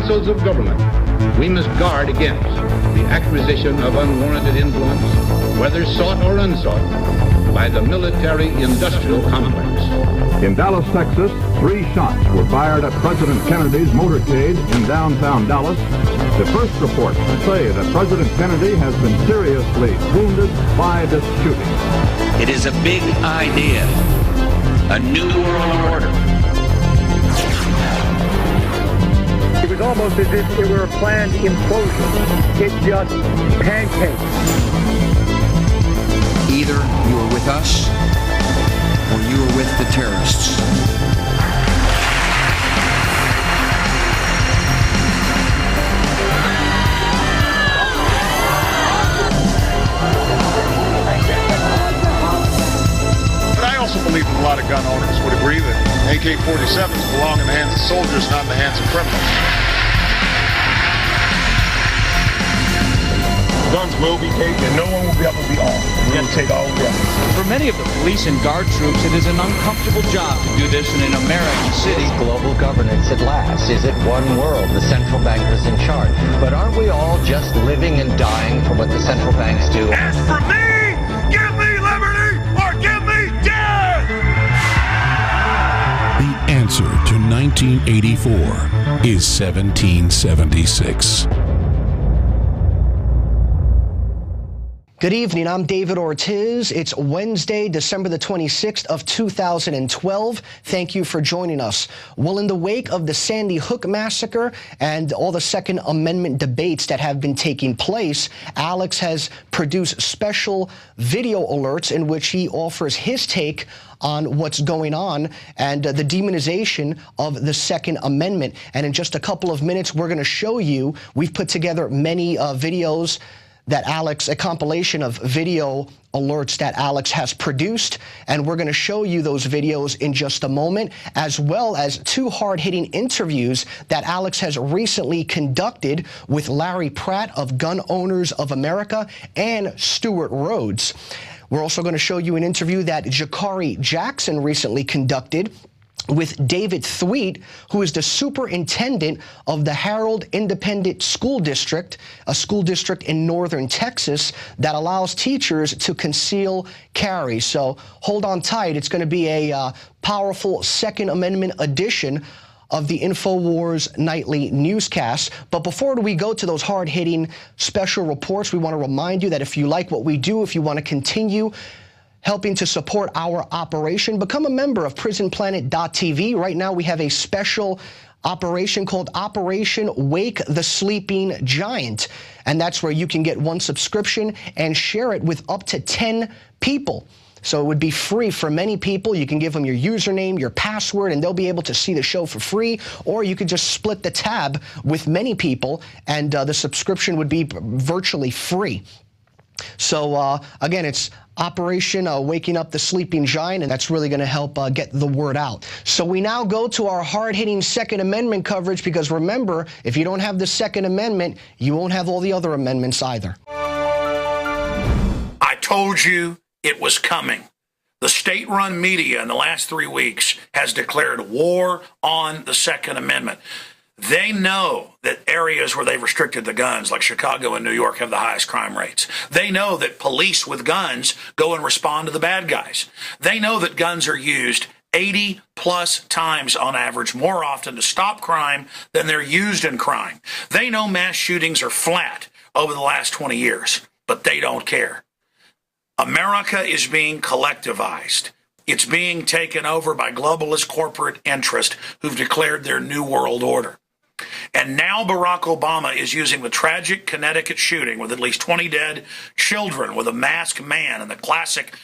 councils of government, we must guard against the acquisition of unwarranted influence, whether sought or unsought, by the military-industrial complex. In Dallas, Texas, 3 shots were fired at President Kennedy's motorcade in downtown Dallas. The first reports say that President Kennedy has been seriously wounded by this shooting. It is a big idea, a new world order. It was almost as if it were a planned implosion. It just pancaked. Either you are with us or you are with the terrorists. But I also believe that a lot of gun owners would agree that AK-47s belong in the hands of soldiers, not in the hands of criminals. Guns will be taken, and no one will be able to be armed. We will take all guns. For many of the police and guard troops, it is an uncomfortable job to do this in an American city. Global governance at last. Is it one world? The central bankers in charge. But aren't we all just living and dying for what the central banks do? As for me, give me liberty or give me death! The answer to 1984 is 1776. Good evening, I'm David Ortiz. It's Wednesday, December the 26th of 2012. Thank you for joining us. Well, in the wake of the Sandy Hook massacre and all the Second Amendment debates that have been taking place, Alex has produced special video alerts in which he offers his take on what's going on and the demonization of the Second Amendment. And in just a couple of minutes, we're going to show you, we've put together many videos that Alex, a compilation of video alerts that Alex has produced, and we're going to show you those videos in just a moment, as well as 2 hard-hitting interviews that Alex has recently conducted with Larry Pratt of Gun Owners of America and Stuart Rhodes. We're also going to show you an interview that Jakari Jackson recently conducted with David Thweet, who is the superintendent of the Harold Independent School District, a school district in northern Texas that allows teachers to conceal carry. So hold on tight. It's going to be a powerful Second Amendment edition of the InfoWars nightly newscast. But before we go to those hard-hitting special reports, we want to remind you that if you like what we do, if you want to continue helping to support our operation, become a member of PrisonPlanet.tv. Right now we have a special operation called Operation Wake the Sleeping Giant. And that's where you can get 1 subscription and share it with up to 10 people. So it would be free for many people. You can give them your username, your password, and they'll be able to see the show for free. Or you could just split the tab with many people, and the subscription would be virtually free. So again, it's Operation Waking Up the Sleeping Giant, and that's really going to help get the word out. So we now go to our hard-hitting Second Amendment coverage, because remember, if you don't have the Second Amendment, you won't have all the other amendments either. I told you it was coming. The state-run media in the last 3 weeks has declared war on the Second Amendment. They know that areas where they've restricted the guns, like Chicago and New York, have the highest crime rates. They know that police with guns go and respond to the bad guys. They know that guns are used 80-plus times on average, more often to stop crime than they're used in crime. They know mass shootings are flat over the last 20 years, but they don't care. America is being collectivized. It's being taken over by globalist corporate interest who've declared their new world order. And now Barack Obama is using the tragic Connecticut shooting with at least 20 dead children with a masked man and the classic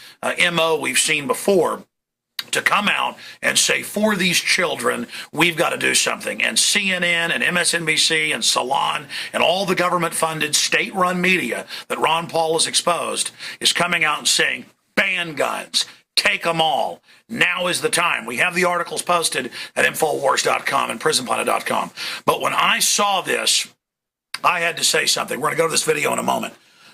MO we've seen before to come out and say, for these children, we've got to do something. And CNN and MSNBC and Salon and all the government-funded state-run media that Ron Paul has exposed is coming out and saying, ban guns. Take them all. Now is the time. We have the articles posted at InfoWars.com and PrisonPlanet.com. But when I saw this, I had to say something. We're going to go to this video in a moment.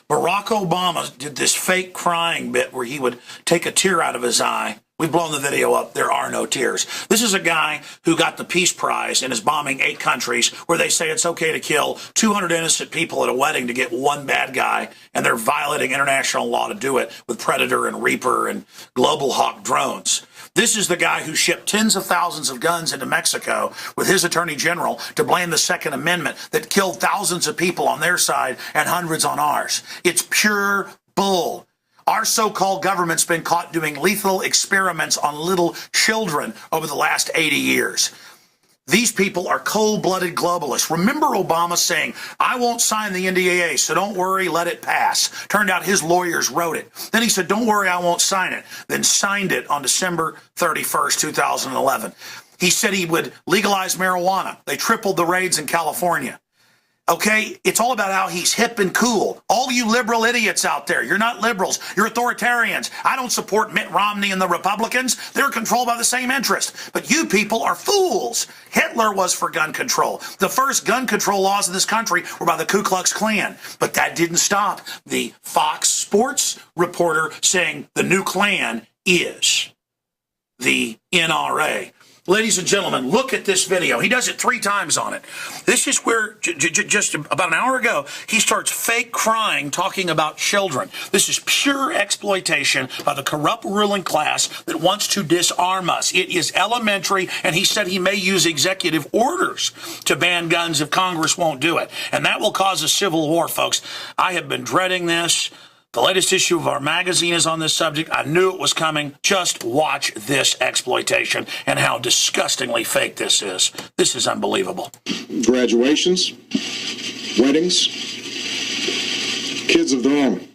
Barack Obama did this fake crying bit where he would take a tear out of his eye We've blown the video up. There are no tears. This is a guy who got the Peace Prize and is bombing 8 countries where they say it's okay to kill 200 innocent people at a wedding to get one bad guy, and they're violating international law to do it with Predator and Reaper and Global Hawk drones. This is the guy who shipped tens of thousands of guns into Mexico with his attorney general to blame the Second Amendment that killed thousands of people on their side and hundreds on ours. It's pure bull. Our so-called government's been caught doing lethal experiments on little children over the last 80 years. These people are cold-blooded globalists. Remember Obama saying, I won't sign the NDAA, so don't worry, let it pass. Turned out his lawyers wrote it. Then he said, don't worry, I won't sign it. Then signed it on December 31st, 2011. He said he would legalize marijuana. They tripled the raids in California. Okay, it's all about how he's hip and cool. All you liberal idiots out there, you're not liberals, you're authoritarians. I don't support Mitt Romney and the Republicans. They're controlled by the same interest. But you people are fools. Hitler was for gun control. The first gun control laws in this country were by the Ku Klux Klan. But that didn't stop the Fox Sports reporter saying the new Klan is the NRA. Ladies and gentlemen, look at this video. He does it 3 times on it. This is where, just about an hour ago, he starts fake crying, talking about children. This is pure exploitation by the corrupt ruling class that wants to disarm us. It is elementary, and he said he may use executive orders to ban guns if Congress won't do it. And that will cause a civil war, folks. I have been dreading this. The latest issue of our magazine is on this subject. I knew it was coming. Just watch this exploitation and how disgustingly fake this is. This is unbelievable. Graduations, weddings, kids of their own.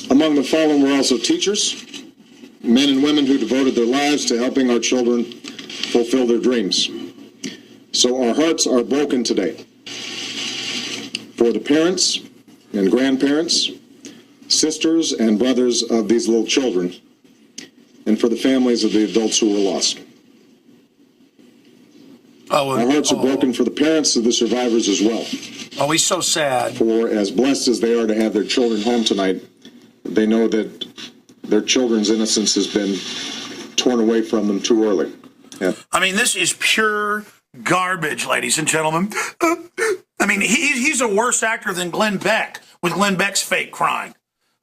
Among the fallen were also teachers, men and women who devoted their lives to helping our children fulfill their dreams. So our hearts are broken today for the parents and grandparents, sisters and brothers of these little children, and for the families of the adults who were lost. Our hearts are broken for the parents of the survivors as well. Oh, he's so sad. For as blessed as they are to have their children home tonight, they know that their children's innocence has been torn away from them too early. Yeah. I mean, this is pure garbage, ladies and gentlemen. I mean, he's a worse actor than Glenn Beck with Glenn Beck's fake crying.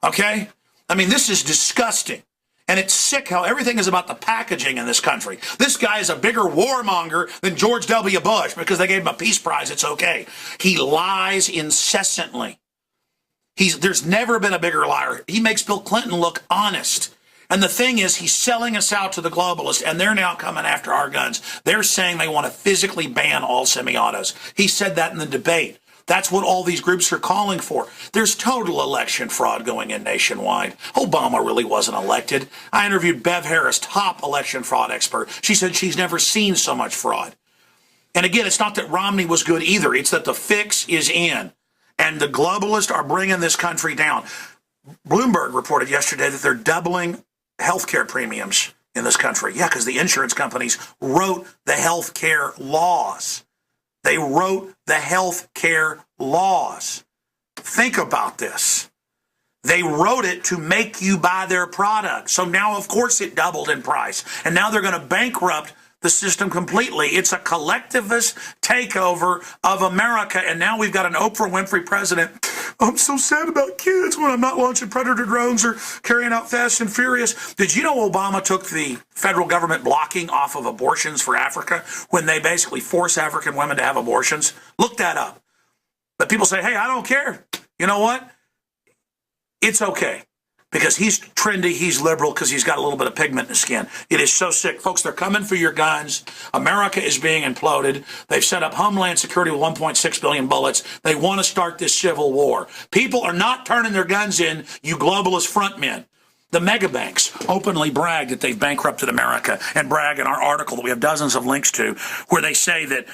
Okay? I mean, this is disgusting. And it's sick how everything is about the packaging in this country. This guy is a bigger warmonger than George W. Bush because they gave him a Peace Prize. It's okay. He lies incessantly. There's never been a bigger liar. He makes Bill Clinton look honest. And the thing is, he's selling us out to the globalists, and they're now coming after our guns. They're saying they want to physically ban all semi-autos. He said that in the debate. That's what all these groups are calling for. There's total election fraud going in nationwide. Obama really wasn't elected. I interviewed Bev Harris, top election fraud expert. She said she's never seen so much fraud. And again, it's not that Romney was good either. It's that the fix is in. And the globalists are bringing this country down. Bloomberg reported yesterday that they're doubling healthcare premiums in this country. Yeah, because the insurance companies wrote the healthcare laws. They wrote the healthcare laws. Think about this. They wrote it to make you buy their product. So now, of course, it doubled in price. And now they're going to bankrupt the system completely. It's a collectivist takeover of America. And now we've got an Oprah Winfrey president. I'm so sad about kids when I'm not launching Predator drones or carrying out Fast and Furious. Did you know Obama took the federal government blocking off of abortions for Africa when they basically force African women to have abortions? Look that up. But people say, hey, I don't care. You know what? It's okay. Because he's trendy, he's liberal, because he's got a little bit of pigment in his skin. It is so sick. Folks, they're coming for your guns. America is being imploded. They've set up Homeland Security with 1.6 billion bullets. They want to start this civil war. People are not turning their guns in, you globalist front men. The mega banks openly brag that they've bankrupted America, and brag in our article that we have dozens of links to, where they say that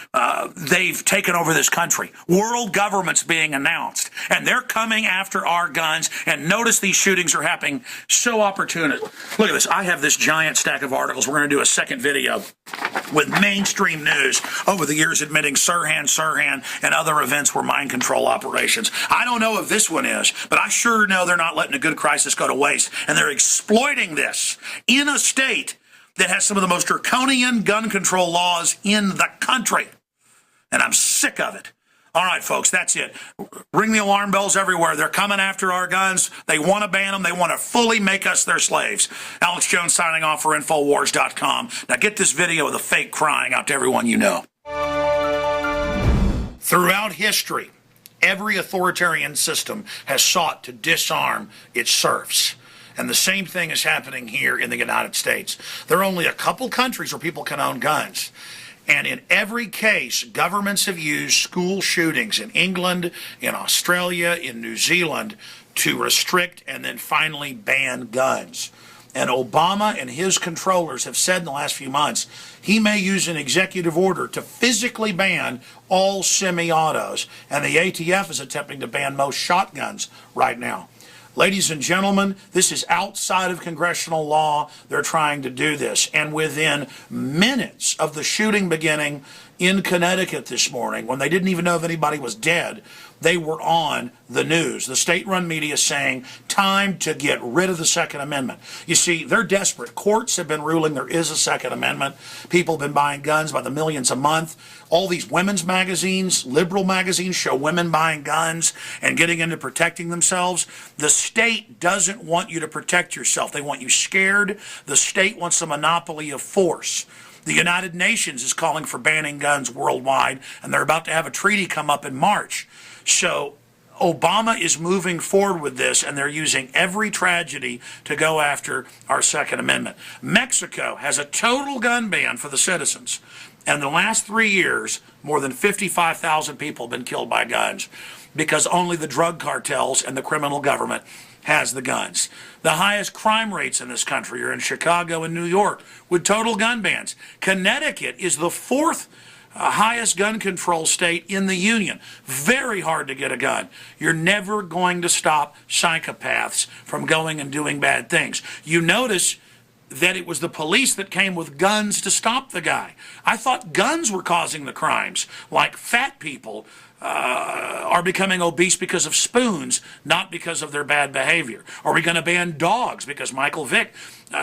they've taken over this country. World governments being announced, and they're coming after our guns. And notice these shootings are happening so opportune. Look at this. I have this giant stack of articles. We're going to do a second video with mainstream news over the years admitting Sirhan, and other events were mind control operations. I don't know if this one is, but I sure know they're not letting a good crisis go to waste, and they're exploiting this in a state that has some of the most draconian gun control laws in the country. And I'm sick of it. All right, folks, that's it. Ring the alarm bells everywhere. They're coming after our guns. They want to ban them. They want to fully make us their slaves. Alex Jones signing off for InfoWars.com. Now get this video of the fake crying out to everyone you know. Throughout history, every authoritarian system has sought to disarm its serfs. And the same thing is happening here in the United States. There are only a couple countries where people can own guns. And in every case, governments have used school shootings in England, in Australia, in New Zealand to restrict and then finally ban guns. And Obama and his controllers have said in the last few months he may use an executive order to physically ban all semi-autos. And the ATF is attempting to ban most shotguns right now. Ladies and gentlemen, this is outside of congressional law. They're trying to do this. And within minutes of the shooting beginning in Connecticut this morning, when they didn't even know if anybody was dead, they were on the news. The state-run media saying, time to get rid of the Second Amendment. You see, they're desperate. Courts have been ruling there is a Second Amendment. People have been buying guns by the millions a month. All these women's magazines, liberal magazines, show women buying guns and getting into protecting themselves. The state doesn't want you to protect yourself. They want you scared. The state wants a monopoly of force. The United Nations is calling for banning guns worldwide, and they're about to have a treaty come up in March. So Obama is moving forward with this, and they're using every tragedy to go after our Second Amendment. Mexico has a total gun ban for the citizens. And in the last 3 years, more than 55,000 people have been killed by guns because only the drug cartels and the criminal government has the guns. The highest crime rates in this country are in Chicago and New York with total gun bans. Connecticut is the fourth highest gun control state in the union. Very hard to get a gun. You're never going to stop psychopaths from going and doing bad things. You notice that it was the police that came with guns to stop the guy. I thought guns were causing the crimes, like fat people are becoming obese because of spoons, not because of their bad behavior. Are we going to ban dogs because Michael Vick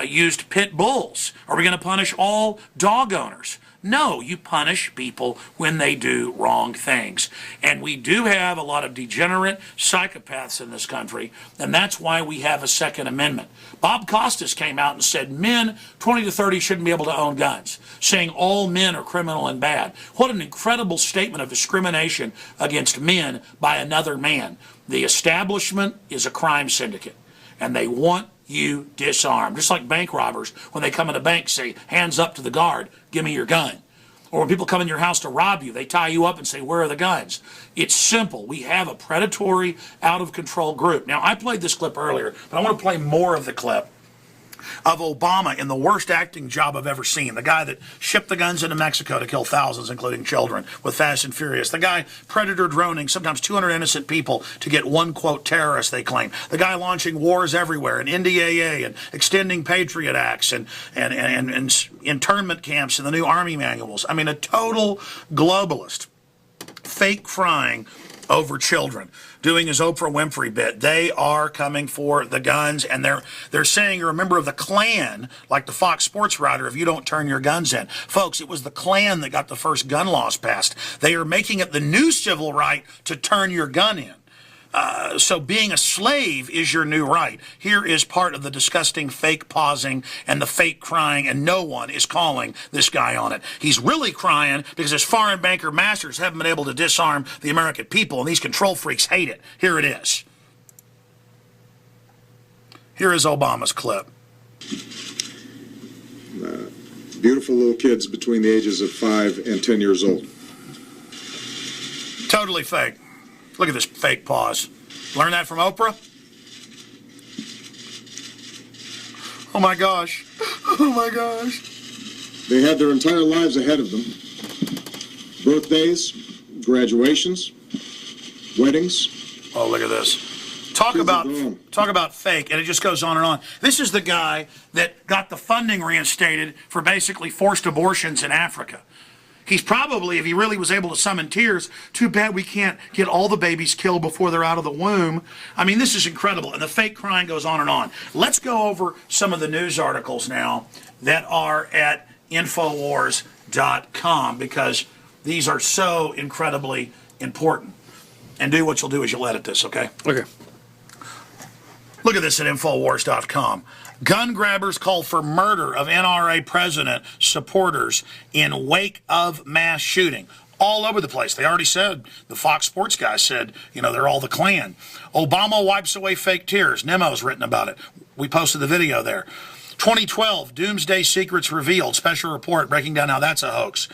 used pit bulls? Are we going to punish all dog owners? No, you punish people when they do wrong things. And we do have a lot of degenerate psychopaths in this country, and that's why we have a Second Amendment. Bob Costas came out and said men 20 to 30 shouldn't be able to own guns, saying all men are criminal and bad. What an incredible statement of discrimination against men by another man. The establishment is a crime syndicate, and they want you disarmed. Just like bank robbers, when they come in a bank, say, hands up to the guard, give me your gun. Or when people come in your house to rob you, they tie you up and say, where are the guns? It's simple. We have a predatory, out-of-control group. Now, I played this clip earlier, but I want to play more of the clip of Obama in the worst acting job I've ever seen. The guy that shipped the guns into Mexico to kill thousands, including children, with Fast and Furious. The guy predator droning sometimes 200 innocent people to get one, quote, terrorist, they claim. The guy launching wars everywhere, and NDAA, and extending Patriot Acts, and internment camps in the new Army manuals. I mean, a total globalist, fake crying over children, doing his Oprah Winfrey bit. They are coming for the guns, and they're saying you're a member of the Klan, like the Fox Sports writer, if you don't turn your guns in. Folks, it was the Klan that got the first gun laws passed. They are making it the new civil right to turn your gun in. So being a slave is your new right. Here is part of the disgusting fake pausing and the fake crying, and no one is calling this guy on it. He's really crying because his foreign banker masters haven't been able to disarm the American people, and these control freaks hate it. Here it is. Here is Obama's clip. Beautiful little kids between the ages of 5 and 10 years old. Totally fake. Look at this fake pause. Learn that from Oprah? Oh my gosh. Oh my gosh. They had their entire lives ahead of them. Birthdays, graduations, weddings. Oh, look at this. Talk about fake, and it just goes on and on. This is the guy that got the funding reinstated for basically forced abortions in Africa. He's probably, if he really was able to summon tears, too bad we can't get all the babies killed before they're out of the womb. I mean, this is incredible, and the fake crying goes on and on. Let's go over some of the news articles now that are at InfoWars.com, because these are so incredibly important. And do what you'll do is you'll edit this, okay? Okay. Look at this at InfoWars.com. Gun grabbers call for murder of NRA president supporters in wake of mass shooting. All over the place. They already said, the Fox Sports guy said, you know, they're all the Klan. Obama wipes away fake tears. Nemo's written about it. We posted the video there. 2012, Doomsday Secrets revealed. Special report breaking down how that's a hoax.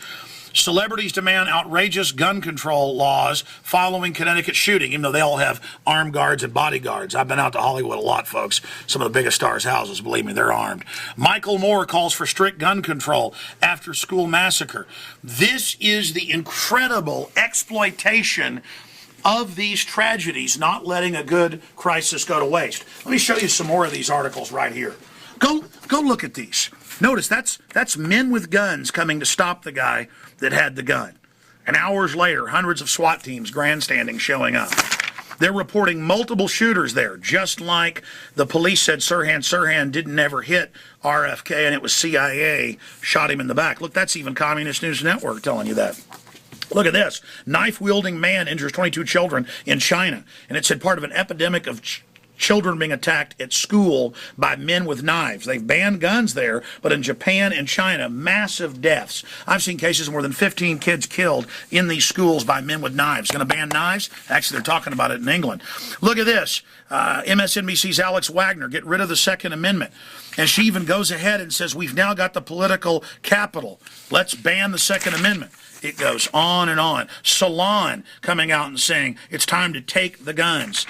Celebrities demand outrageous gun control laws following Connecticut shooting, even though they all have armed guards and bodyguards. I've been out to Hollywood a lot, folks. Some of the biggest stars' houses, believe me, they're armed. Michael Moore calls for strict gun control after school massacre. This is the incredible exploitation of these tragedies, not letting a good crisis go to waste. Let me show you some more of these articles right here. Go look at these. Notice that's men with guns coming to stop the guy that had the gun. And hours later, hundreds of SWAT teams grandstanding showing up. They're reporting multiple shooters there, just like the police said Sirhan didn't ever hit RFK and it was CIA shot him in the back. Look, that's even Communist News Network telling you that. Look at this. Knife-wielding man injures 22 children in China. And it said part of an epidemic of children being attacked at school by men with knives. They've banned guns there, but in Japan and China, massive deaths. I've seen cases of more than 15 kids killed in these schools by men with knives. Going to ban knives? Actually, they're talking about it in England. Look at this. MSNBC's Alex Wagner, get rid of the Second Amendment. And she even goes ahead and says, we've now got the political capital. Let's ban the Second Amendment. It goes on and on. Salon coming out and saying, it's time to take the guns.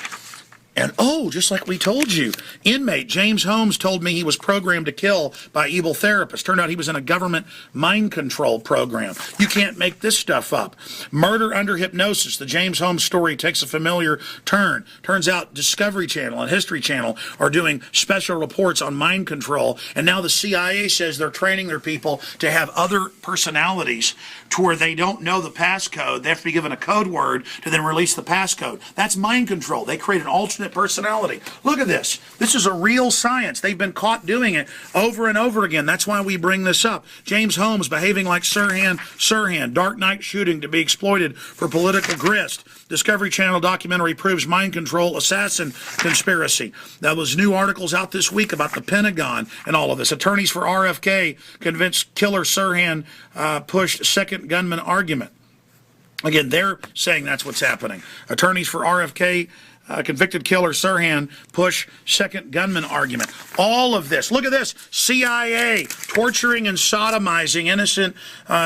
And oh, just like we told you, inmate James Holmes told me he was programmed to kill by evil therapists. Turned out he was in a government mind control program. You can't make this stuff up. Murder under hypnosis. The James Holmes story takes a familiar turn. Turns out Discovery Channel and History Channel are doing special reports on mind control. And now the CIA says they're training their people to have other personalities to where they don't know the passcode. They have to be given a code word to then release the passcode. That's mind control. They create an alternate personality. Look at this. This is a real science. They've been caught doing it over and over again. That's why we bring this up. James Holmes behaving like Sirhan. Dark Knight shooting to be exploited for political grist. Discovery Channel documentary proves mind control assassin conspiracy. That was new articles out this week about the Pentagon and all of this. Attorneys for RFK convinced killer Sirhan pushed second gunman argument. Again, they're saying that's what's happening. Attorneys for RFK convicted killer Sirhan push second gunman argument. All of this. Look at this. CIA torturing and sodomizing innocent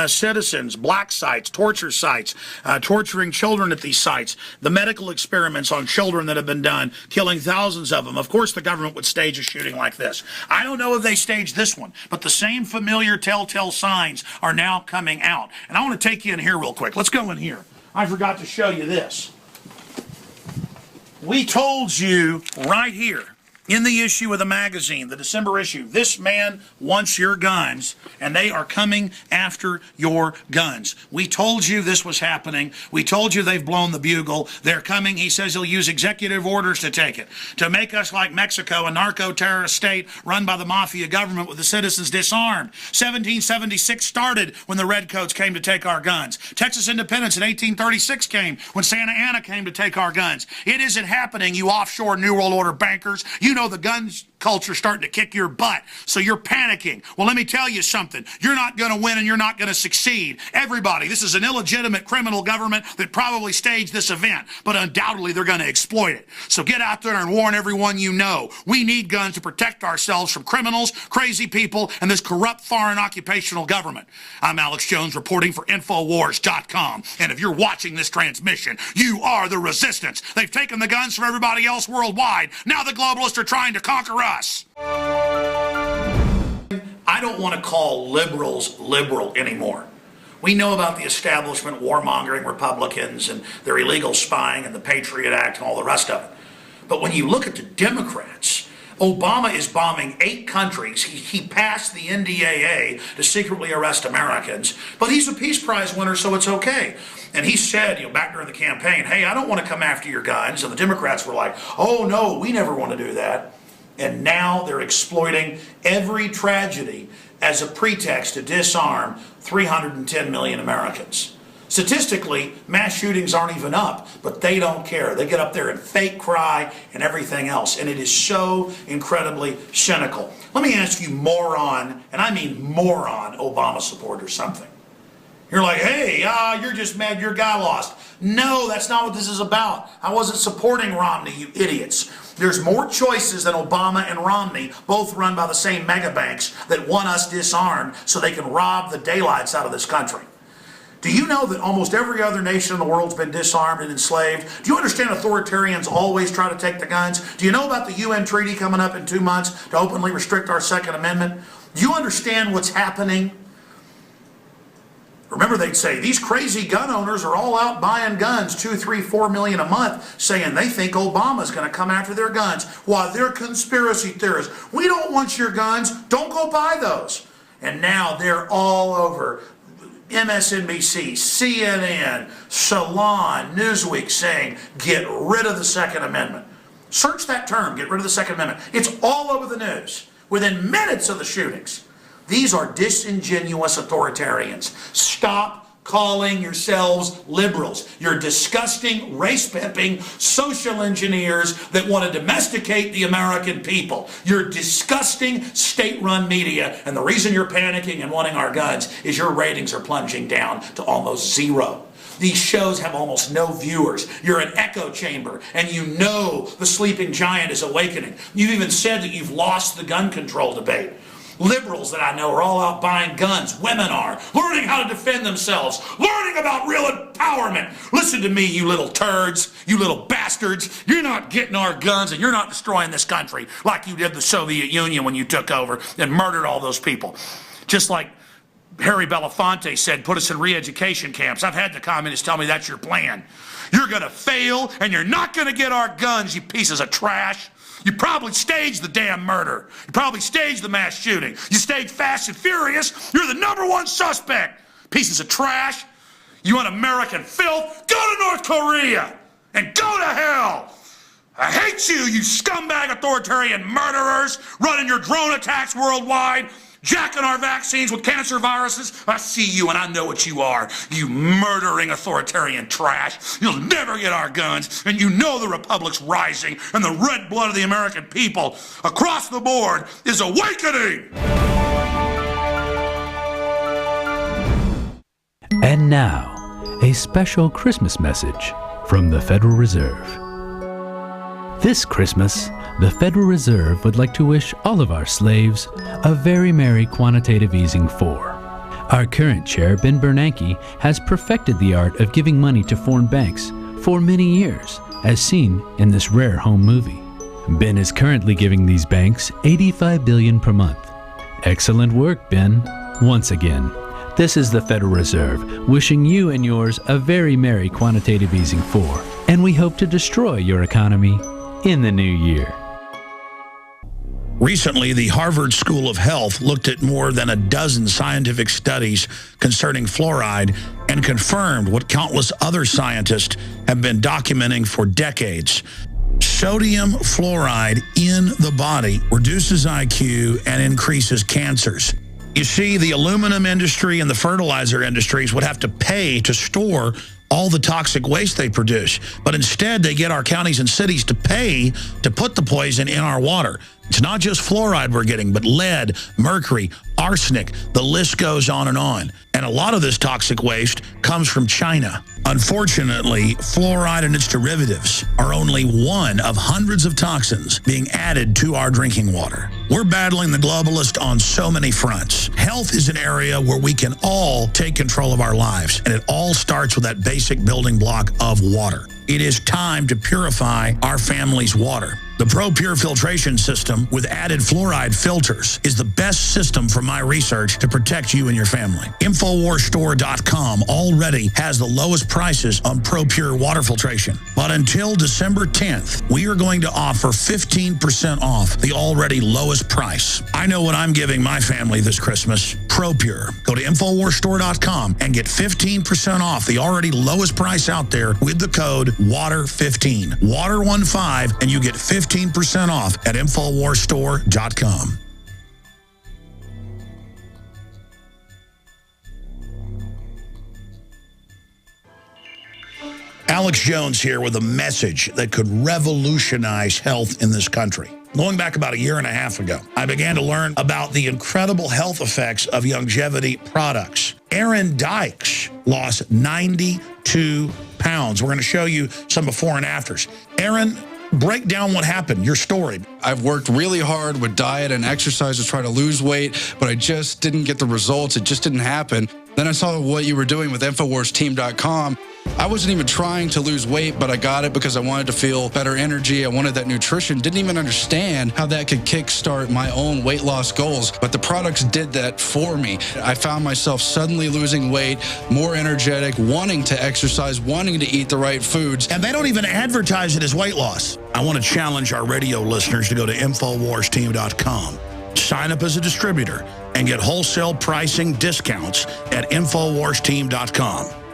citizens, black sites, torture sites, torturing children at these sites. The medical experiments on children that have been done, killing thousands of them. Of course the government would stage a shooting like this. I don't know if they staged this one, but the same familiar telltale signs are now coming out. And I want to take you in here real quick. Let's go in here. I forgot to show you this. We told you right here in the issue of the magazine, the December issue, this man wants your guns, and they are coming after your guns. We told you this was happening. We told you they've blown the bugle. They're coming. He says he'll use executive orders to take it, to make us like Mexico, a narco-terrorist state run by the mafia government with the citizens disarmed. 1776 started when the Redcoats came to take our guns. Texas independence in 1836 came when Santa Anna came to take our guns. It isn't happening, you offshore New World Order bankers. You know the guns culture starting to kick your butt, so you're panicking. Well, let me tell you something. You're not going to win and you're not going to succeed. Everybody, this is an illegitimate criminal government that probably staged this event, but undoubtedly they're going to exploit it. So get out there and warn everyone you know. We need guns to protect ourselves from criminals, crazy people, and this corrupt foreign occupational government. I'm Alex Jones reporting for InfoWars.com, and if you're watching this transmission, you are the resistance. They've taken the guns from everybody else worldwide. Now the globalists are trying to conquer us. I don't want to call liberals liberal anymore. We know about the establishment warmongering Republicans and their illegal spying and the Patriot Act and all the rest of it. But when you look at the Democrats, Obama is bombing 8 countries. He passed the NDAA to secretly arrest Americans, but he's a Peace Prize winner, so it's okay. And he said, back during the campaign, hey, I don't want to come after your guns. And the Democrats were like, oh no, we never want to do that. And now they're exploiting every tragedy as a pretext to disarm 310 million Americans. Statistically, mass shootings aren't even up, but they don't care. They get up there and fake cry and everything else, and it is so incredibly cynical. Let me ask you, moron, and I mean moron, Obama supporters, something. You're like, hey, you're just mad your guy lost. No, that's not what this is about. I wasn't supporting Romney, you idiots. There's more choices than Obama and Romney, both run by the same mega banks that want us disarmed so they can rob the daylights out of this country. Do you know that almost every other nation in the world's been disarmed and enslaved? Do you understand authoritarians always try to take the guns? Do you know about the UN treaty coming up in 2 months to openly restrict our Second Amendment? Do you understand what's happening? Remember, they'd say, these crazy gun owners are all out buying guns, 2, 3, 4 million a month, saying they think Obama's going to come after their guns. Why, they're conspiracy theorists. We don't want your guns. Don't go buy those. And now they're all over MSNBC, CNN, Salon, Newsweek saying, get rid of the Second Amendment. Search that term, get rid of the Second Amendment. It's all over the news within minutes of the shootings. These are disingenuous authoritarians. Stop calling yourselves liberals. You're disgusting, race-pimping, social engineers that want to domesticate the American people. You're disgusting state-run media, and the reason you're panicking and wanting our guns is your ratings are plunging down to almost zero. These shows have almost no viewers. You're an echo chamber, and you know the sleeping giant is awakening. You've even said that you've lost the gun control debate. Liberals that I know are all out buying guns. Women are. Learning how to defend themselves. Learning about real empowerment. Listen to me, you little turds. You little bastards. You're not getting our guns and you're not destroying this country like you did the Soviet Union when you took over and murdered all those people. Just like Harry Belafonte said, put us in re-education camps. I've had the communists tell me that's your plan. You're going to fail and you're not going to get our guns, you pieces of trash. You probably staged the damn murder. You probably staged the mass shooting. You staged Fast and Furious. You're the #1 suspect. Pieces of trash. You want American filth? Go to North Korea and go to hell. I hate you, you scumbag authoritarian murderers running your drone attacks worldwide, jacking our vaccines with cancer viruses. I see you and I know what you are, you murdering authoritarian trash. You'll never get our guns, and you know the Republic's rising, and the red blood of the American people across the board is awakening. And now, a special Christmas message from the Federal Reserve. This Christmas, the Federal Reserve would like to wish all of our slaves a very merry quantitative easing 4. Our current chair, Ben Bernanke, has perfected the art of giving money to foreign banks for many years, as seen in this rare home movie. Ben is currently giving these banks $85 billion per month. Excellent work, Ben. Once again, this is the Federal Reserve wishing you and yours a very merry quantitative easing 4, and we hope to destroy your economy in the new year. Recently, the Harvard School of Health looked at more than a dozen scientific studies concerning fluoride and confirmed what countless other scientists have been documenting for decades. Sodium fluoride in the body reduces IQ and increases cancers. You see, the aluminum industry and the fertilizer industries would have to pay to store all the toxic waste they produce, but instead they get our counties and cities to pay to put the poison in our water. It's not just fluoride we're getting, but lead, mercury, arsenic, the list goes on. And a lot of this toxic waste comes from China. Unfortunately, fluoride and its derivatives are only one of hundreds of toxins being added to our drinking water. We're battling the globalists on so many fronts. Health is an area where we can all take control of our lives, and it all starts with that basic building block of water. It is time to purify our family's water. The ProPure filtration system with added fluoride filters is the best system from my research to protect you and your family. InfoWarsStore.com already has the lowest prices on ProPure water filtration. But until December 10th, we are going to offer 15% off the already lowest price. I know what I'm giving my family this Christmas. ProPure. Go to InfoWarsStore.com and get 15% off the already lowest price out there with the code WATER15. WATER15, and you get 15% off at InfoWarsStore.com. Alex Jones here with a message that could revolutionize health in this country. Going back about a year and a half ago, I began to learn about the incredible health effects of longevity products. Aaron Dykes lost 92 pounds. We're going to show you some before and afters. Aaron, break down what happened, your story. I've worked really hard with diet and exercise to try to lose weight, but I just didn't get the results. It just didn't happen. Then I saw what you were doing with InfoWarsTeam.com. I wasn't even trying to lose weight, but I got it because I wanted to feel better energy. I wanted that nutrition. Didn't even understand how that could kickstart my own weight loss goals. But the products did that for me. I found myself suddenly losing weight, more energetic, wanting to exercise, wanting to eat the right foods. And they don't even advertise it as weight loss. I want to challenge our radio listeners to go to InfoWarsTeam.com. Sign up as a distributor and get wholesale pricing discounts at InfoWarsTeam.com.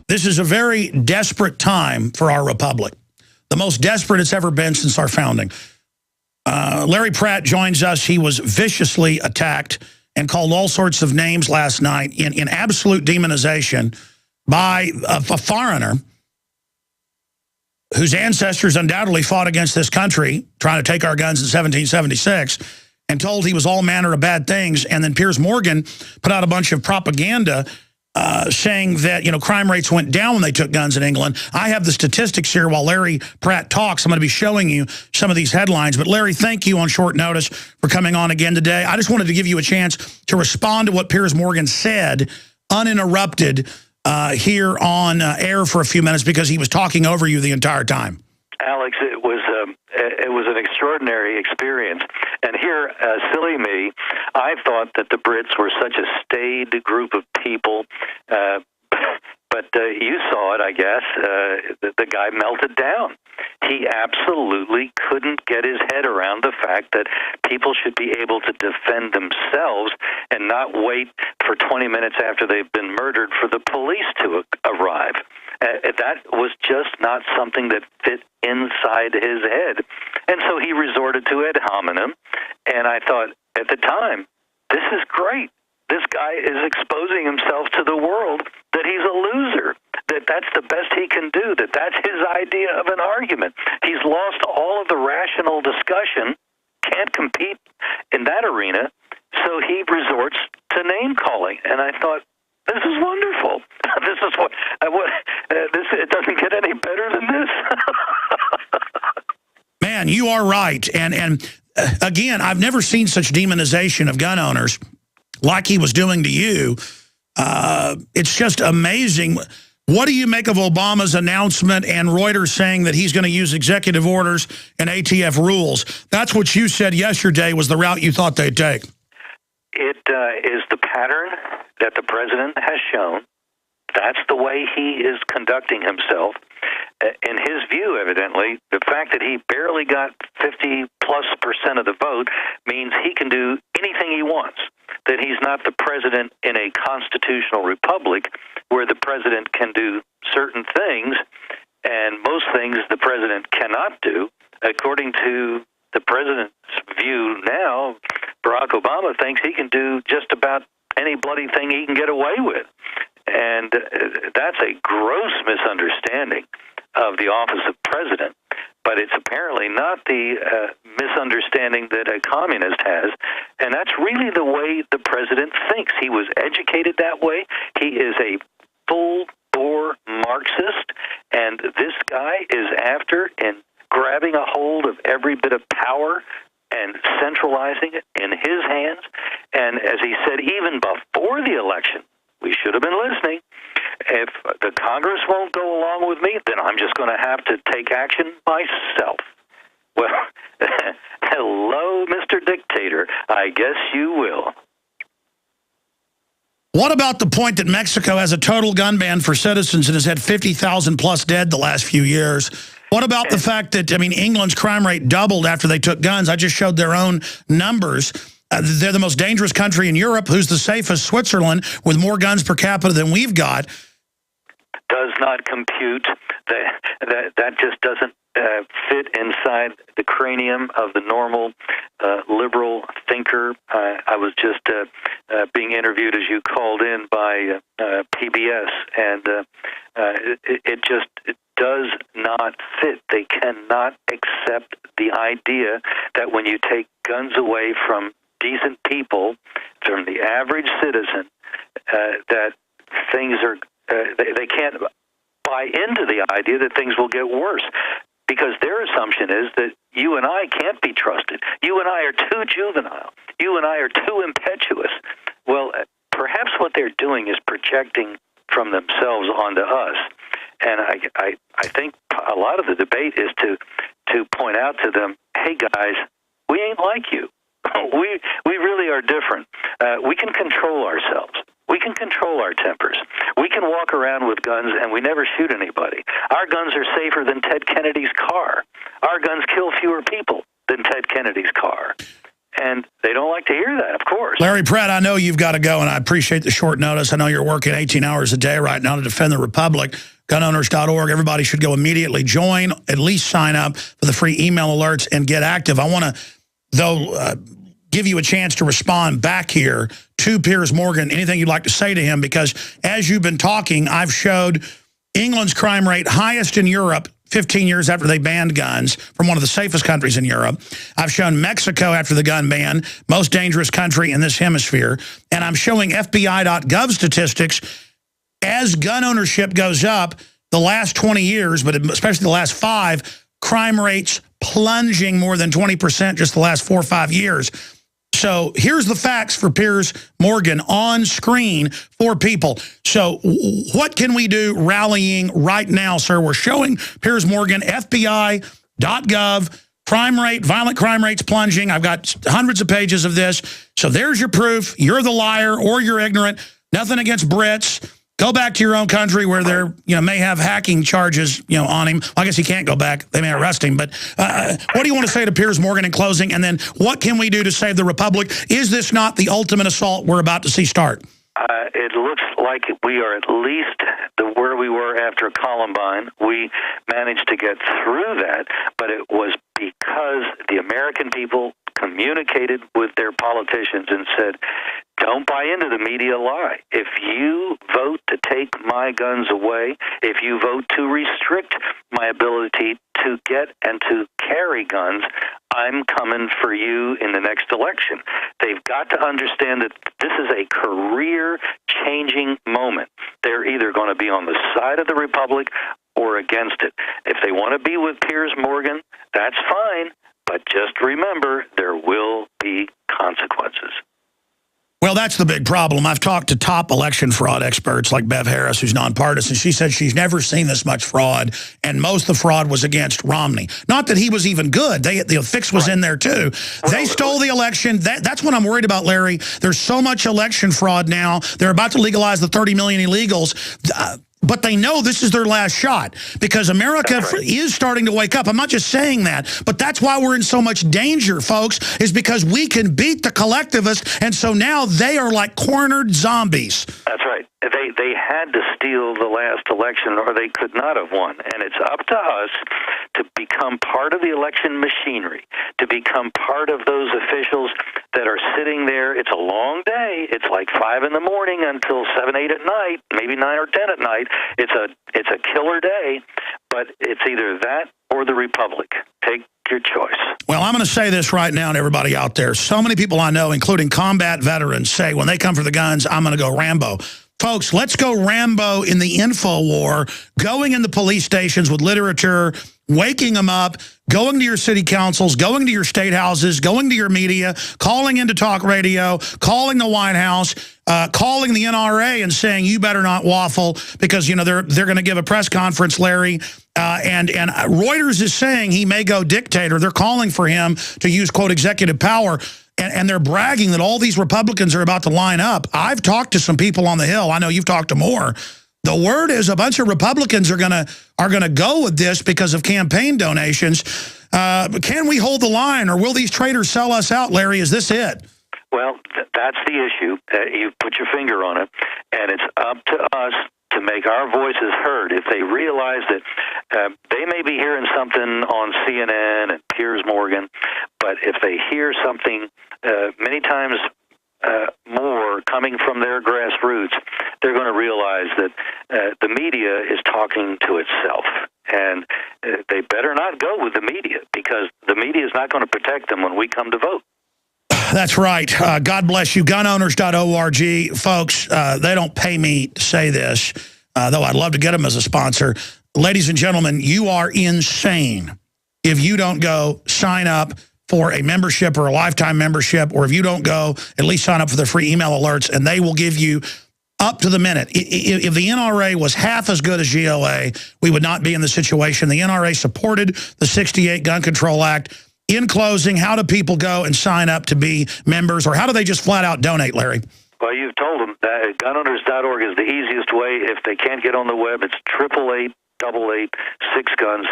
This is a very desperate time for our republic. The most desperate it's ever been since our founding. Larry Pratt joins us. He was viciously attacked and called all sorts of names last night in absolute demonization by a foreigner whose ancestors undoubtedly fought against this country, trying to take our guns in 1776, and told he was all manner of bad things. And then Piers Morgan put out a bunch of propaganda saying that, you know, crime rates went down when they took guns in England. I have the statistics here while Larry Pratt talks. I'm going to be showing you some of these headlines. But Larry, thank you on short notice for coming on again today. I just wanted to give you a chance to respond to what Piers Morgan said, uninterrupted, here on air for a few minutes, because he was talking over you the entire time. Alex, it was an extraordinary experience. And here, silly me, I thought that the Brits were such a staid group of people, but you saw it, I guess. The guy melted down. He absolutely couldn't get his head around the fact that people should be able to defend themselves and not wait for 20 minutes after they've been murdered for the police to arrive. That was just not something that fit inside his head. And so he resorted to ad hominem, and I thought at the time, this is great. This guy is exposing himself to the world that he's a loser, that that's the best he can do, that that's his idea of an argument. He's lost all of the rational discussion, can't compete in that arena, so he resorts to name-calling. And I thought, this is wonderful. This is what it doesn't get any better than this. Man, you are right. And again, I've never seen such demonization of gun owners like he was doing to you. It's just amazing. What do you make of Obama's announcement and Reuters saying that he's going to use executive orders and ATF rules? That's what you said yesterday was the route you thought they'd take. It is the pattern that the president has shown. That's the way he is conducting himself. in his view, evidently, the fact that he barely got 50+% of the vote means he can do anything he wants, that he's not the president in a constitutional republic where the president can do certain things, and most things the president cannot do. According to the president's view now, Barack Obama thinks he can do just about any bloody thing he can get away with. And that's a gross misunderstanding of the office of president. But it's apparently not the misunderstanding that a communist has. And that's really the way the president thinks. He was educated that way. He is a full-bore Marxist. And this guy is after and grabbing a hold of every bit of power and centralizing it in his hands. And as he said, even before the election, we should have been listening. If the Congress won't go along with me, then I'm just going to have to take action myself. Well, hello, Mr. Dictator. I guess you will. What about the point that Mexico has a total gun ban for citizens and has had 50,000 plus dead the last few years? What about the fact that, I mean, England's crime rate doubled after they took guns? I just showed their own numbers. They're the most dangerous country in Europe. Who's the safest? Switzerland, with more guns per capita than we've got. Does not compute. That just doesn't fit inside the cranium of the normal liberal thinker. I was just being interviewed, as you called in, by PBS, and it does not fit. They cannot accept the idea that when you take guns away from decent people, from the average citizen, that things are, they can't buy into the idea that things will get worse. Because their assumption is that you and I can't be trusted. You and I are too juvenile. You and I are too impetuous. Well, perhaps what they're doing is projecting from themselves onto us. And I think a lot of the debate is to point out to them, hey, guys, we ain't like you. We really are different. We can control ourselves. We can control our tempers. We can walk around with guns and we never shoot anybody. Our guns are safer than Ted Kennedy's car. Our guns kill fewer people than Ted Kennedy's car. And they don't like to hear that, of course. Larry Pratt, I know you've got to go, and I appreciate the short notice. I know you're working 18 hours a day right now to defend the Republic. Gunowners.org. Everybody should go immediately join, at least sign up for the free email alerts and get active. I want to, though, give you a chance to respond back here to Piers Morgan, anything you'd like to say to him, because as you've been talking, I've showed England's crime rate highest in Europe 15 years after they banned guns from one of the safest countries in Europe. I've shown Mexico after the gun ban, most dangerous country in this hemisphere. And I'm showing FBI.gov statistics. As gun ownership goes up, the last 20 years, but especially the last 5, crime rates plunging more than 20% just the last 4 or 5 years. So here's the facts for Piers Morgan on screen for people. So what can we do rallying right now, sir? We're showing Piers Morgan, FBI.gov, crime rate, violent crime rates plunging. I've got hundreds of pages of this. So there's your proof. You're the liar or you're ignorant. Nothing against Brits. Go back to your own country where they're, may have hacking charges, on him. Well, I guess he can't go back. They may arrest him. But what do you want to say to Piers Morgan in closing? And then what can we do to save the Republic? Is this not the ultimate assault we're about to see start? It looks like we are at least where we were after Columbine. We managed to get through that, but it was because the American people communicated with their politicians and said, don't buy into the media lie. If you vote to take my guns away, if you vote to restrict my ability to get and to carry guns, I'm coming for you in the next election. They've got to understand that this is a career-changing moment. They're either going to be on the side of the Republic or against it. If they want to be with Piers Morgan, that's fine, but just remember, there will be consequences. Well, that's the big problem. I've talked to top election fraud experts like Bev Harris, who's nonpartisan. She said she's never seen this much fraud, and most of the fraud was against Romney. Not that he was even good. The fix was in there, too. They stole the election. That's what I'm worried about, Larry. There's so much election fraud now. They're about to legalize the 30 million illegals. but they know this is their last shot because America is starting to wake up. I'm not just saying that, but that's why we're in so much danger, folks, is because we can beat the collectivists, and so now they are like cornered zombies. That's right. They had to steal the last election, or they could not have won. And it's up to us to become part of the election machinery, to become part of those officials that are sitting there. It's a long day. It's like 5 in the morning until 7, 8 at night, maybe 9 or 10 at night. It's a killer day, but it's either that or the Republic. Take your choice. Well, I'm going to say this right now to everybody out there. So many people I know, including combat veterans, say when they come for the guns, I'm going to go Rambo. Folks, let's go Rambo in the info war, going in the police stations with literature, waking them up, going to your city councils, going to your state houses, going to your media, calling into talk radio, calling the White House, calling the NRA and saying, you better not waffle because, you know, they're going to give a press conference, Larry. And Reuters is saying he may go dictator. They're calling for him to use, quote, executive power. And they're bragging that all these Republicans are about to line up. I've talked to some people on the Hill. I know you've talked to more. The word is a bunch of Republicans are gonna go with this because of campaign donations. Can we hold the line, or will these traitors sell us out, Larry? Is this it? Well, that's the issue. You put your finger on it, and it's up to us to make our voices heard. If they realize that they may be hearing something on CNN and Piers Morgan, but if they hear something many times more coming from their grassroots, they're going to realize that the media is talking to itself. And they better not go with the media, because the media is not going to protect them when we come to vote. That's right. God bless you. Gunowners.org. Folks, they don't pay me to say this, though I'd love to get them as a sponsor. Ladies and gentlemen, you are insane if you don't go sign up for a membership or a lifetime membership, or if you don't go at least sign up for the free email alerts, and they will give you up to the minute. If the NRA was half as good as GOA, we would not be in the situation. The NRA supported the 68 Gun Control Act. In closing, how do people go and sign up to be members, or how do they just flat out donate, Larry? Well, you've told them that gunowners.org is the easiest way. If they can't get on the web, it's 888-888-6GUNS,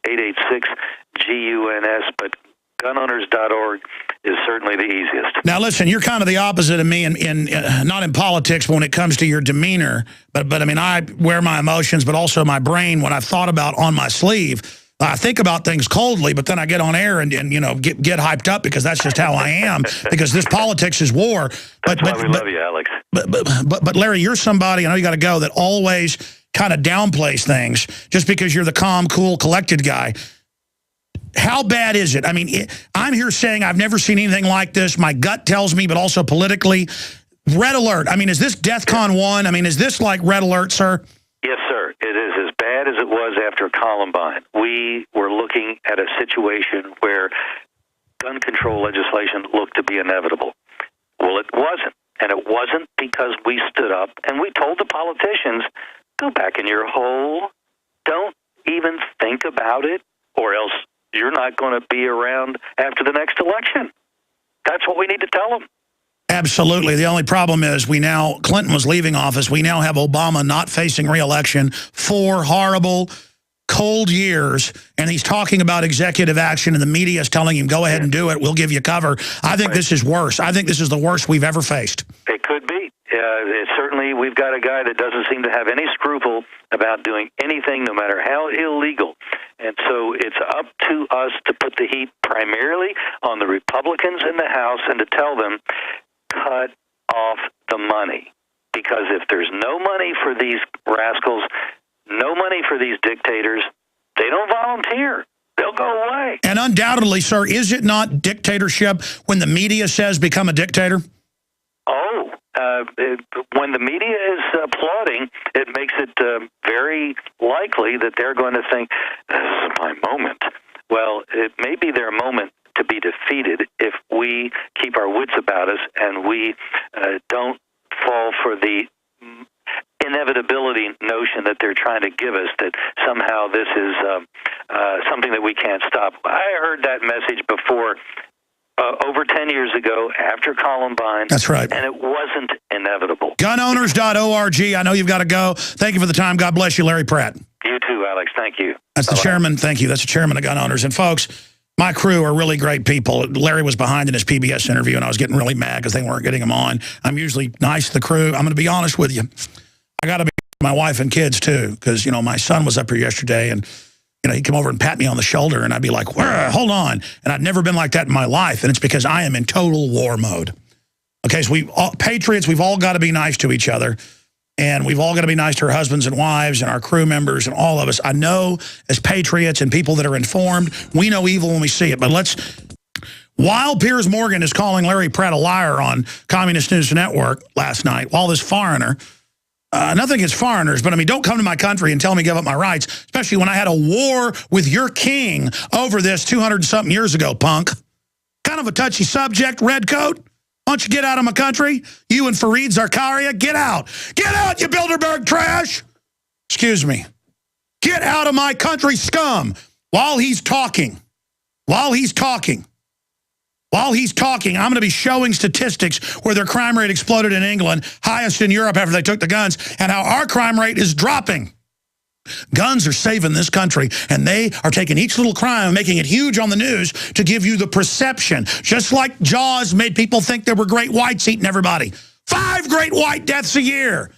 888-886-GUNS, but gunowners.org is certainly the easiest. Now, listen, you're kind of the opposite of me, not in politics, but when it comes to your demeanor. But I mean, I wear my emotions, but also my brain, when I've thought about on my sleeve. I think about things coldly, but then I get on air and you know, get hyped up because that's just how I am, because this politics is war. That's why we love you, Alex. But Larry, you're somebody, I know you got to go, that always kind of downplays things just because you're the calm, cool, collected guy. How bad is it? I mean, I'm here saying I've never seen anything like this. My gut tells me, but also politically. Red alert. I mean, is this DEFCON 1? I mean, is this like red alert, sir? Yes, sir. It is as bad as it was after Columbine. We were looking at a situation where gun control legislation looked to be inevitable. Well, it wasn't. And it wasn't because we stood up and we told the politicians, go back in your hole. Don't even think about it, or else you're not going to be around after the next election. That's what we need to tell them. Absolutely. The only problem is Clinton was leaving office. We now have Obama not facing re-election, 4 horrible, cold years, and he's talking about executive action, and the media is telling him, go ahead and do it. We'll give you cover. I think this is worse. I think this is the worst we've ever faced. It could be. Certainly, we've got a guy that doesn't seem to have any scruple about doing anything, no matter how illegal. And so it's up to us to put the heat primarily on the Republicans in the House and to tell them, cut off the money. Because if there's no money for these rascals, no money for these dictators, they don't volunteer. They'll go away. And undoubtedly, sir, is it not dictatorship when the media says become a dictator? Oh, when the media is applauding, it makes it very likely that they're going to think, this is my moment. Well, it may be their moment to be defeated if we keep our wits about us and we don't fall for the inevitability notion that they're trying to give us, that somehow this is something that we can't stop. I heard that message before over 10 years ago after Columbine. That's right. And it wasn't inevitable. Gunowners.org. I know you've got to go. Thank you for the time. God bless you, Larry Pratt. You too, Alex. Thank you. That's the chairman. Thank you. That's the chairman of Gun Owners. And folks, my crew are really great people. Larry was behind in his PBS interview, and I was getting really mad because they weren't getting him on. I'm usually nice to the crew. I'm going to be honest with you. I got to be my wife and kids, too, because, you know, my son was up here yesterday, and, you know, he'd come over and pat me on the shoulder, and I'd be like, hold on. And I'd never been like that in my life, and it's because I am in total war mode. Okay, so patriots, we've all got to be nice to each other. And we've all got to be nice to our husbands and wives and our crew members and all of us. I know as patriots and people that are informed, we know evil when we see it. But while Piers Morgan is calling Larry Pratt a liar on Communist News Network last night, while this foreigner, nothing against foreigners, but I mean, don't come to my country and tell me give up my rights, especially when I had a war with your king over this 200-something years ago, punk. Kind of a touchy subject, Redcoat. Why don't you get out of my country? You and Fareed Zakaria, get out. Get out, you Bilderberg trash. Excuse me. Get out of my country, scum. While he's talking, I'm going to be showing statistics where their crime rate exploded in England, highest in Europe after they took the guns, and how our crime rate is dropping. Guns are saving this country, and they are taking each little crime and making it huge on the news to give you the perception. Just like Jaws made people think there were great whites eating everybody. 5 great white deaths a year.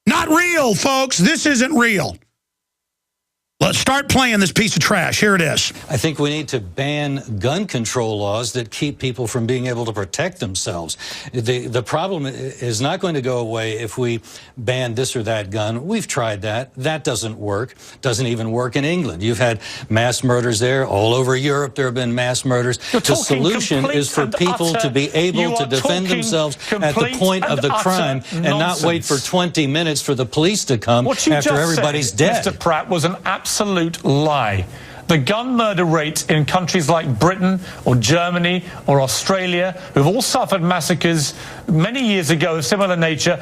Not real, folks. This isn't real. Let's start playing this piece of trash. Here it is. I think we need to ban gun control laws that keep people from being able to protect themselves. The problem is not going to go away if we ban this or that gun. We've tried that. That doesn't work. Doesn't even work in England. You've had mass murders there. All over Europe there have been mass murders. The solution is for people to be able to defend themselves at the point of the crime and not wait for 20 minutes for the police to come after everybody's dead. Mr. Pratt, was an absolute lie. The gun murder rate in countries like Britain or Germany or Australia, who've all suffered massacres many years ago of similar nature,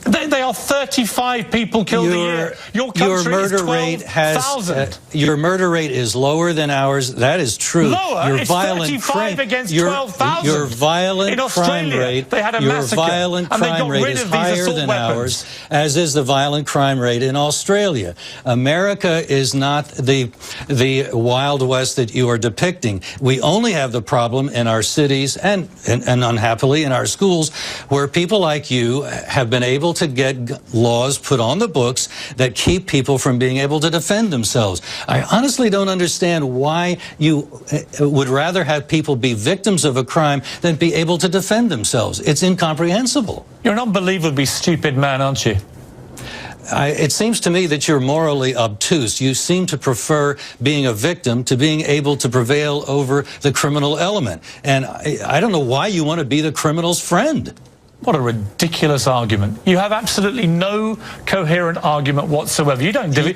they are 35 people killed a year. Your country is 12,000. Your murder rate is lower than ours. That is true. Lower? Your it's violent 35 against 12,000. Your violent in Australia, crime rate, they had a massacre, is higher than ours, as is the violent crime rate in Australia. America is not the Wild West that you are depicting. We only have the problem in our cities and unhappily in our schools, where people like you have been able to get laws put on the books that keep people from being able to defend themselves. I honestly don't understand why you would rather have people be victims of a crime than be able to defend themselves. It's incomprehensible. You're an unbelievably stupid man, aren't you? It seems to me that you're morally obtuse. You seem to prefer being a victim to being able to prevail over the criminal element. And I don't know why you want to be the criminal's friend. What a ridiculous argument. You have absolutely no coherent argument whatsoever. You don't give a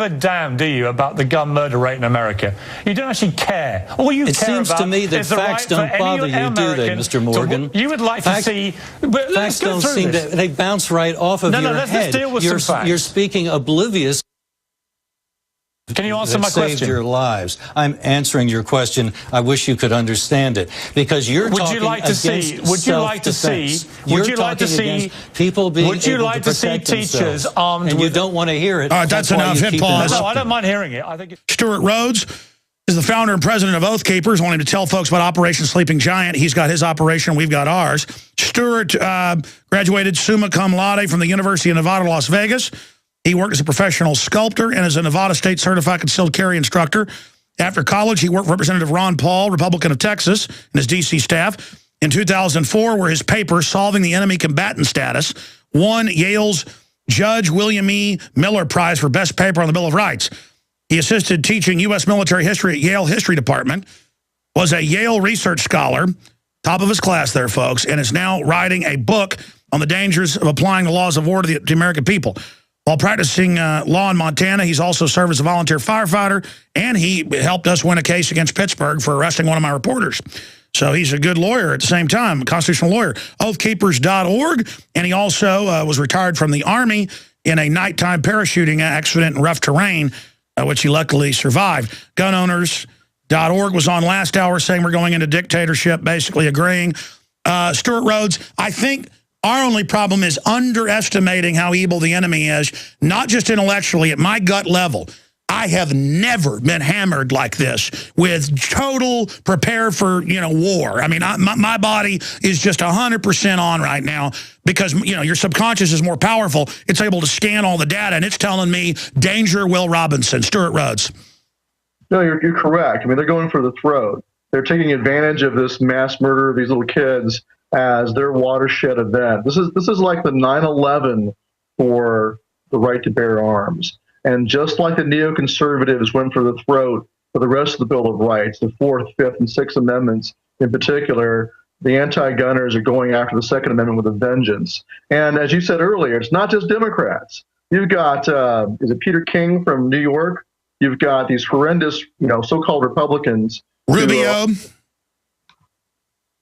damn, do you, about the gun murder rate in America? You don't actually care. All you care about to me that is the facts right don't bother you, do they, Mr. Morgan? You would like to see... But facts don't seem to... They bounce right off of your head. Let's deal with some facts. You're speaking oblivious... Can you answer my question? Saved your lives. I'm answering your question. I wish you could understand it, because you're talking against self-defense. Would you like to see people being able to protect themselves, and you don't want to hear it. All right, that's enough. Hit pause. No, I don't mind hearing it. I think Stuart Rhodes is the founder and president of Oath Keepers. Wanting to tell folks about Operation Sleeping Giant. He's got his operation. We've got ours. Stuart graduated summa cum laude from the University of Nevada, Las Vegas. He worked as a professional sculptor and as a Nevada State certified concealed carry instructor. After college, he worked for Representative Ron Paul, Republican of Texas, and his D.C. staff. In 2004, where his paper, Solving the Enemy Combatant Status, won Yale's Judge William E. Miller Prize for Best Paper on the Bill of Rights. He assisted teaching U.S. military history at Yale History Department, was a Yale research scholar, top of his class there, folks, and is now writing a book on the dangers of applying the laws of war to the American people. While practicing law in Montana, he's also served as a volunteer firefighter, and he helped us win a case against Pittsburgh for arresting one of my reporters. So he's a good lawyer at the same time, a constitutional lawyer. Oathkeepers.org, and he also was retired from the Army in a nighttime parachuting accident in rough terrain, which he luckily survived. Gunowners.org was on last hour saying we're going into dictatorship, basically agreeing. Stuart Rhodes, I think our only problem is underestimating how evil the enemy is, not just intellectually, at my gut level. I have never been hammered like this with total prepare for, war. I mean, my body is just 100% on right now because, your subconscious is more powerful. It's able to scan all the data, and it's telling me, danger, Will Robinson. Stuart Rhodes. No, you're correct. I mean, they're going for the throat. They're taking advantage of this mass murder of these little kids as their watershed event. This is like the 9/11 for the right to bear arms. And just like the neoconservatives went for the throat for the rest of the Bill of Rights, the 4th, 5th, and 6th Amendments in particular, the anti-gunners are going after the Second Amendment with a vengeance. And as you said earlier, it's not just Democrats. You've got, is it Peter King from New York? You've got these horrendous, so-called Republicans. Rubio.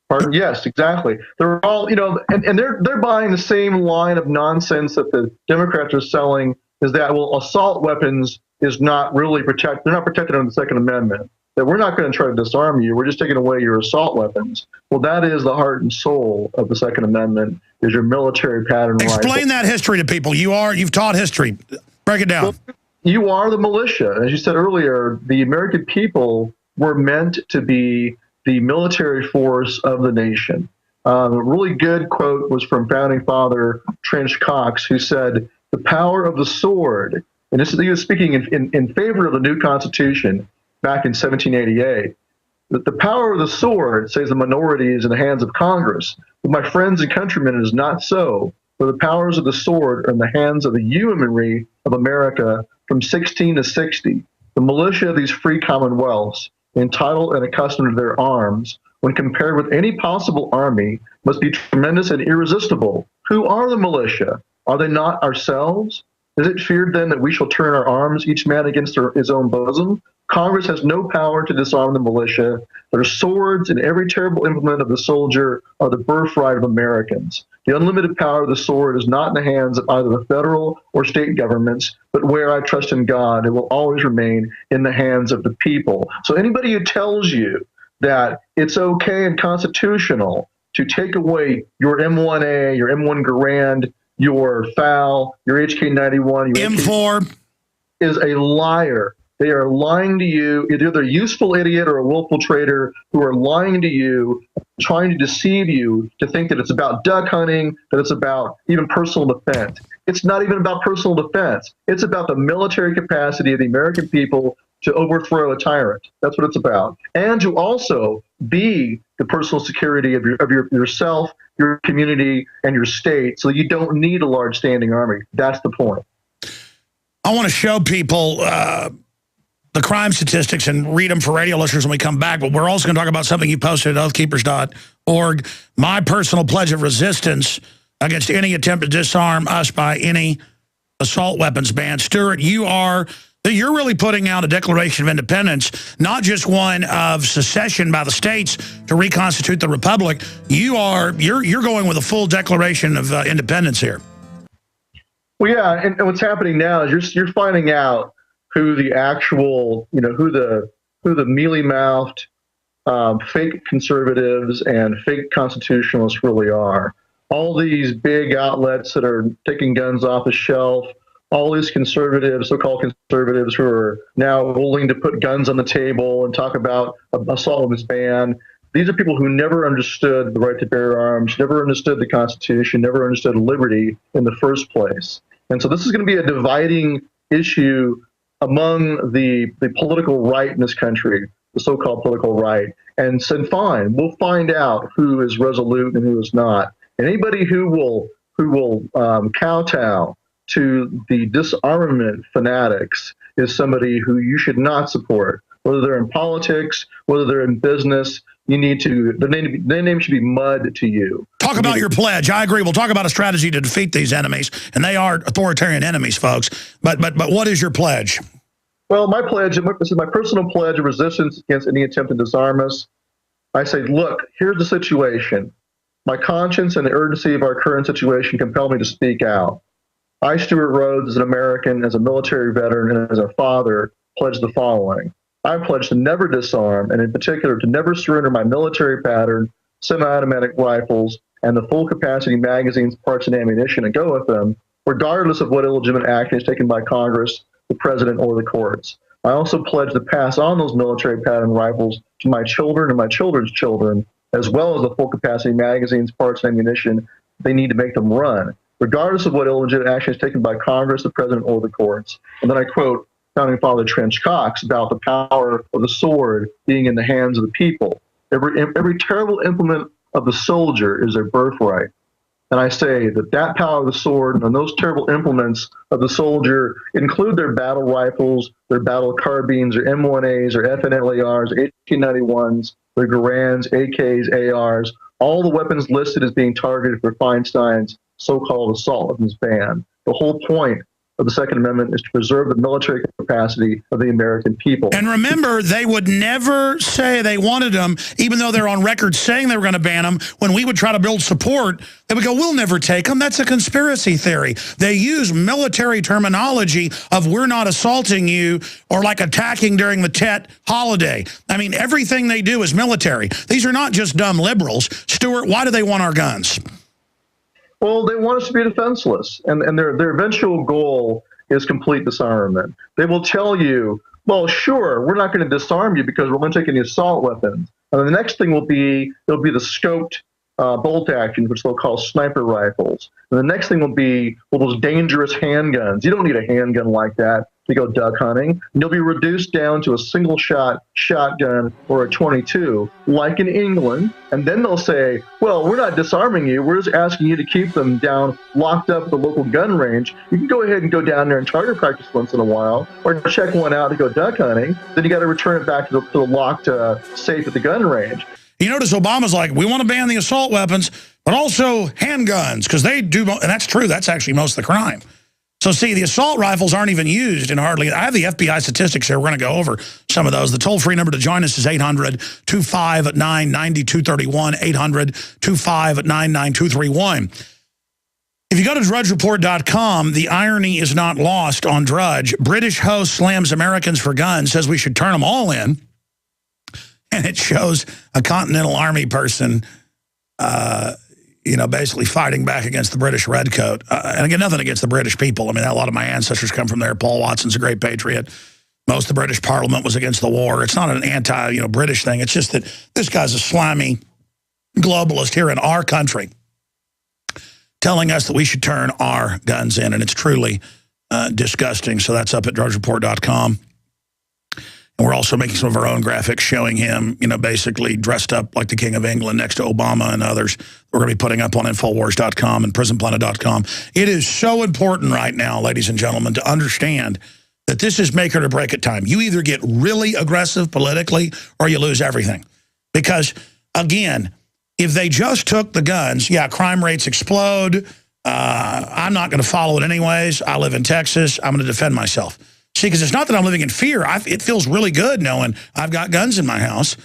Pardon? Yes, exactly. They're all, and they're buying the same line of nonsense that the Democrats are selling, is that, well, assault weapons is not really protected. They're not protected under the Second Amendment. That we're not going to try to disarm you. We're just taking away your assault weapons. Well, that is the heart and soul of the Second Amendment, is your military pattern rifle. Explain that history to people. You've taught history. Break it down. Well, you are the militia. As you said earlier, the American people were meant to be the military force of the nation. A really good quote was from founding father Trench Cox, who said, "The power of the sword," and he was speaking in favor of the new Constitution back in 1788, "that the power of the sword, says the minority, is in the hands of Congress. But my friends and countrymen, it is not so. For the powers of the sword are in the hands of the yeomanry of America from 16 to 60. The militia of these free commonwealths, entitled and accustomed to their arms, when compared with any possible army, must be tremendous and irresistible. Who are the militia? Are they not ourselves? Is it feared then that we shall turn our arms, each man against his own bosom? Congress has no power to disarm the militia. Their swords and every terrible implement of the soldier are the birthright of Americans. The unlimited power of the sword is not in the hands of either the federal or state governments, but where I trust in God, it will always remain in the hands of the people." So anybody who tells you that it's okay and constitutional to take away your M1A, your M1 Garand, your FAL, your HK91, your M4, is a liar. They are lying to you. Either they're a useful idiot or a willful traitor who are lying to you, trying to deceive you to think that it's about duck hunting, that it's about even personal defense. It's not even about personal defense. It's about the military capacity of the American people to overthrow a tyrant. That's what it's about. And to also be the personal security of yourself, your community, and your state, so you don't need a large standing army. That's the point. I want to show people the crime statistics and read them for radio listeners when we come back, but we're also going to talk about something you posted at oathkeepers.org, my personal pledge of resistance against any attempt to disarm us by any assault weapons ban. Stuart, you're really putting out a Declaration of Independence, not just one of secession by the states to reconstitute the republic. You're going with a full Declaration of Independence here. Well, yeah, and what's happening now is you're finding out who the actual, who the mealy-mouthed fake conservatives and fake constitutionalists really are. All these big outlets that are taking guns off the shelf, all these conservatives, so-called conservatives, who are now willing to put guns on the table and talk about assault weapons ban. These are people who never understood the right to bear arms, never understood the Constitution, never understood liberty in the first place. And so this is going to be a dividing issue among the political right in this country, the so-called political right. And so fine, we'll find out who is resolute and who is not. And anybody who will kowtow to the disarmament fanatics is somebody who you should not support. Whether they're in politics, whether they're in business, their name should be mud to you. Talk about your pledge. I agree. We'll talk about a strategy to defeat these enemies, and they are authoritarian enemies, folks. But what is your pledge? Well, my pledge, this is my personal pledge of resistance against any attempt to disarm us. I say, look, here's the situation. My conscience and the urgency of our current situation compel me to speak out. I, Stuart Rhodes, as an American, as a military veteran, and as a father, pledge the following. I pledge to never disarm, and in particular to never surrender my military pattern, semi-automatic rifles, and the full capacity magazines, parts, and ammunition and go with them, regardless of what illegitimate action is taken by Congress, the president, or the courts. I also pledge to pass on those military pattern rifles to my children and my children's children, as well as the full capacity magazines, parts, and ammunition they need to make them run, regardless of what illegitimate action is taken by Congress, the president, or the courts. And then I quote Founding Father Trench Cox about the power of the sword being in the hands of the people. Every terrible implement of the soldier is their birthright. And I say that power of the sword and those terrible implements of the soldier include their battle rifles, their battle carbines, their M1As, their FNLARs, 1891s, their Garands, AKs, ARs, all the weapons listed as being targeted for Feinstein's so-called assault weapons ban. The whole point of the Second Amendment is to preserve the military capacity of the American people. And remember, they would never say they wanted them, even though they're on record saying they were going to ban them. When we would try to build support, they would go, we'll never take them. That's a conspiracy theory. They use military terminology of we're not assaulting you or like attacking during the Tet holiday. I mean, everything they do is military. These are not just dumb liberals. Stuart, why do they want our guns? Well, they want us to be defenseless, and their eventual goal is complete disarmament. They will tell you, well, sure, we're not going to disarm you because we're going to take any assault weapons. And then the next thing will be, it'll be the scoped bolt action, which they'll call sniper rifles. And the next thing will be, well, those dangerous handguns. You don't need a handgun like that to go duck hunting. And you'll be reduced down to a single shot shotgun or a 22, like in England. And then they'll say, well, we're not disarming you. We're just asking you to keep them down, locked up at the local gun range. You can go ahead and go down there and target practice once in a while, or check one out to go duck hunting. Then you got to return it back to the locked safe at the gun range. You notice Obama's like, we want to ban the assault weapons, but also handguns, because they do, and that's true, that's actually most of the crime. So see, the assault rifles aren't even used in hardly, I have the FBI statistics here, we're going to go over some of those. The toll-free number to join us is 800-259-9231, 800-259-9231. If you go to drudgereport.com, the irony is not lost on Drudge. British host slams Americans for guns, says we should turn them all in. And it shows a Continental Army person, basically fighting back against the British redcoat. And again, nothing against the British people. I mean, a lot of my ancestors come from there. Paul Watson's a great patriot. Most of the British Parliament was against the war. It's not an anti-British thing. It's just that this guy's a slimy globalist here in our country telling us that we should turn our guns in. And it's truly disgusting. So that's up at drudgereport.com. And we're also making some of our own graphics showing him, basically dressed up like the King of England next to Obama and others. We're going to be putting up on InfoWars.com and PrisonPlanet.com. It is so important right now, ladies and gentlemen, to understand that this is make or break it time. You either get really aggressive politically or you lose everything. Because, again, if they just took the guns, yeah, crime rates explode. I'm not going to follow it anyways. I live in Texas. I'm going to defend myself. See, because it's not that I'm living in fear. It feels really good knowing I've got guns in my house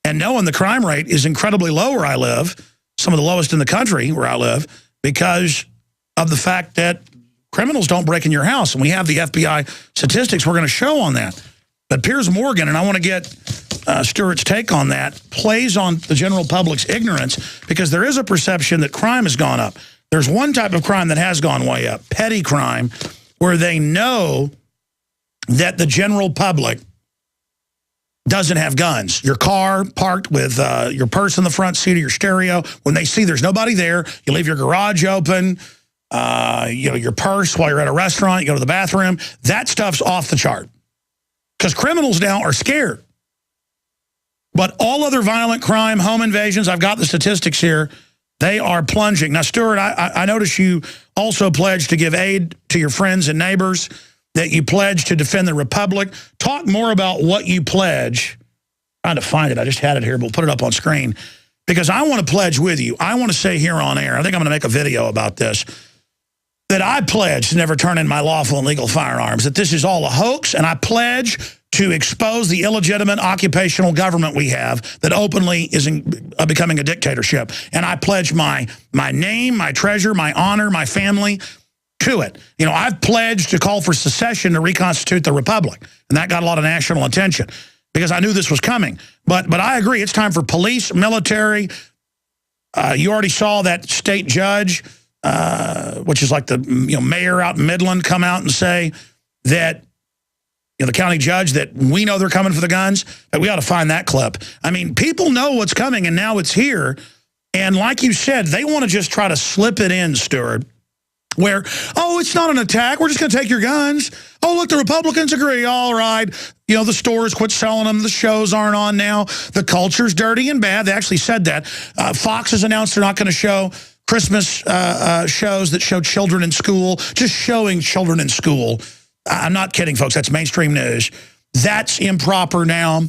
and knowing the crime rate is incredibly low where I live, some of the lowest in the country where I live, because of the fact that criminals don't break in your house. And we have the FBI statistics we're going to show on that. But Piers Morgan, and I want to get Stuart's take on that, plays on the general public's ignorance because there is a perception that crime has gone up. There's one type of crime that has gone way up, petty crime, where they know that the general public doesn't have guns. Your car parked with your purse in the front seat of your stereo. When they see there's nobody there, you leave your garage open, your purse while you're at a restaurant, you go to the bathroom. That stuff's off the chart. Because criminals now are scared. But all other violent crime, home invasions, I've got the statistics here, they are plunging. Now, Stuart, I notice you also pledged to give aid to your friends and neighbors, that you pledge to defend the Republic. Talk more about what you pledge. I'm trying to find it. I just had it here, but we'll put it up on screen. Because I want to pledge with you. I want to say here on air, I think I'm going to make a video about this, that I pledge to never turn in my lawful and legal firearms, that this is all a hoax, and I pledge to expose the illegitimate occupational government we have that openly is becoming a dictatorship. And I pledge my name, my treasure, my honor, my family to it. I've pledged to call for secession to reconstitute the Republic, and that got a lot of national attention. because I knew this was coming. But I agree, it's time for police, military. You already saw that state judge, which is like the mayor out in Midland, come out and say that the county judge, that we know they're coming for the guns, that we ought to find that clip. I mean, people know what's coming, and now it's here. And like you said, they want to just try to slip it in, Stuart, where, oh, it's not an attack. We're just going to take your guns. Oh, look, the Republicans agree. All right. The stores quit selling them. The shows aren't on now. The culture's dirty and bad. They actually said that. Fox has announced they're not going to show Christmas shows that show children in school, just showing children in school. I'm not kidding, folks. That's mainstream news. That's improper now. In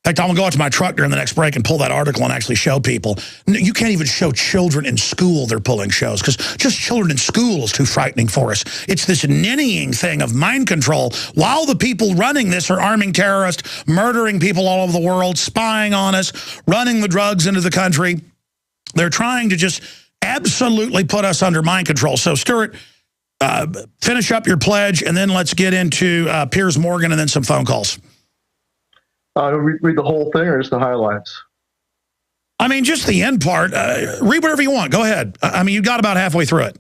fact, I'm going to go out to my truck during the next break and pull that article and actually show people. You can't even show children in school they're pulling shows, because just children in school is too frightening for us. It's this ninnying thing of mind control while the people running this are arming terrorists, murdering people all over the world, spying on us, running the drugs into the country. They're trying to just absolutely put us under mind control. So, Stuart, finish up your pledge, and then let's get into Piers Morgan and then some phone calls. Read the whole thing or just the highlights? I mean, just the end part. Read whatever you want. Go ahead. I mean, you got about halfway through it.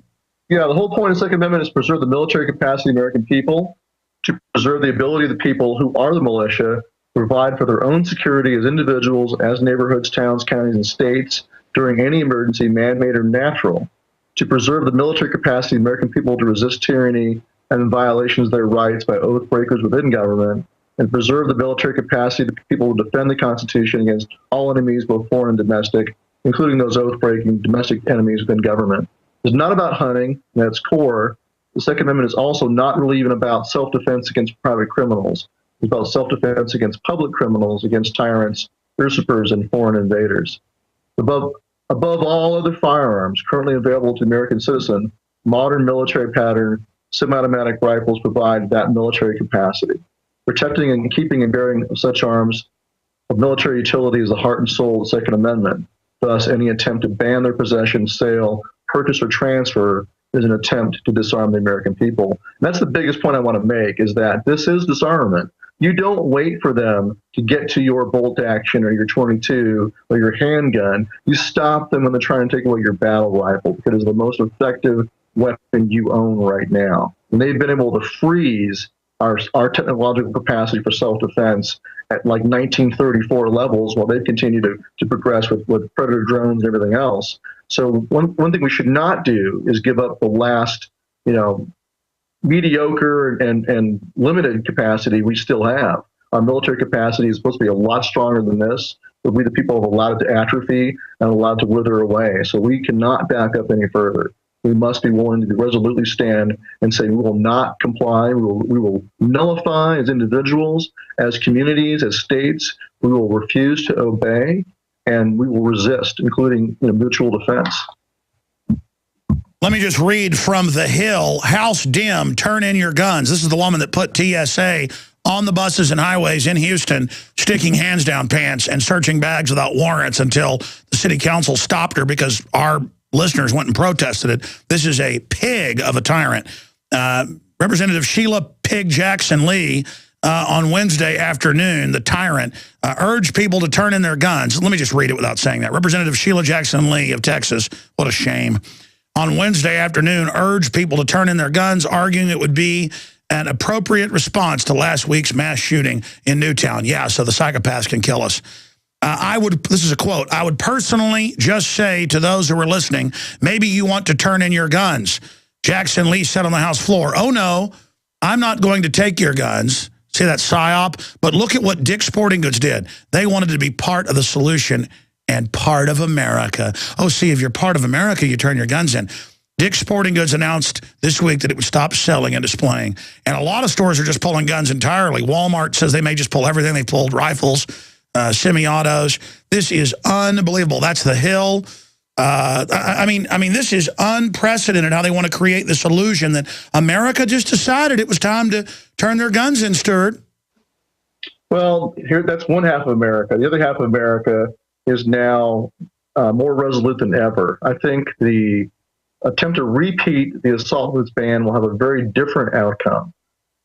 Yeah, the whole point of the Second Amendment is to preserve the military capacity of the American people, to preserve the ability of the people who are the militia to provide for their own security as individuals, as neighborhoods, towns, counties, and states during any emergency, man-made or natural, to preserve the military capacity of the American people to resist tyranny and violations of their rights by oath breakers within government, and preserve the military capacity of the people to defend the Constitution against all enemies, both foreign and domestic, including those oath-breaking domestic enemies within government. It's not about hunting, and at its core. The Second Amendment is also not really even about self-defense against private criminals. It's about self-defense against public criminals, against tyrants, usurpers, and foreign invaders. Above all other firearms currently available to the American citizen, modern military pattern semi-automatic rifles provide that military capacity. Protecting and keeping and bearing of such arms of military utility is the heart and soul of the Second Amendment. Thus, any attempt to ban their possession, sale, purchase, or transfer is an attempt to disarm the American people. And that's the biggest point I want to make, is that this is disarmament. You don't wait for them to get to your bolt action or your 22 or your handgun. You stop them when they're trying to take away your battle rifle, because it's the most effective weapon you own right now. And they've been able to freeze our technological capacity for self-defense at like 1934 levels, while they've continued to progress with predator drones and everything else. So one thing we should not do is give up the last, mediocre and limited capacity we still have. Our military capacity is supposed to be a lot stronger than this, but we the people have allowed it to atrophy and allowed it to wither away. So we cannot back up any further. We must be willing to resolutely stand and say we will not comply. We will nullify as individuals, as communities, as states. We will refuse to obey, and we will resist, including mutual defense. Let me just read from The Hill. House dim, turn in your guns. This is the woman that put TSA on the buses and highways in Houston, sticking hands down pants and searching bags without warrants until the city council stopped her because our listeners went and protested it. This is a pig of a tyrant. Representative Sheila Pig Jackson Lee on Wednesday afternoon, the tyrant, urged people to turn in their guns. Let me just read it without saying that. Representative Sheila Jackson Lee of Texas, what a shame, on Wednesday afternoon urged people to turn in their guns, arguing it would be an appropriate response to last week's mass shooting in Newtown. Yeah, so the psychopaths can kill us. This is a quote, I would personally just say to those who are listening, maybe you want to turn in your guns. Jackson Lee said on the House floor, oh no, I'm not going to take your guns. See that psyop? But look at what Dick's Sporting Goods did. They wanted to be part of the solution and part of America. Oh, see, if you're part of America, you turn your guns in. Dick's Sporting Goods announced this week that it would stop selling and displaying. And a lot of stores are just pulling guns entirely. Walmart says they may just pull everything. They pulled rifles, semi-autos. This is unbelievable. That's The Hill. I mean, this is unprecedented how they want to create this illusion that America just decided it was time to turn their guns in, Stuart. Well, that's one half of America. The other half of America is now more resolute than ever. I think the attempt to repeat the assault weapons ban will have a very different outcome.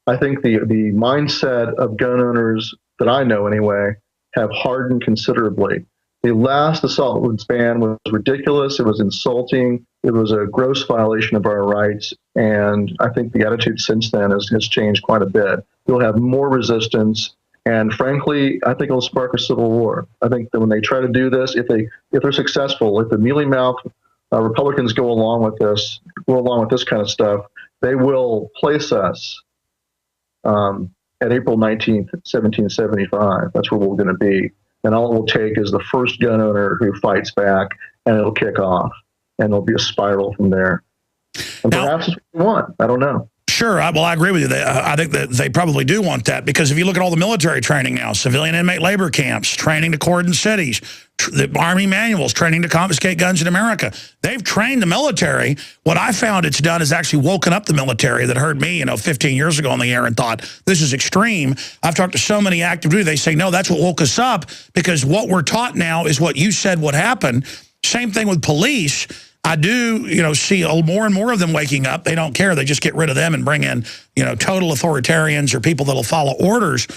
I think the mindset of gun owners that I know anyway have hardened considerably. The last assault weapons ban was ridiculous. It was insulting. It was a gross violation of our rights. And I think the attitude since then has changed quite a bit. You'll have more resistance. And frankly, I think it'll spark a civil war. I think that when they try to do this, if they're successful, if the mealy-mouthed Republicans go along with this kind of stuff, they will place us at April 19th, 1775. That's where we're going to be. And all it will take is the first gun owner who fights back, and it'll kick off, and there'll be a spiral from there. And perhaps it's what we want. I don't know. Sure. Well, I agree with you. I think that they probably do want that, because if you look at all the military training now, civilian inmate labor camps, training to cordon cities, the Army manuals, training to confiscate guns in America, they've trained the military. What I found it's done is actually woken up the military that heard me, 15 years ago on the air and thought, this is extreme. I've talked to so many active duty. They say, no, that's what woke us up, because what we're taught now is what you said would happen. Same thing with police. I do, see more and more of them waking up. They don't care. They just get rid of them and bring in, total authoritarians or people that'll follow orders.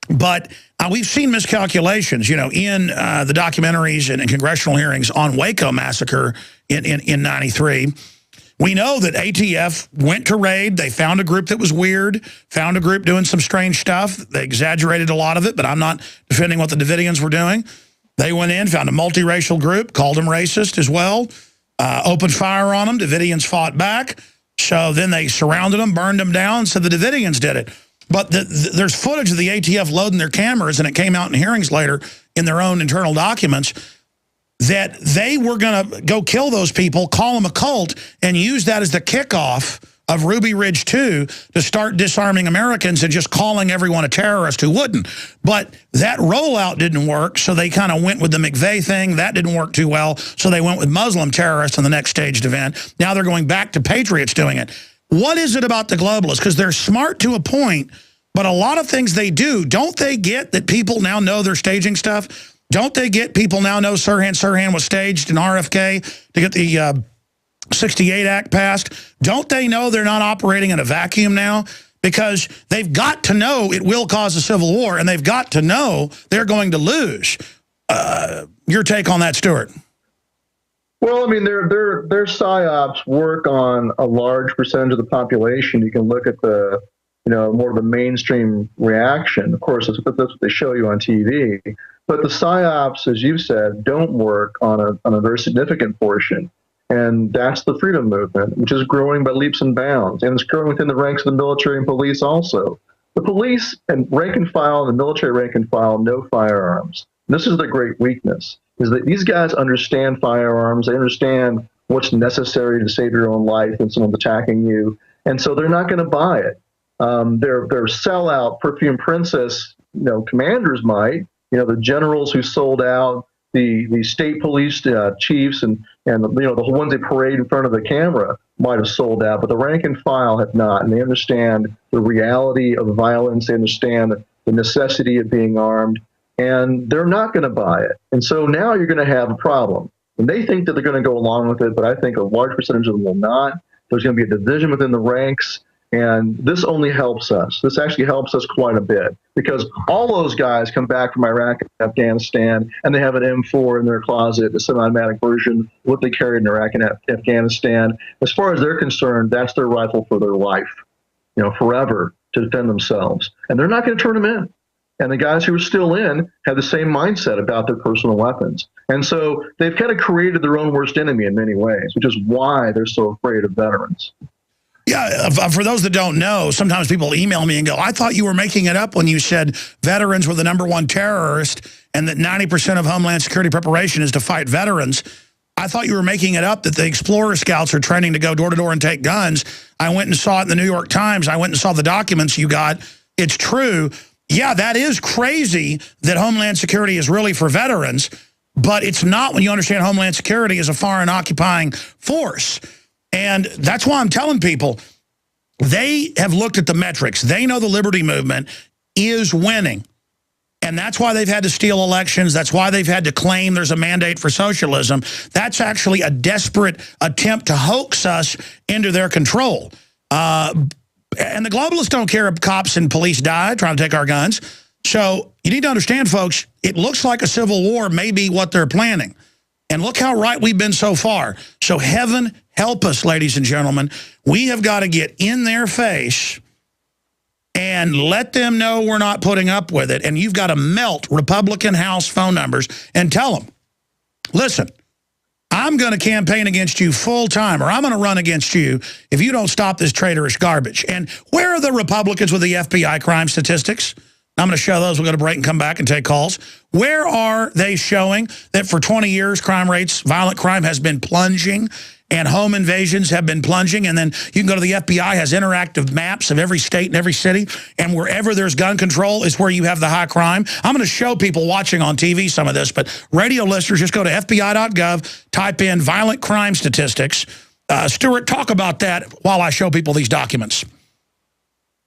But we've seen miscalculations, in the documentaries and in congressional hearings on Waco massacre in 93. We know that ATF went to raid. They found a group that was weird, found a group doing some strange stuff. They exaggerated a lot of it, but I'm not defending what the Davidians were doing. They went in, found a multiracial group, called them racist as well, opened fire on them. Davidians fought back. So then they surrounded them, burned them down, said the Davidians did it. But there's footage of the ATF loading their cameras, and it came out in hearings later in their own internal documents, that they were going to go kill those people, call them a cult, and use that as the kickoff of Ruby Ridge 2 to start disarming Americans and just calling everyone a terrorist who wouldn't. But that rollout didn't work, so they kind of went with the McVeigh thing. That didn't work too well, so they went with Muslim terrorists in the next staged event. Now they're going back to patriots doing it. What is it about the globalists? Because they're smart to a point, but a lot of things they do, don't they get that people now know they're staging stuff? Don't they get people now know Sirhan was staged in RFK to get the 68 Act passed? Don't they know they're not operating in a vacuum now? Because they've got to know it will cause a civil war, and they've got to know they're going to lose. Your take on that, Stuart? Well, I mean, their psyops work on a large percentage of the population. You can look at the, more of the mainstream reaction. Of course, that's what they show you on TV. But the psyops, as you've said, don't work on a very significant portion. And that's the freedom movement, which is growing by leaps and bounds. And it's growing within the ranks of the military and police also. The police and rank and file, and the military rank and file, no firearms. This is the great weakness, is that these guys understand firearms. They understand what's necessary to save your own life when someone's attacking you. And so they're not going to buy it. Their sellout perfume princess, commanders might, the generals who sold out, the state police chiefs and the ones they parade in front of the camera might have sold out, but the rank and file have not, and they understand the reality of violence. They understand the necessity of being armed, and they're not going to buy it. And so now you're going to have a problem. And they think that they're going to go along with it, but I think a large percentage of them will not. There's going to be a division within the ranks. And this only helps us. This actually helps us quite a bit, because all those guys come back from Iraq and Afghanistan, and they have an M4 in their closet, a semi-automatic version of what they carried in Iraq and Afghanistan. As far as they're concerned, that's their rifle for their life, forever, to defend themselves. And they're not going to turn them in. And the guys who are still in have the same mindset about their personal weapons. And so they've kind of created their own worst enemy in many ways, which is why they're so afraid of veterans. Yeah, for those that don't know, sometimes people email me and go, I thought you were making it up when you said veterans were the #1 terrorist and that 90% of Homeland Security preparation is to fight veterans. I thought you were making it up that the Explorer Scouts are training to go door to door and take guns. I went and saw it in the New York Times. I went and saw the documents you got. It's true. Yeah, that is crazy that Homeland Security is really for veterans, but it's not when you understand Homeland Security as a foreign occupying force. And that's why I'm telling people, they have looked at the metrics. They know the liberty movement is winning. And that's why they've had to steal elections. That's why they've had to claim there's a mandate for socialism. That's actually a desperate attempt to hoax us into their control. And the globalists don't care if cops and police die trying to take our guns. So you need to understand, folks, it looks like a civil war may be what they're planning. And look how right we've been so far. So heaven help us, ladies and gentlemen. We have got to get in their face and let them know we're not putting up with it. And you've got to melt Republican House phone numbers and tell them, listen, I'm going to campaign against you full time, or I'm going to run against you if you don't stop this traitorous garbage. And where are the Republicans with the FBI crime statistics? I'm going to show those. We'll go to break and come back and take calls. Where are they showing that for 20 years crime rates, violent crime has been plunging and home invasions have been plunging? And then you can go to the FBI, has interactive maps of every state and every city, and wherever there's gun control is where you have the high crime. I'm going to show people watching on TV some of this, but radio listeners, just go to FBI.gov, type in violent crime statistics. Stuart, talk about that while I show people these documents.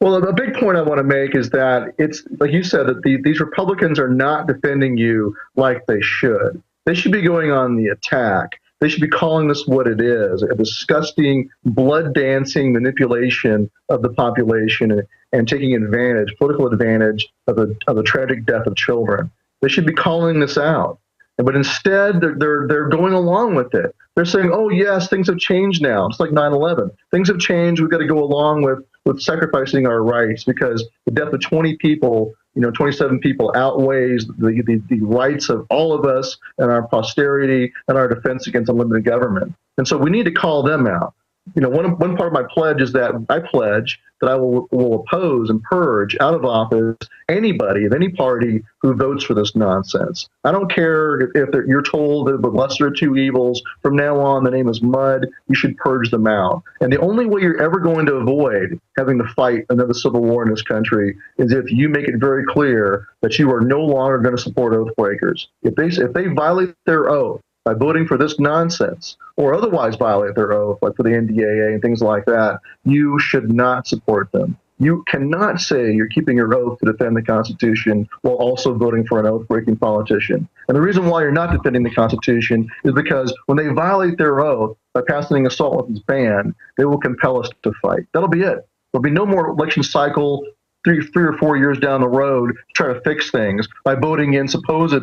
Well, a big point I want to make is that it's, like you said, that these Republicans are not defending you like they should. They should be going on the attack. They should be calling this what it is, a disgusting, blood-dancing manipulation of the population and taking advantage, political advantage of the tragic death of children. They should be calling this out. But instead, they're going along with it. They're saying, oh, yes, things have changed now. It's like 9/11. Things have changed. We've got to go along with sacrificing our rights because the death of 20 people, 27 people outweighs the rights of all of us and our posterity and our defense against unlimited government. And so we need to call them out. One part of my pledge is that I pledge that I will oppose and purge out of office anybody of any party who votes for this nonsense. I don't care if you're told that the lesser of two evils, from now on the name is mud, you should purge them out. And the only way you're ever going to avoid having to fight another civil war in this country is if you make it very clear that you are no longer going to support oath breakers. If they violate their oath by voting for this nonsense or otherwise violate their oath, like for the NDAA and things like that, you should not support them. You cannot say you're keeping your oath to defend the Constitution while also voting for an oath-breaking politician. And the reason why you're not defending the Constitution is because when they violate their oath by passing an assault weapons ban, they will compel us to fight. That'll be it. There'll be no more election cycle 3 or 4 years down the road to try to fix things by voting in supposed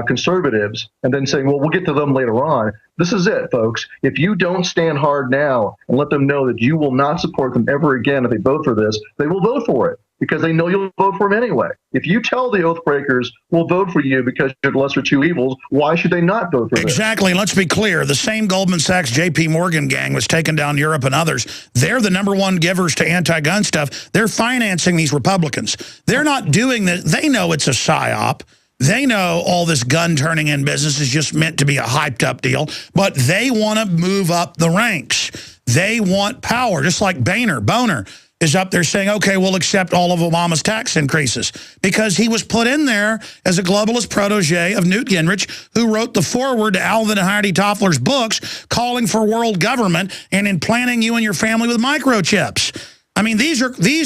conservatives and then saying, well, we'll get to them later on. This is it, folks. If you don't stand hard now and let them know that you will not support them ever again if they vote for this, they will vote for it because they know you'll vote for them anyway. If you tell the oath breakers, we'll vote for you because you're the lesser two evils, why should they not vote for this? Exactly. And let's be clear. The same Goldman Sachs, JP Morgan gang was taking down Europe and others. They're the #1 givers to anti-gun stuff. They're financing these Republicans. They're not doing this. They know it's a psyop. They know all this gun turning in business is just meant to be a hyped up deal, but they want to move up the ranks. They want power, just like Boehner is up there saying, okay, we'll accept all of Obama's tax increases because he was put in there as a globalist protege of Newt Gingrich, who wrote the foreword to Alvin and Heidi Toffler's books calling for world government and implanting you and your family with microchips. I mean, these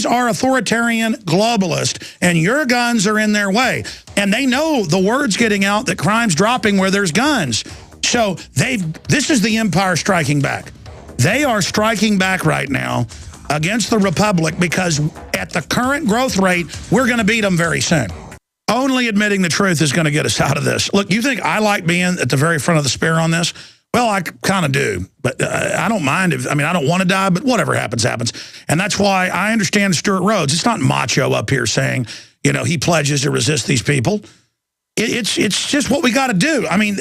are authoritarian globalists, and your guns are in their way. And they know the word's getting out that crime's dropping where there's guns. So this is the empire striking back. They are striking back right now against the Republic because at the current growth rate, we're going to beat them very soon. Only admitting the truth is going to get us out of this. Look, you think I like being at the very front of the spear on this? Well, I kind of do, but I don't mind I don't want to die, but whatever happens, happens. And that's why I understand Stuart Rhodes. It's not macho up here saying, he pledges to resist these people. It's just what we got to do. I mean,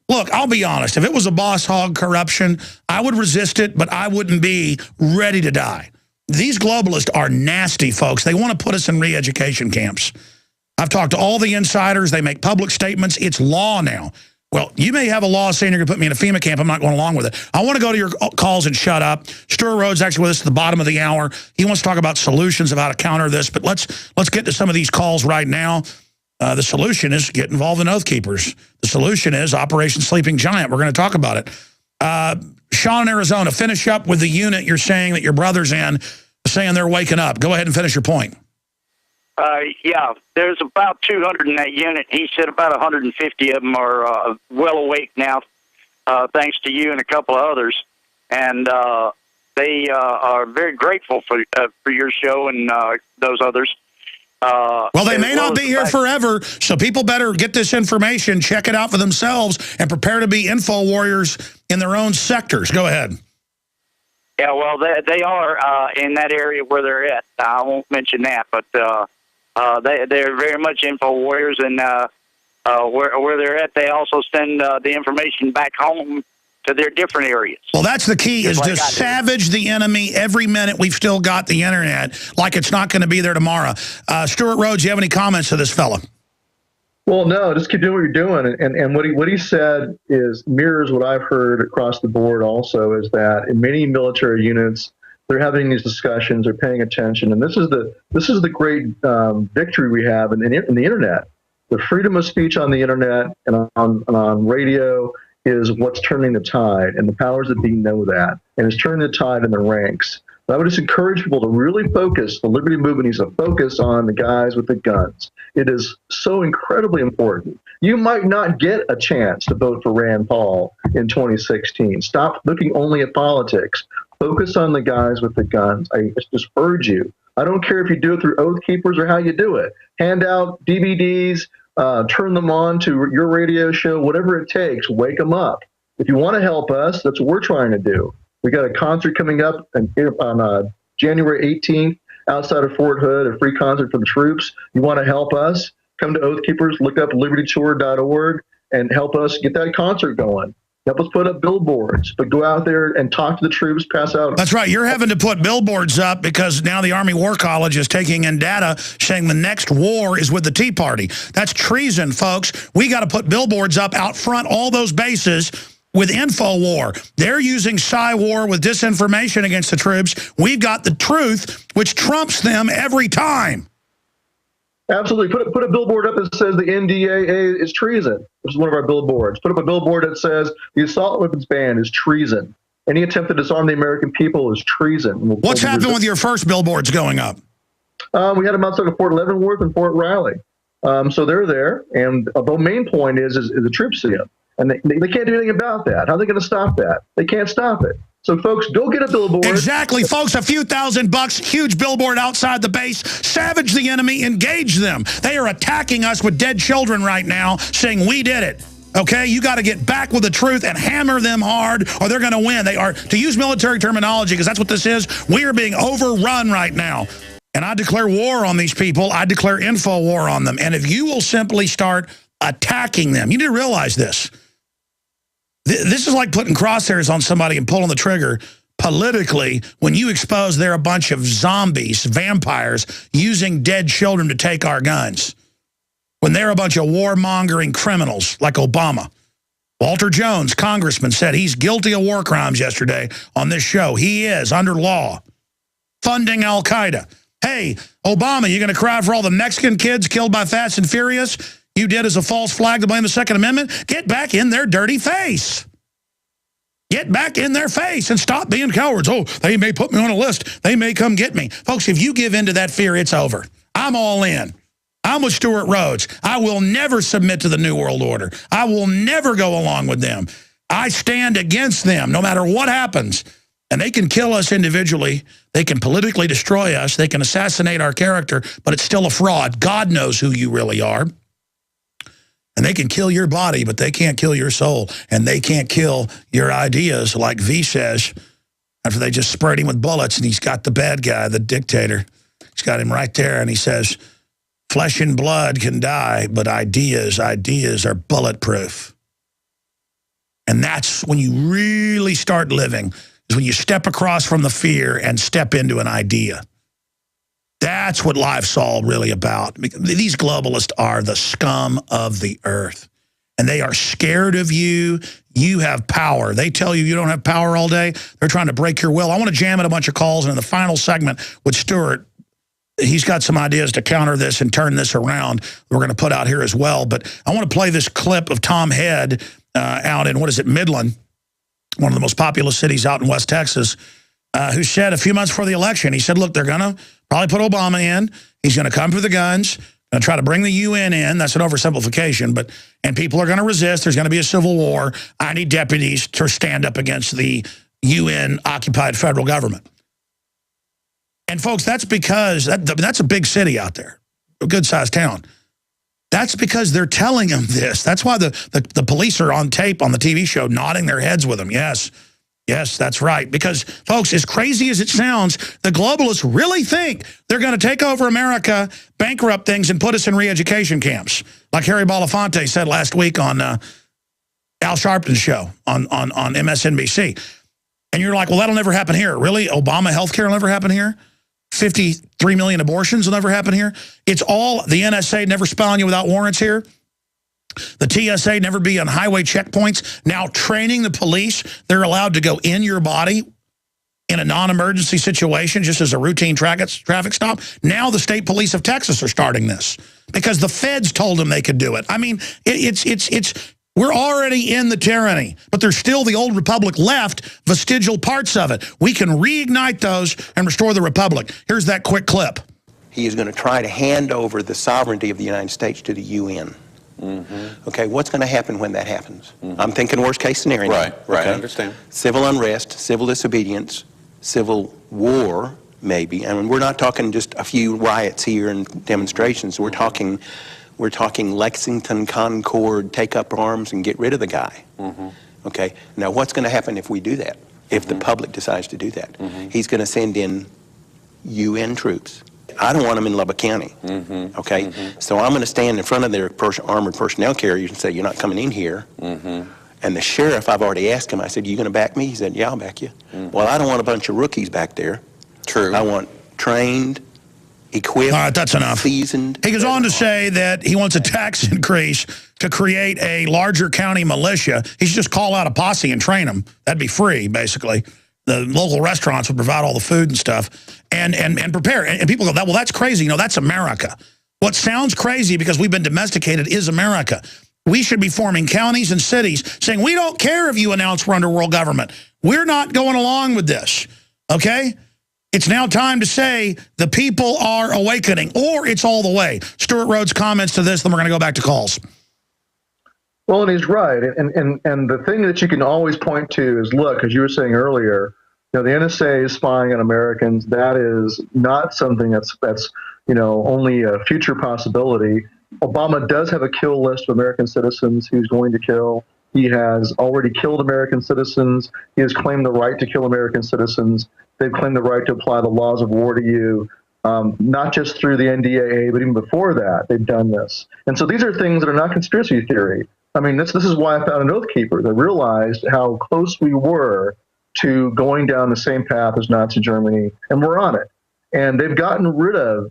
look, I'll be honest. If it was a boss hog corruption, I would resist it, but I wouldn't be ready to die. These globalists are nasty, folks. They want to put us in re-education camps. I've talked to all the insiders. They make public statements. It's law now. Well, you may have a law saying you're going to put me in a FEMA camp. I'm not going along with it. I want to go to your calls and shut up. Stuart Rhodes actually with us at the bottom of the hour. He wants to talk about solutions of how to counter this. But let's get to some of these calls right now. The solution is get involved in Oath Keepers. The solution is Operation Sleeping Giant. We're going to talk about it. Sean in Arizona, finish up with the unit you're saying that your brother's in, saying they're waking up. Go ahead and finish your point. Yeah, there's about 200 in that unit. He said about 150 of them are well awake now, thanks to you and a couple of others. And they are very grateful for your show and those others. Well, they may not be here forever, so people better get this information, check it out for themselves, and prepare to be info warriors in their own sectors. Go ahead. Yeah, well, they are in that area where they're at. I won't mention that, but they're very much info warriors, and where they're at, they also send the information back home to their different areas. Well, that's the key, is to savage the enemy every minute we've still got the internet, like it's not going to be there tomorrow. Stuart Rhodes, you have any comments to this fella? Well, no, just keep doing what you're doing. And what he said mirrors what I've heard across the board also, is that in many military units, they're having these discussions, they're paying attention. And this is the great victory we have in the internet. The freedom of speech on the internet and on radio is what's turning the tide, and the powers that be know that, and it's turning the tide in the ranks. But I would just encourage people to really focus. The Liberty Movement needs to focus on the guys with the guns. It is so incredibly important. You might not get a chance to vote for Rand Paul in 2016. Stop looking only at politics. Focus on the guys with the guns. I just urge you. I don't care if you do it through Oath Keepers or how you do it. Hand out DVDs, turn them on to your radio show, whatever it takes. Wake them up. If you want to help us, that's what we're trying to do. We got a concert coming up on January 18th outside of Fort Hood, a free concert for the troops. You want to help us? Come to Oath Keepers, look up libertytour.org, and help us get that concert going. Help us put up billboards, but go out there and talk to the troops, pass out. That's right. You're having to put billboards up because now the Army War College is taking in data saying the next war is with the Tea Party. That's treason, folks. We got to put billboards up out front, all those bases with InfoWar. They're using Psy-War with disinformation against the troops. We've got the truth, which trumps them every time. Absolutely. Put a billboard up that says the NDAA is treason. This is one of our billboards. Put up a billboard that says the assault weapons ban is treason. Any attempt to disarm the American people is treason. What's happened with your first billboards going up? We had them outside of Fort Leavenworth and Fort Riley. So they're there. And the main point is the troops see them. And they can't do anything about that. How are they going to stop that? They can't stop it. So, folks, go get a billboard. Exactly, folks. A few $1,000, huge billboard outside the base. Savage the enemy. Engage them. They are attacking us with dead children right now, saying we did it. Okay? You got to get back with the truth and hammer them hard, or they're going to win. They are, to use military terminology, because that's what this is, we are being overrun right now. And I declare war on these people. I declare info war on them. And if you will simply start attacking them, you need to realize this. This is like putting crosshairs on somebody and pulling the trigger politically when you expose they're a bunch of zombies, vampires, using dead children to take our guns. When they're a bunch of warmongering criminals like Obama. Walter Jones, congressman, said he's guilty of war crimes yesterday on this show. He is, under law, funding al-Qaeda. Hey, Obama, you going to cry for all the Mexican kids killed by Fast and Furious? You did as a false flag to blame the Second Amendment? Get back in their dirty face. Get back in their face and stop being cowards. Oh, they may put me on a list. They may come get me. Folks, if you give in to that fear, it's over. I'm all in. I'm with Stuart Rhodes. I will never submit to the New World Order. I will never go along with them. I stand against them no matter what happens. And they can kill us individually. They can politically destroy us. They can assassinate our character, but it's still a fraud. God knows who you really are. And they can kill your body, but they can't kill your soul. And they can't kill your ideas, like V says, after they just sprayed him with bullets. And he's got the bad guy, the dictator. He's got him right there. And he says, flesh and blood can die, but ideas are bulletproof. And that's when you really start living, is when you step across from the fear and step into an idea. That's what life's all really about. These globalists are the scum of the earth. And they are scared of you. You have power. They tell you you don't have power all day. They're trying to break your will. I want to jam in a bunch of calls. And in the final segment with Stuart, he's got some ideas to counter this and turn this around. We're going to put out here as well. But I want to play this clip of Tom Head out in, Midland, one of the most populous cities out in West Texas, who said a few months before the election, he said, look, they're going to probably put Obama in. He's going to come for the guns, going to try to bring the UN in. That's an oversimplification, and people are going to resist. There's going to be a civil war. I need deputies to stand up against the UN-occupied federal government. And folks, that's because that's a big city out there, a good-sized town. That's because they're telling them this. That's why the police are on tape on the TV show nodding their heads with them. Yes, yes, that's right. Because, folks, as crazy as it sounds, the globalists really think they're going to take over America, bankrupt things, and put us in re-education camps, like Harry Belafonte said last week on Al Sharpton's show on MSNBC. And you're like, well, that'll never happen here. Really? Obama healthcare will never happen here? 53 million abortions will never happen here? It's all, the NSA never spy on you without warrants here. The TSA never be on highway checkpoints. Now training the police, they're allowed to go in your body in a non-emergency situation just as a routine traffic stop. Now the state police of Texas are starting this because the feds told them they could do it. I mean, we're already in the tyranny, but there's still the old republic left, vestigial parts of it. We can reignite those and restore the republic. Here's that quick clip. He is going to try to hand over the sovereignty of the United States to the UN. Okay, what's going to happen when that happens? I'm thinking worst case scenario. Right, right, okay? I understand. Civil unrest, civil disobedience, civil war, maybe. I mean, we're not talking just a few riots here and demonstrations. We're talking Lexington, Concord, take up arms and get rid of the guy. Okay, now what's going to happen if we do that? If the public decides to do that? He's going to send in UN troops. I don't want them in Lubbock County. Okay, so I'm going to stand in front of their armored personnel carriers and say, you're not coming in here. And the sheriff, I've already asked him, I said, you going to back me? He said, yeah, I'll back you. Well, I don't want a bunch of rookies back there. True. I want trained, equipped, all right, that's enough. Seasoned. He goes on to say that he wants a tax increase to create a larger county militia. He should just call out a posse and train them. That'd be free, basically. The local restaurants would provide all the food and stuff and prepare. And people go, well, that's crazy. You know, that's America. What sounds crazy because we've been domesticated is America. We should be forming counties and cities saying, we don't care if you announce we're under world government. We're not going along with this, okay? It's now time to say the people are awakening, or it's all the way. Stuart Rhodes' comments to this, then we're going to go back to calls. Well, and he's right. And the thing that you can always point to is, look, as you were saying earlier, you know, the NSA is spying on Americans. That is not something that's you know, only a future possibility. Obama does have a kill list of American citizens he's going to kill. He has already killed American citizens. He has claimed the right to kill American citizens. They've claimed the right to apply the laws of war to you, not just through the NDAA, but even before that, they've done this. And so these are things that are not conspiracy theory. I mean, this is why I found an Oath Keeper that realized how close we were to going down the same path as Nazi Germany, and we're on it. And they've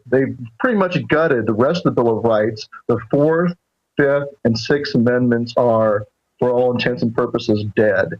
they've pretty much gutted the rest of the Bill of Rights. The 4th, 5th, and 6th Amendments are, for all intents and purposes, dead.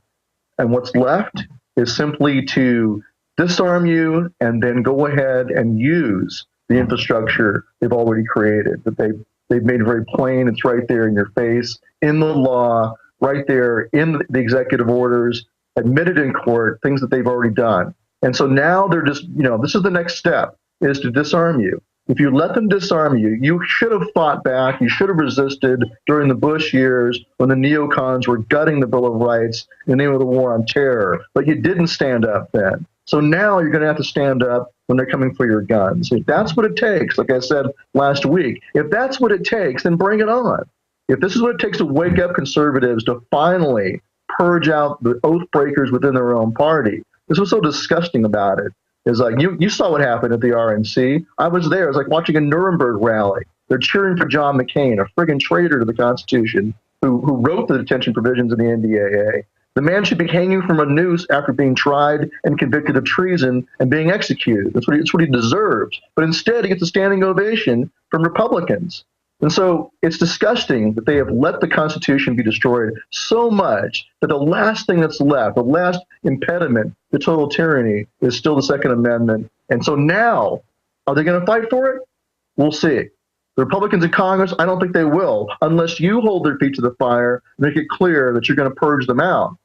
And what's left is simply to disarm you and then go ahead and use the infrastructure they've already created, that they've made very plain. It's right there in your face, in the law, right there in the executive orders, admitted in court, things that they've already done. And so now they're just, you know, this is the next step, is to disarm you. If you let them disarm you, you should have fought back. You should have resisted during the Bush years when the neocons were gutting the Bill of Rights in the name of the war on terror. But you didn't stand up then. So now you're going to have to stand up when they're coming for your guns. If that's what it takes, like I said last week, if that's what it takes, then bring it on. If this is what it takes to wake up conservatives to finally purge out the oath breakers within their own party, this was so disgusting about it. Is like you saw what happened at the RNC. I was there. It was like watching a Nuremberg rally. They're cheering for John McCain, a friggin' traitor to the Constitution, who wrote the detention provisions in the NDAA. The man should be hanging from a noose after being tried and convicted of treason and being executed. That's what he deserves. But instead, he gets a standing ovation from Republicans. And so it's disgusting that they have let the Constitution be destroyed so much that the last thing that's left, the last impediment to total tyranny, is still the Second Amendment. And so now, are they going to fight for it? We'll see. The Republicans in Congress, I don't think they will, unless you hold their feet to the fire and make it clear that you're going to purge them out.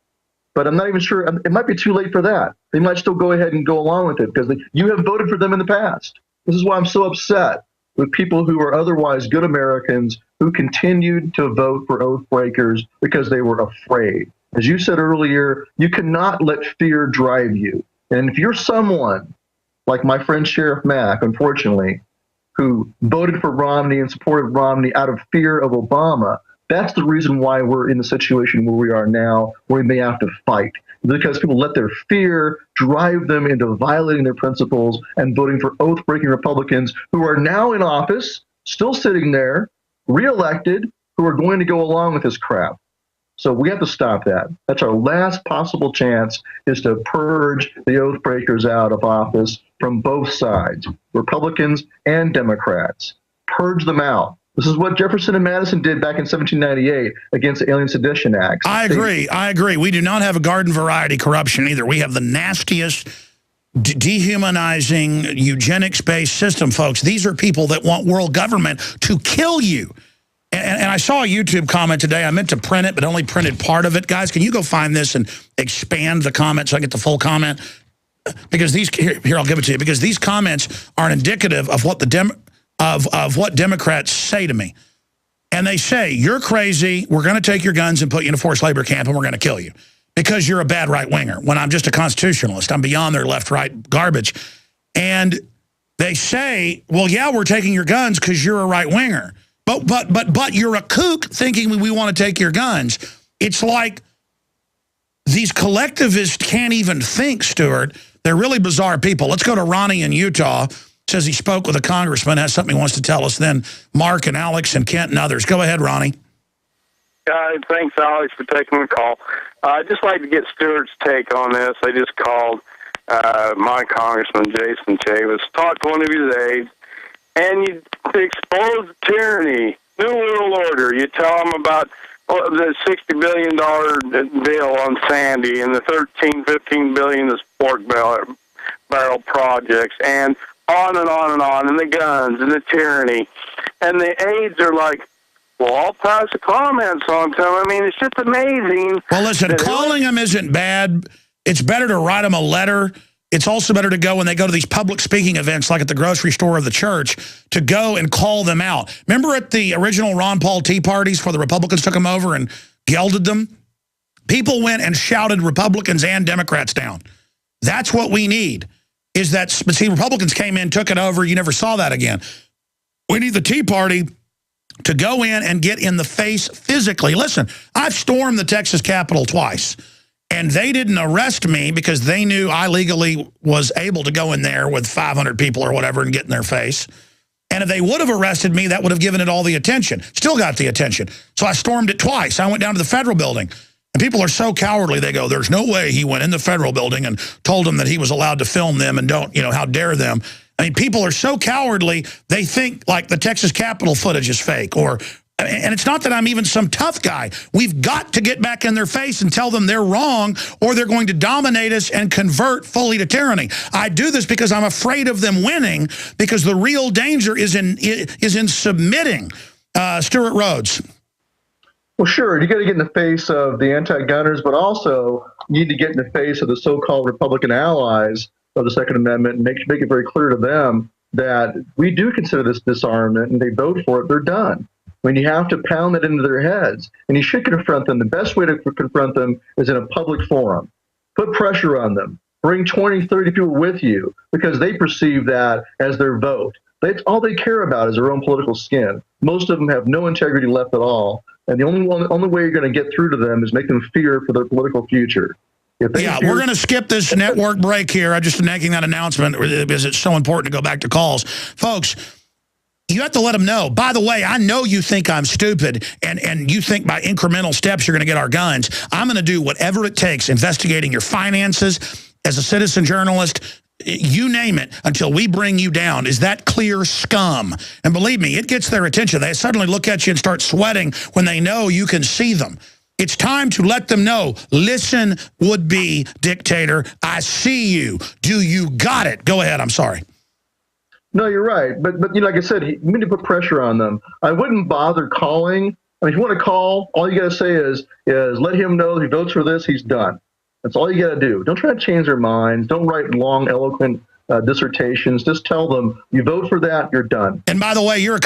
But I'm not even sure. It might be too late for that. They might still go ahead and go along with it because you have voted for them in the past. This is why I'm so upset with people who are otherwise good Americans who continued to vote for oath breakers because they were afraid. As you said earlier, you cannot let fear drive you. And if you're someone like my friend Sheriff Mack, unfortunately, who voted for Romney and supported Romney out of fear of Obama, that's the reason why we're in the situation where we are now, where we may have to fight. Because people let their fear drive them into violating their principles and voting for oath-breaking Republicans who are now in office, still sitting there, reelected, who are going to go along with this crap. So we have to stop that. That's our last possible chance, is to purge the oath breakers out of office from both sides, Republicans and Democrats. Purge them out. This is what Jefferson and Madison did back in 1798 against the Alien Sedition Acts. I agree. We do not have a garden variety corruption either. We have the nastiest, dehumanizing, eugenics-based system, folks. These are people that want world government to kill you. And I saw a YouTube comment today. I meant to print it, but only printed part of it. Guys, can you go find this and expand the comment so I get the full comment? Because these, here I'll give it to you, because these comments are indicative of what what Democrats say to me. And they say, you're crazy, we're going to take your guns and put you in a forced labor camp and we're going to kill you because you're a bad right-winger, when I'm just a constitutionalist. I'm beyond their left-right garbage. And they say, well, yeah, we're taking your guns because you're a right-winger. But you're a kook thinking we want to take your guns. It's like these collectivists can't even think, Stuart. They're really bizarre people. Let's go to Ronnie in Utah. Says he spoke with a congressman, has something he wants to tell us. Then Mark and Alex and Kent and others. Go ahead, Ronnie. Thanks, Alex, for taking the call. I'd just like to get Stuart's take on this. I just called my congressman, Jason Chavis, talked to one of his aides, and you expose tyranny, New World Order. You tell them about the $60 billion bill on Sandy and the $15 billion the pork barrel projects, and on and on and on, and the guns and the tyranny. And the aides are like, well, I'll pass the comments on to them. I mean, it's just amazing. Well, listen, calling them isn't bad. It's better to write them a letter. It's also better to go when they go to these public speaking events, like at the grocery store or the church, to go and call them out. Remember at the original Ron Paul Tea parties where the Republicans took them over and gelded them? People went and shouted Republicans and Democrats down. That's what we need. Is that, but see, Republicans came in, took it over, you never saw that again. We need the Tea Party to go in and get in the face physically. Listen, I've stormed the Texas Capitol twice, and they didn't arrest me because they knew I legally was able to go in there with 500 people or whatever and get in their face. And if they would have arrested me, that would have given it all the attention. Still got the attention. So I stormed it twice. I went down to the federal building. And people are so cowardly, they go, there's no way he went in the federal building and told them that he was allowed to film them and don't, how dare them. I mean, people are so cowardly, they think like the Texas Capitol footage is fake. And it's not that I'm even some tough guy. We've got to get back in their face and tell them they're wrong, or they're going to dominate us and convert fully to tyranny. I do this because I'm afraid of them winning, because the real danger is in submitting. Stuart Rhodes. Well, sure, you got to get in the face of the anti-gunners, but also you need to get in the face of the so-called Republican allies of the Second Amendment and make it very clear to them that we do consider this disarmament, and they vote for it, they're done. I mean, you have to pound that into their heads, and you should confront them. The best way to confront them is in a public forum. Put pressure on them. Bring 20, 30 people with you, because they perceive that as their vote. All they care about is their own political skin. Most of them have no integrity left at all. And the only way you're going to get through to them is make them fear for their political future. Yeah, we're going to skip this network break here. I'm just making that announcement because it's so important to go back to calls. Folks, you have to let them know. By the way, I know you think I'm stupid, and you think by incremental steps you're going to get our guns. I'm going to do whatever it takes, investigating your finances as a citizen journalist, you name it, until we bring you down. Is that clear scum? And believe me, it gets their attention. They suddenly look at you and start sweating when they know you can see them. It's time to let them know, listen, would-be dictator, I see you. Do you got it? Go ahead, I'm sorry. No, you're right. But like I said, we need to put pressure on them. I wouldn't bother calling. I mean, if you want to call, all you got to say is let him know if he votes for this, he's done. That's all you got to do. Don't try to change their minds. Don't write long, eloquent dissertations. Just tell them, you vote for that, you're done. And by the way, you're a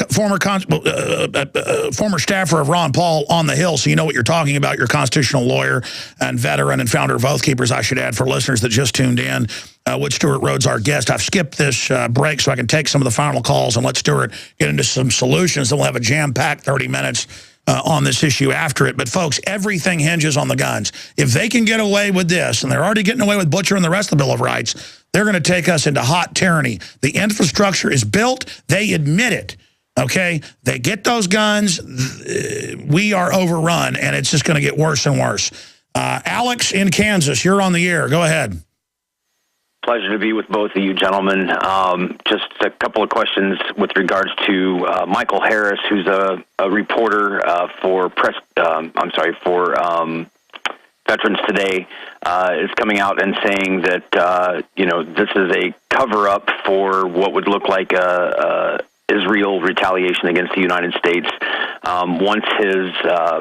former staffer of Ron Paul on the Hill, so you know what you're talking about. You're a constitutional lawyer and veteran and founder of Oath Keepers, I should add, for listeners that just tuned in. Wood Stewart Rhodes, our guest. I've skipped this break so I can take some of the final calls and let Stewart get into some solutions. Then we'll have a jam-packed 30 minutes on this issue after it. But, folks, everything hinges on the guns. If they can get away with this, and they're already getting away with butchering the rest of the Bill of Rights, they're going to take us into hot tyranny. The infrastructure is built. They admit it, okay? They get those guns. We are overrun, and it's just going to get worse and worse. Alex in Kansas, you're on the air. Go ahead. Pleasure to be with both of you gentlemen. Just a couple of questions with regards to Michael Harris, who's a reporter for Veterans Today, is coming out and saying that this is a cover-up for what would look like Israel retaliation against the United States. Once his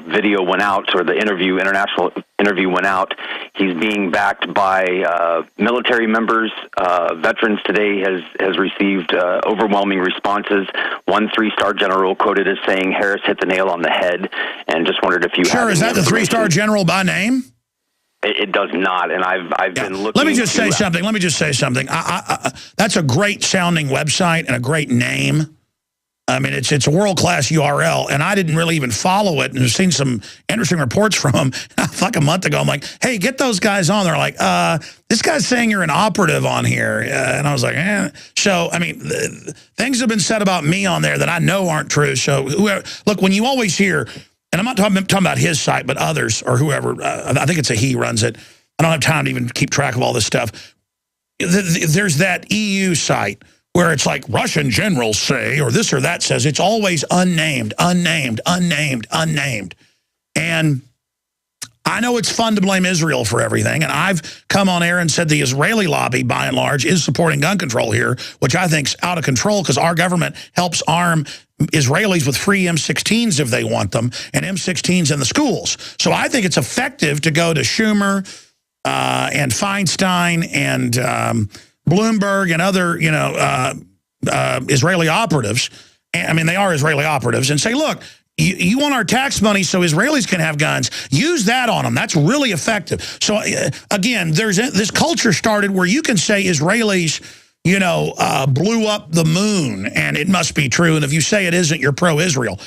video went out, or the international interview went out, he's being backed by military members. Veterans Today has received overwhelming responses. One 3-star general quoted as saying Harris hit the nail on the head, and just wondered if you Sure, is that the 3-star general by name? It does not, and I've been looking. Let me just say something. That's a great sounding website and a great name. I mean, it's a world-class URL, and I didn't really even follow it, and I've seen some interesting reports from them like a month ago. I'm like, hey, get those guys on. They're like, this guy's saying you're an operative on here. And I was like, eh. So, I mean, things have been said about me on there that I know aren't true. So, look, when you always hear, and I'm not talking about his site, but others or whoever, I think it's he runs it. I don't have time to even keep track of all this stuff. There's that EU site where it's like Russian generals say, or this or that says. It's always unnamed. And I know it's fun to blame Israel for everything, and I've come on air and said the Israeli lobby, by and large, is supporting gun control here, which I think's out of control because our government helps arm Israelis with free M16s if they want them, and M16s in the schools. So I think it's effective to go to Schumer and Feinstein and Bloomberg and other, Israeli operatives, I mean, they are Israeli operatives, and say, look, you want our tax money so Israelis can have guns. Use that on them. That's really effective. So, again, there's this culture started where you can say Israelis, blew up the moon, and it must be true. And if you say it isn't, you're pro-Israel.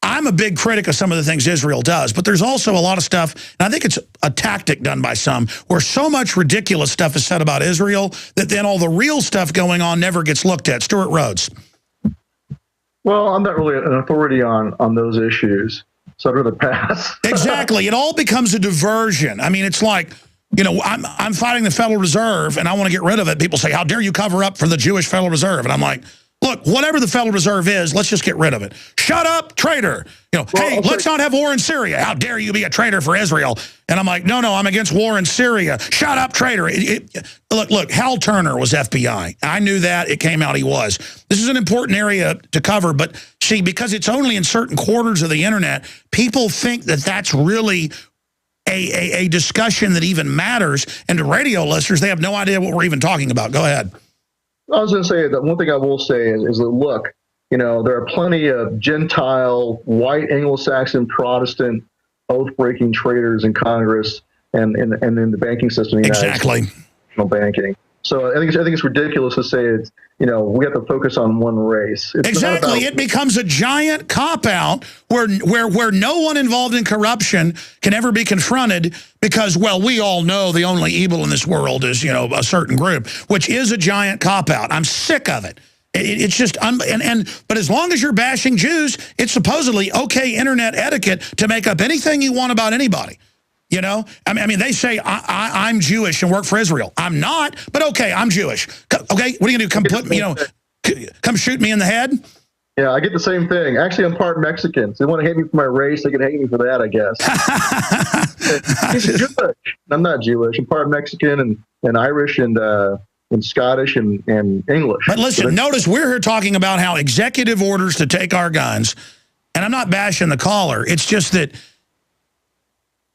I'm a big critic of some of the things Israel does, but there's also a lot of stuff, and I think it's a tactic done by some, where so much ridiculous stuff is said about Israel that then all the real stuff going on never gets looked at. Stewart Rhodes. Well, I'm not really an authority on those issues, so I'd rather pass. Exactly. It all becomes a diversion. I mean, it's like, I'm fighting the Federal Reserve, and I want to get rid of it. People say, how dare you cover up for the Jewish Federal Reserve? And I'm like, look, whatever the Federal Reserve is, let's just get rid of it. Shut up, traitor. Hey, let's not have war in Syria. How dare you be a traitor for Israel? And I'm like, no, I'm against war in Syria. Shut up, traitor. Look, Hal Turner was FBI. I knew that. It came out he was. This is an important area to cover, but see, because it's only in certain quarters of the internet, people think that that's really a discussion that even matters. And to radio listeners, they have no idea what we're even talking about. Go ahead. I was going to say that one thing I will say is that, look, there are plenty of Gentile, white, Anglo-Saxon, Protestant, oath-breaking traitors in Congress and in the banking system. Exactly. Banking. So I think it's ridiculous to say it's, we have to focus on one race. It's exactly. It becomes a giant cop-out where no one involved in corruption can ever be confronted because, well, we all know the only evil in this world is, a certain group, which is a giant cop-out. I'm sick of it. It's just, but as long as you're bashing Jews, it's supposedly okay internet etiquette to make up anything you want about anybody. I mean, they say I'm Jewish and work for Israel. I'm not, but okay, I'm Jewish. Okay, what are you gonna do? Come shoot me in the head? Yeah, I get the same thing. Actually, I'm part Mexican. So they want to hate me for my race. They can hate me for that, I guess. He's Jewish. I'm not Jewish. I'm part Mexican and Irish and Scottish and English. But listen, notice we're here talking about how executive orders to take our guns, and I'm not bashing the caller. It's just that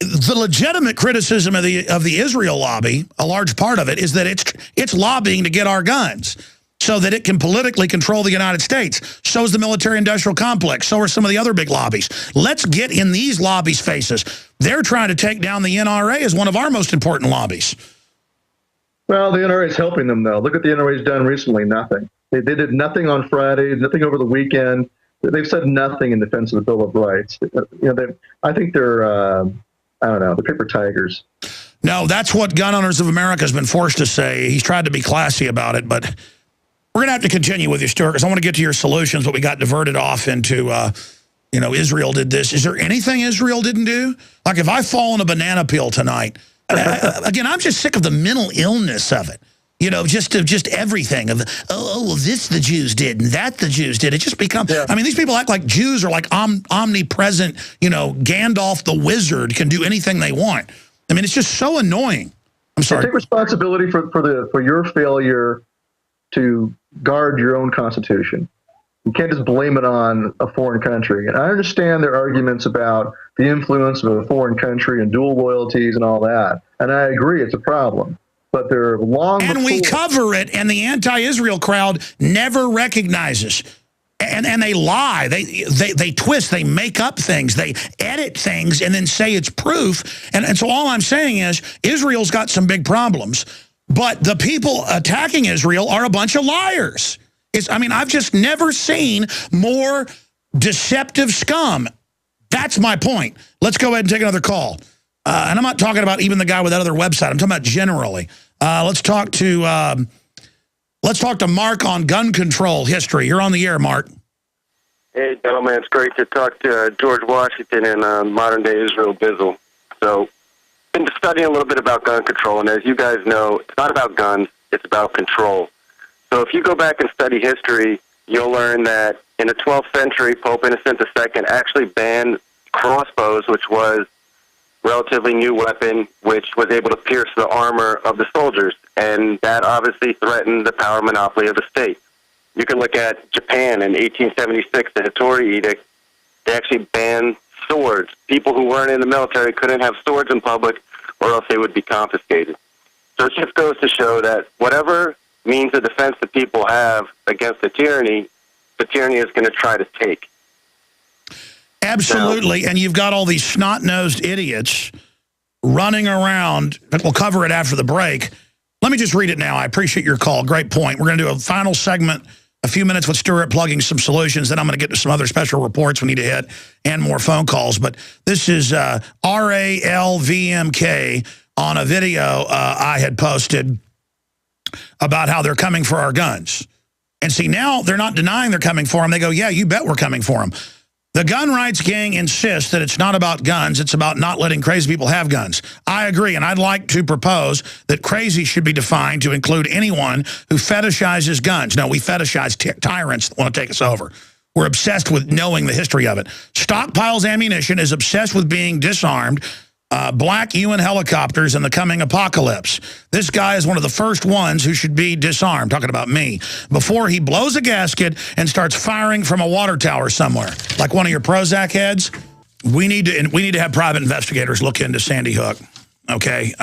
the legitimate criticism of the Israel lobby, a large part of it, is that it's lobbying to get our guns so that it can politically control the United States. So is the military-industrial complex. So are some of the other big lobbies. Let's get in these lobbies' faces. They're trying to take down the NRA as one of our most important lobbies. Well, the NRA is helping them, though. Look what the NRA's done recently. Nothing. They did nothing on Friday, nothing over the weekend. They've said nothing in defense of the Bill of Rights. I think they're, I don't know, the paper tigers. No, that's what Gun Owners of America has been forced to say. He's tried to be classy about it, but we're going to have to continue with you, Stuart, because I want to get to your solutions, but we got diverted off into, Israel did this. Is there anything Israel didn't do? Like if I fall on a banana peel tonight, again, I'm just sick of the mental illness of it. Just everything of, this the Jews did and that the Jews did. It just becomes, I mean, these people act like Jews are like omnipresent, Gandalf the wizard can do anything they want. I mean, it's just so annoying. I'm sorry. Take responsibility for your failure to guard your own constitution. You can't just blame it on a foreign country. And I understand their arguments about the influence of a foreign country and dual loyalties and all that. And I agree, it's a problem. But they're long and before. we cover it, and the anti-Israel crowd never recognizes. And they lie. They twist. They make up things. They edit things and then say it's proof. And so all I'm saying is Israel's got some big problems. But the people attacking Israel are a bunch of liars. I've just never seen more deceptive scum. That's my point. Let's go ahead and take another call. And I'm not talking about even the guy with that other website. I'm talking about generally. Let's talk to Mark on gun control history. You're on the air, Mark. Hey, gentlemen, it's great to talk to George Washington and modern-day Israel Bizzle. So, I've been studying a little bit about gun control, and as you guys know, it's not about guns, it's about control. So if you go back and study history, you'll learn that in the 12th century, Pope Innocent II actually banned crossbows, which was a relatively new weapon, which was able to pierce the armor of the soldiers, and that obviously threatened the power monopoly of the state. You can look at Japan in 1876, the Hattori Edict. They actually banned swords. People who weren't in the military couldn't have swords in public, or else they would be confiscated. So it just goes to show that whatever means of defense that people have against the tyranny is going to try to take. Absolutely, and you've got all these snot-nosed idiots running around. We'll cover it after the break. Let me just read it now. I appreciate your call. Great point. We're going to do a final segment, a few minutes with Stuart plugging some solutions. Then I'm going to get to some other special reports we need to hit and more phone calls. But this is RALVMK on a video I had posted about how they're coming for our guns. And see, now they're not denying they're coming for them. They go, yeah, you bet we're coming for them. The gun rights gang insists that it's not about guns. It's about not letting crazy people have guns. I agree, and I'd like to propose that crazy should be defined to include anyone who fetishizes guns. No, we fetishize tyrants that want to take us over. We're obsessed with knowing the history of it. Stockpiles ammunition is obsessed with being disarmed. Black UN helicopters and the coming apocalypse. This guy is one of the first ones who should be disarmed, talking about me, before he blows a gasket and starts firing from a water tower somewhere, like one of your Prozac heads. We need to have private investigators look into Sandy Hook, okay?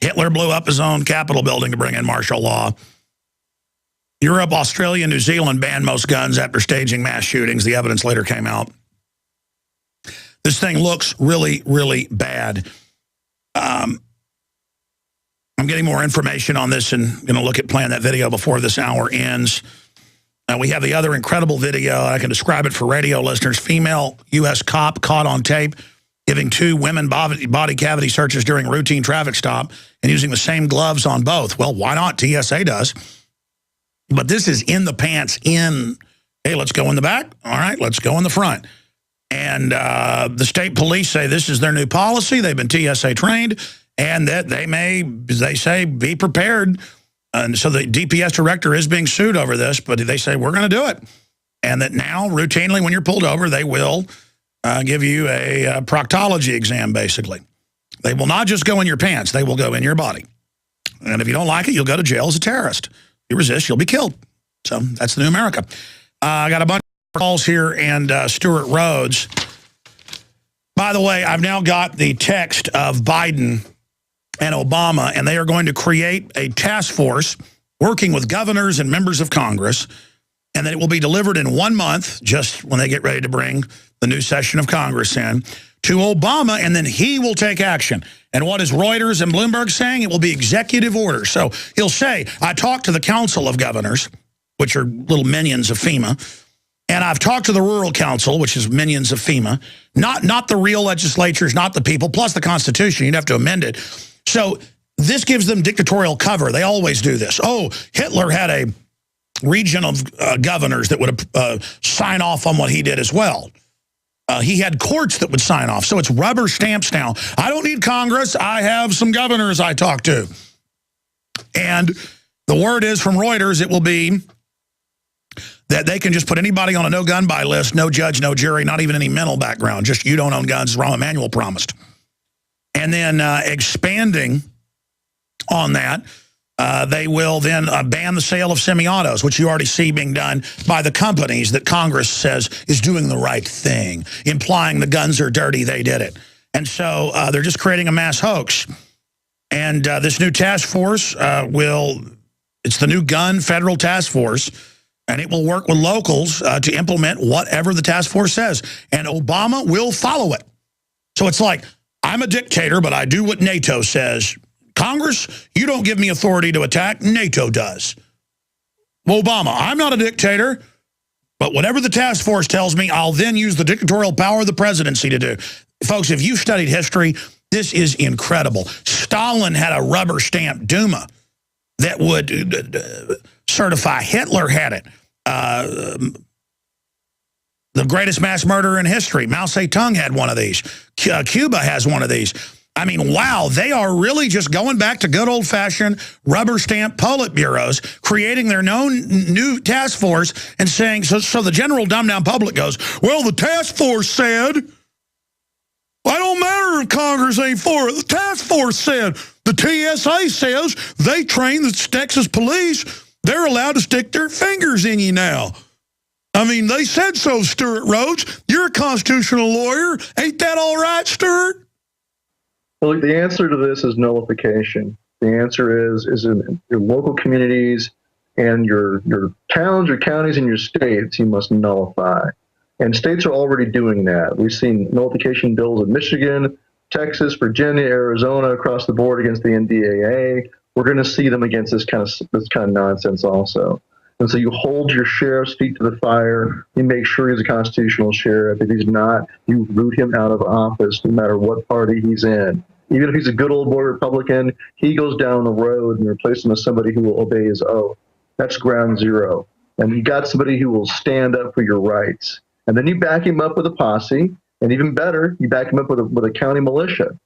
Hitler blew up his own Capitol building to bring in martial law. Europe, Australia, New Zealand banned most guns after staging mass shootings. The evidence later came out. This thing looks really, really bad. I'm getting more information on this and going to look at playing that video before this hour ends. We have the other incredible video. I can describe it for radio listeners. Female U.S. cop caught on tape giving 2 women body cavity searches during a routine traffic stop and using the same gloves on both. Well, why not? TSA does. But this is in the pants in, hey, let's go in the back. All right, let's go in the front. And the state police say this is their new policy. They've been TSA trained, and that they say, be prepared. And so the DPS director is being sued over this, but they say, we're going to do it. And that now, routinely, when you're pulled over, they will give you a proctology exam, basically. They will not just go in your pants. They will go in your body. And if you don't like it, you'll go to jail as a terrorist. If you resist, you'll be killed. So that's the new America. I got a bunch calls here, and Stuart Rhodes By the way, I've now got the text of Biden and Obama, and they are going to create a task force working with governors and members of Congress, and that it will be delivered in 1 month, just when they get ready to bring the new session of Congress in, to Obama, and then he will take action. And what is Reuters and Bloomberg saying? It will be executive order. So he'll say, I talked to the Council of Governors, which are little minions of FEMA, and I've talked to the Rural Council, which is minions of FEMA, not the real legislatures, not the people, plus the Constitution. You'd have to amend it. So this gives them dictatorial cover. They always do this. Oh, Hitler had a region of governors that would sign off on what he did as well. He had courts that would sign off. So it's rubber stamps now. I don't need Congress. I have some governors I talk to. And the word is from Reuters, it will be that they can just put anybody on a no-gun buy list, no judge, no jury, not even any mental background, just you don't own guns, Rahm Emanuel promised. And then expanding on that, they will then ban the sale of semi-autos, which you already see being done by the companies that Congress says is doing the right thing, implying the guns are dirty, they did it. And so they're just creating a mass hoax. And this new task force it's the new gun federal task force, and it will work with locals to implement whatever the task force says. And Obama will follow it. So it's like, I'm a dictator, but I do what NATO says. Congress, you don't give me authority to attack. NATO does. Well, Obama, I'm not a dictator, but whatever the task force tells me, I'll then use the dictatorial power of the presidency to do. Folks, if you've studied history, this is incredible. Stalin had a rubber stamp Duma that would certify. Hitler had it. The greatest mass murderer in history, Mao Zedong, had one of these. Cuba has one of these. I mean, wow, they are really just going back to good old-fashioned rubber stamp Politburos, creating their own new task force and saying, so the general dumbed-down public goes, well, the task force said, I don't matter if Congress ain't for it. The task force said, the TSA says they train the Texas police. They're allowed to stick their fingers in you now. I mean, they said so, Stuart Rhodes. You're a constitutional lawyer. Ain't that all right, Stuart? Well, the answer to this is nullification. The answer is in your local communities and your towns, your counties, and your states, you must nullify. And states are already doing that. We've seen nullification bills in Michigan, Texas, Virginia, Arizona, across the board against the NDAA. We're going to see them against this kind of nonsense also. And so you hold your sheriff's feet to the fire. You make sure he's a constitutional sheriff. If he's not, you root him out of office, no matter what party he's in. Even if he's a good old boy Republican, he goes down the road and you replace him with somebody who will obey his oath. That's ground zero. And you got somebody who will stand up for your rights. And then you back him up with a posse, and even better, you back him up with a county militia.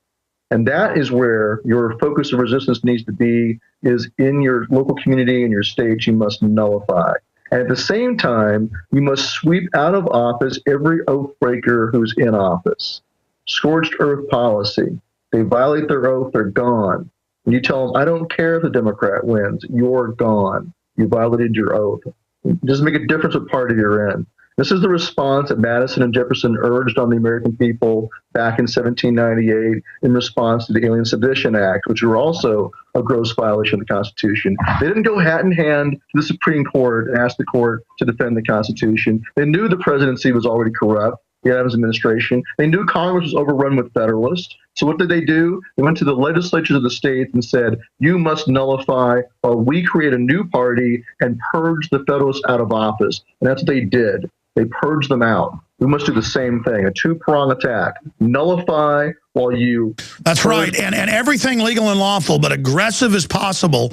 And that is where your focus of resistance needs to be, is in your local community and your state. You must nullify. And at the same time, you must sweep out of office every oath breaker who's in office. Scorched earth policy. They violate their oath, they're gone. And you tell them, I don't care if the Democrat wins, you're gone. You violated your oath. It doesn't make a difference what party you're in. This is the response that Madison and Jefferson urged on the American people back in 1798 in response to the Alien Sedition Act, which were also a gross violation of the Constitution. They didn't go hat in hand to the Supreme Court and ask the court to defend the Constitution. They knew the presidency was already corrupt, the Adams administration. They knew Congress was overrun with Federalists. So what did they do? They went to the legislatures of the states and said, you must nullify while we create a new party and purge the Federalists out of office. And that's what they did. They purged them out. We must do the same thing, a two-prong attack. Nullify while you... That's right, and everything legal and lawful, but aggressive as possible.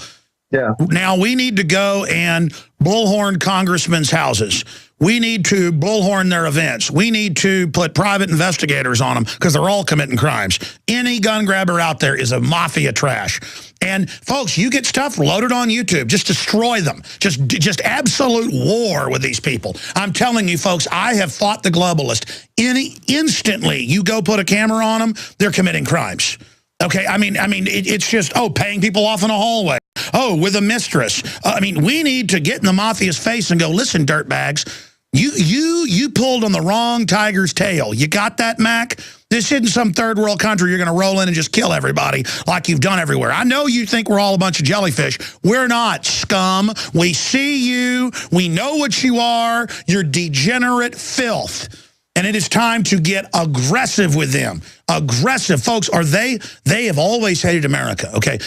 Yeah. Now, we need to go and bullhorn congressmen's houses. We need to bullhorn their events. We need to put private investigators on them because they're all committing crimes. Any gun grabber out there is a mafia trash. And, folks, you get stuff loaded on YouTube. Just destroy them. Just absolute war with these people. I'm telling you, folks, I have fought the globalist. Instantly, you go put a camera on them, they're committing crimes. Okay, I mean, it's just, paying people off in a hallway. With a mistress. I mean, we need to get in the mafia's face and go, listen, dirtbags, you pulled on the wrong tiger's tail. You got that, Mac? This isn't some third world country you're going to roll in and just kill everybody like you've done everywhere. I know you think we're all a bunch of jellyfish. We're not, scum. We see you. We know what you are. You're degenerate filth. And it is time to get aggressive with them. Aggressive, folks. They have always hated America, okay?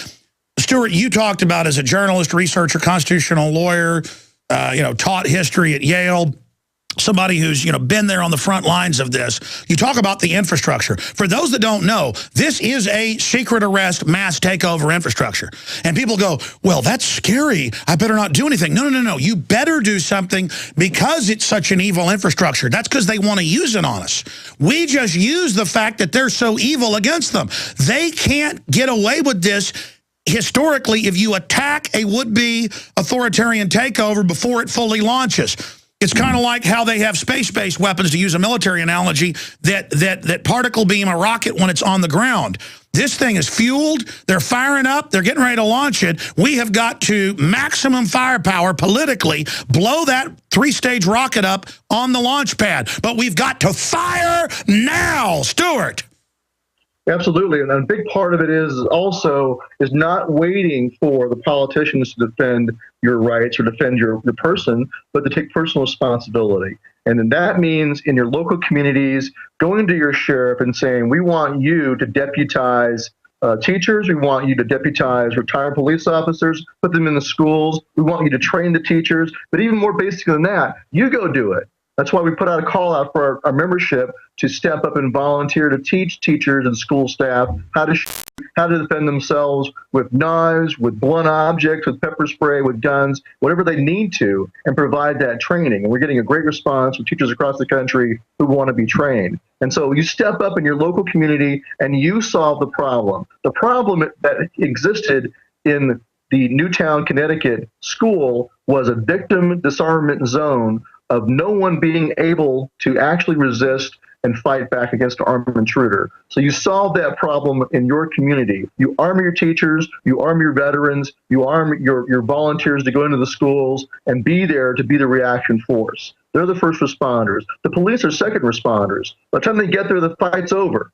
Stuart, you talked about as a journalist, researcher, constitutional lawyer, taught history at Yale, somebody who's, been there on the front lines of this. You talk about the infrastructure. For those that don't know, this is a secret arrest, mass takeover infrastructure. And people go, well, that's scary. I better not do anything. No. You better do something because it's such an evil infrastructure. That's because they want to use it on us. We just use the fact that they're so evil against them. They can't get away with this. Historically, if you attack a would-be authoritarian takeover before it fully launches, it's kind of like how they have space-based weapons, to use a military analogy, that particle beam a rocket when it's on the ground. This thing is fueled. They're firing up. They're getting ready to launch it. We have got to maximum firepower politically blow that 3-stage rocket up on the launch pad. But we've got to fire now, Stuart. Absolutely, and a big part of it is not waiting for the politicians to defend your rights or defend your person, but to take personal responsibility. And then that means in your local communities, going to your sheriff and saying, we want you to deputize teachers, we want you to deputize retired police officers, put them in the schools, we want you to train the teachers, but even more basic than that, you go do it. That's why we put out a call out for our membership to step up and volunteer to teach teachers and school staff how to defend themselves with knives, with blunt objects, with pepper spray, with guns, whatever they need to, and provide that training. And we're getting a great response from teachers across the country who want to be trained. And so you step up in your local community and you solve the problem. The problem that existed in the Newtown, Connecticut school was a victim disarmament zone of no one being able to actually resist and fight back against an armed intruder. So you solve that problem in your community. You arm your teachers, you arm your veterans, you arm your volunteers to go into the schools and be there to be the reaction force. They're the first responders. The police are second responders. By the time they get there, the fight's over,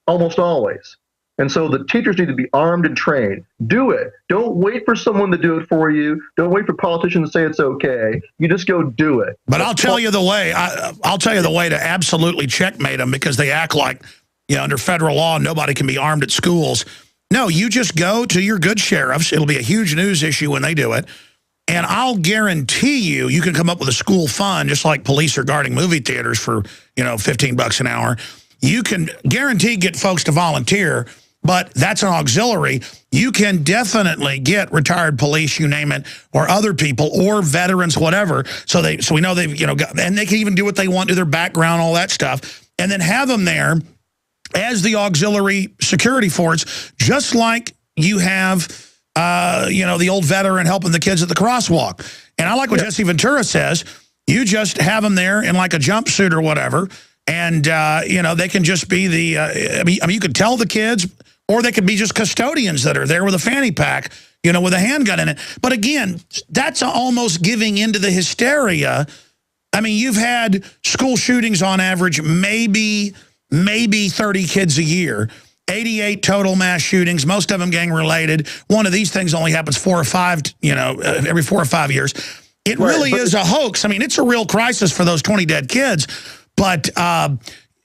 almost always. And so the teachers need to be armed and trained. Do it. Don't wait for someone to do it for you. Don't wait for politicians to say it's okay. You just go do it. But I'll tell you the way. I'll tell you the way to absolutely checkmate them, because they act like, under federal law, nobody can be armed at schools. No, you just go to your good sheriffs. It'll be a huge news issue when they do it. And I'll guarantee you can come up with a school fund, just like police are guarding movie theaters for, $15 an hour. You can guarantee get folks to volunteer. But that's an auxiliary. You can definitely get retired police, you name it, or other people, or veterans, whatever. So we know they've, and they can even do what they want to their background, all that stuff, and then have them there as the auxiliary security force, just like you have, the old veteran helping the kids at the crosswalk. And I like what Jesse Ventura says. You just have them there in like a jumpsuit or whatever, and they can just be the. I mean, you could tell the kids. Or they could be just custodians that are there with a fanny pack, with a handgun in it. But again, that's almost giving into the hysteria. I mean, you've had school shootings on average, maybe 30 kids a year. 88 total mass shootings, most of them gang-related. One of these things only happens every 4 or 5 years. It really is a hoax. I mean, it's a real crisis for those 20 dead kids. But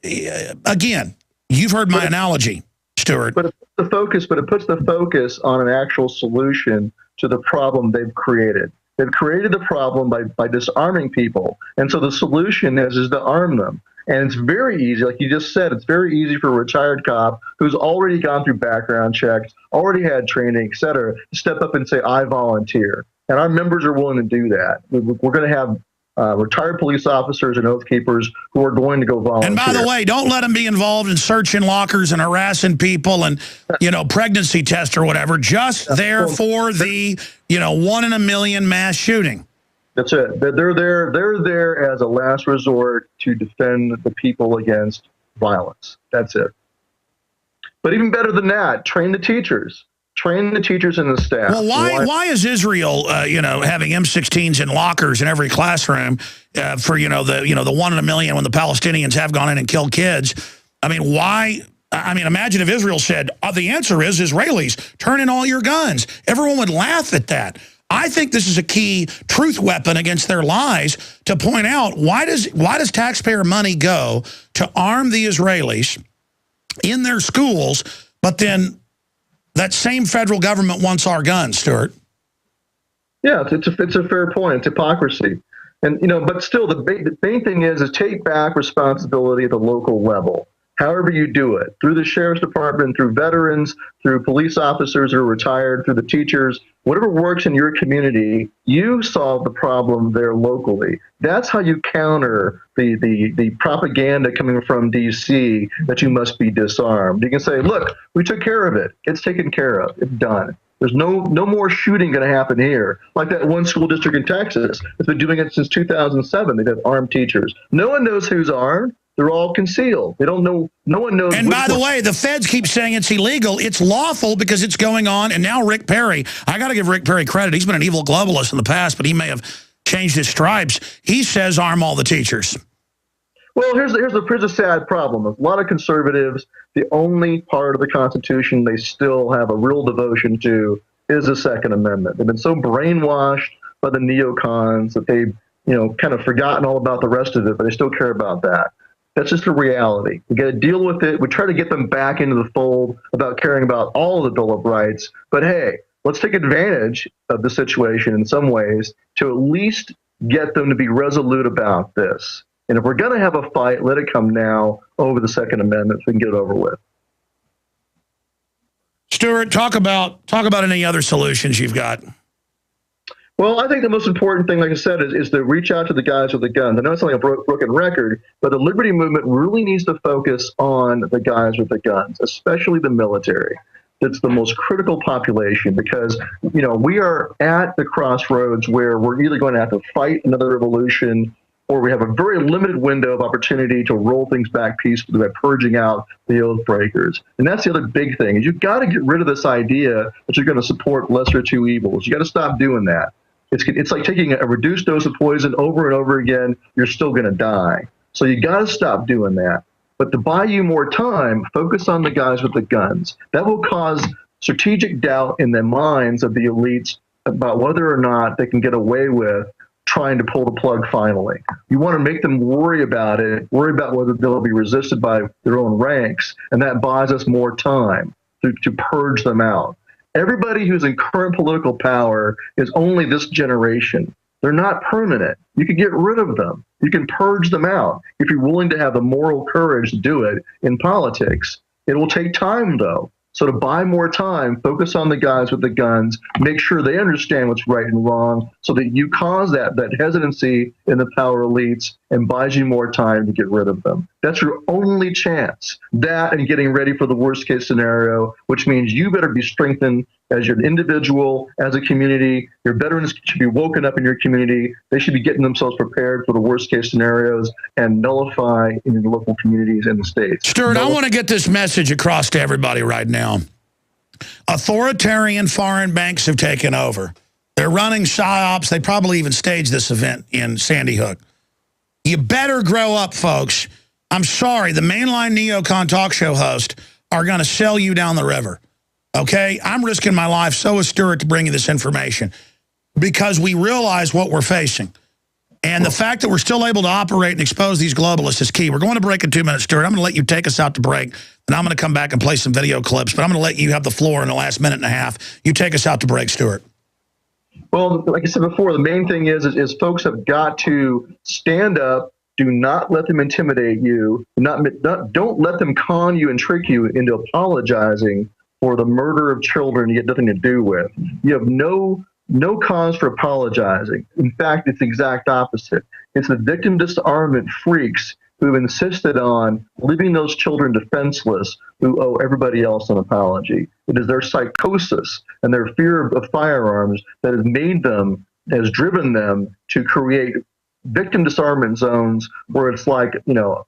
again, you've heard my analogy, Stuart. But it puts the focus on an actual solution to the problem they've created. They've created the problem by disarming people. And so the solution is to arm them. And it's very easy, like you just said, it's very easy for a retired cop who's already gone through background checks, already had training, et cetera, to step up and say, I volunteer. And our members are willing to do that. We're going to have retired police officers and oath keepers who are going to go volunteer. And by the way, don't let them be involved in searching lockers and harassing people and, pregnancy test or whatever. Just there for the, 1 in a million mass shooting. That's it. They're there as a last resort to defend the people against violence. That's it. But even better than that, train the teachers. Train the teachers and the staff. Well, why is Israel, having M16s in lockers in every classroom for, the 1 in a million when the Palestinians have gone in and killed kids? I mean, why? I mean, imagine if Israel said, the answer is Israelis, turn in all your guns. Everyone would laugh at that. I think this is a key truth weapon against their lies to point out why does taxpayer money go to arm the Israelis in their schools, but then that same federal government wants our guns, Stuart? Yeah, it's a fair point. It's hypocrisy. And, but still, the main thing is take back responsibility at the local level. However you do it, through the sheriff's department, through veterans, through police officers who are retired, through the teachers, whatever works in your community, you solve the problem there locally. That's how you counter the propaganda coming from D.C. that you must be disarmed. You can say, look, we took care of it. It's taken care of. It's done. There's no more shooting going to happen here. Like that one school district in Texas that's been doing it since 2007. They've had armed teachers. No one knows who's armed. They're all concealed. They don't know. No one knows. And by the way, the feds keep saying it's illegal. It's lawful because it's going on. And now Rick Perry, I got to give Rick Perry credit. He's been an evil globalist in the past, but he may have changed his stripes. He says arm all the teachers. Well, here's a sad problem. A lot of conservatives, the only part of the Constitution they still have a real devotion to is the Second Amendment. They've been so brainwashed by the neocons that they've kind of forgotten all about the rest of it, but they still care about that. That's just the reality. We got to deal with it. We try to get them back into the fold about caring about all of the Bill of Rights. But hey, let's take advantage of the situation in some ways to at least get them to be resolute about this. And if we're going to have a fight, let it come now over the Second Amendment so we can get it over with. Stuart, talk about any other solutions you've got. Well, I think the most important thing, like I said, is to reach out to the guys with the guns. I know it's like a broken record, but the liberty movement really needs to focus on the guys with the guns, especially the military. It's the most critical population because, we are at the crossroads where we're either going to have to fight another revolution or we have a very limited window of opportunity to roll things back peacefully by purging out the oath breakers. And that's the other big thing is you've got to get rid of this idea that you're going to support lesser two evils. You got to stop doing that. It's like taking a reduced dose of poison over and over again. You're still going to die. So you got to stop doing that. But to buy you more time, focus on the guys with the guns. That will cause strategic doubt in the minds of the elites about whether or not they can get away with trying to pull the plug finally. You want to make them worry about it, worry about whether they'll be resisted by their own ranks, and that buys us more time to purge them out. Everybody who's in current political power is only this generation. They're not permanent. You can get rid of them. You can purge them out if you're willing to have the moral courage to do it in politics. It will take time, though. So to buy more time, focus on the guys with the guns, make sure they understand what's right and wrong so that you cause that hesitancy in the power elites and buys you more time to get rid of them. That's your only chance. That and getting ready for the worst case scenario, which means you better be strengthened as an individual, as a community. Your veterans should be woken up in your community. They should be getting themselves prepared for the worst case scenarios and nullify in your local communities and the states. Stuart, I want to get this message across to everybody right now. Authoritarian foreign banks have taken over. They're running psyops. They probably even staged this event in Sandy Hook. You better grow up, folks. I'm sorry, the mainline neocon talk show hosts are going to sell you down the river. Okay? I'm risking my life, so is Stuart, to bring you this information because we realize what we're facing. And the fact that we're still able to operate and expose these globalists is key. We're going to break in 2 minutes, Stuart. I'm going to let you take us out to break, and I'm going to come back and play some video clips, but I'm going to let you have the floor in the last minute and a half. You take us out to break, Stuart. Well, like I said before, the main thing is folks have got to stand up. Do not let them intimidate you. Don't let them con you and trick you into apologizing for the murder of children you had nothing to do with. You have no cause for apologizing. In fact, it's the exact opposite. It's the victim disarmament freaks who have insisted on leaving those children defenseless who owe everybody else an apology. It is their psychosis and their fear of firearms that has driven them to create victim disarmament zones where it's like,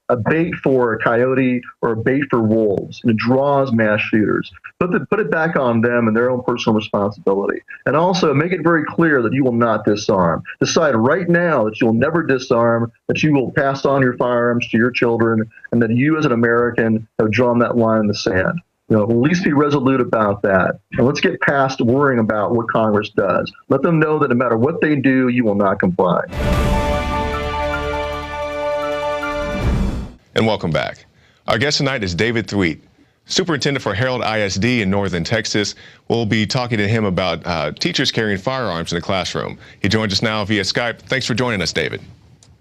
a bait for a coyote or a bait for wolves, and it draws mass shooters. Put it back on them and their own personal responsibility. And also make it very clear that you will not disarm. Decide right now that you will never disarm, that you will pass on your firearms to your children, and that you as an American have drawn that line in the sand. At least be resolute about that. And let's get past worrying about what Congress does. Let them know that no matter what they do, you will not comply. And welcome back. Our guest tonight is David Thweet, Superintendent for Harold ISD in Northern Texas. We'll be talking to him about teachers carrying firearms in the classroom. He joins us now via Skype. Thanks for joining us, David.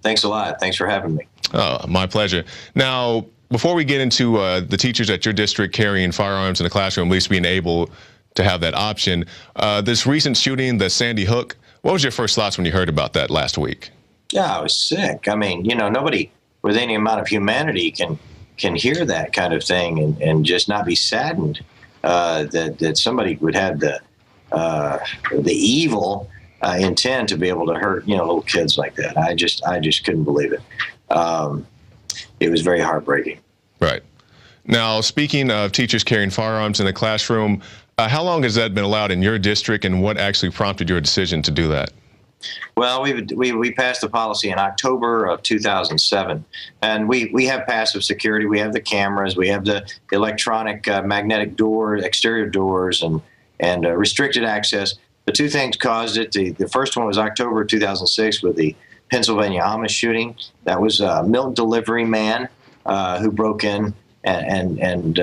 Thanks a lot. Thanks for having me. Oh, my pleasure. Now, before we get into the teachers at your district carrying firearms in the classroom, at least being able to have that option, this recent shooting, the Sandy Hook, what was your first thoughts when you heard about that last week? Yeah, I was sick. I mean, nobody with any amount of humanity can hear that kind of thing and just not be saddened that somebody would have the evil intent to be able to hurt little kids like that. I just couldn't believe it. It was very heartbreaking. Right. Now, speaking of teachers carrying firearms in the classroom, how long has that been allowed in your district, and what actually prompted your decision to do that? Well, we passed the policy in October of 2007, and we have passive security. We have the cameras, we have the electronic magnetic door, exterior doors, and restricted access. The two things caused it. The first one was October 2006 with the Pennsylvania Amish shooting. That was a milk delivery man who broke in and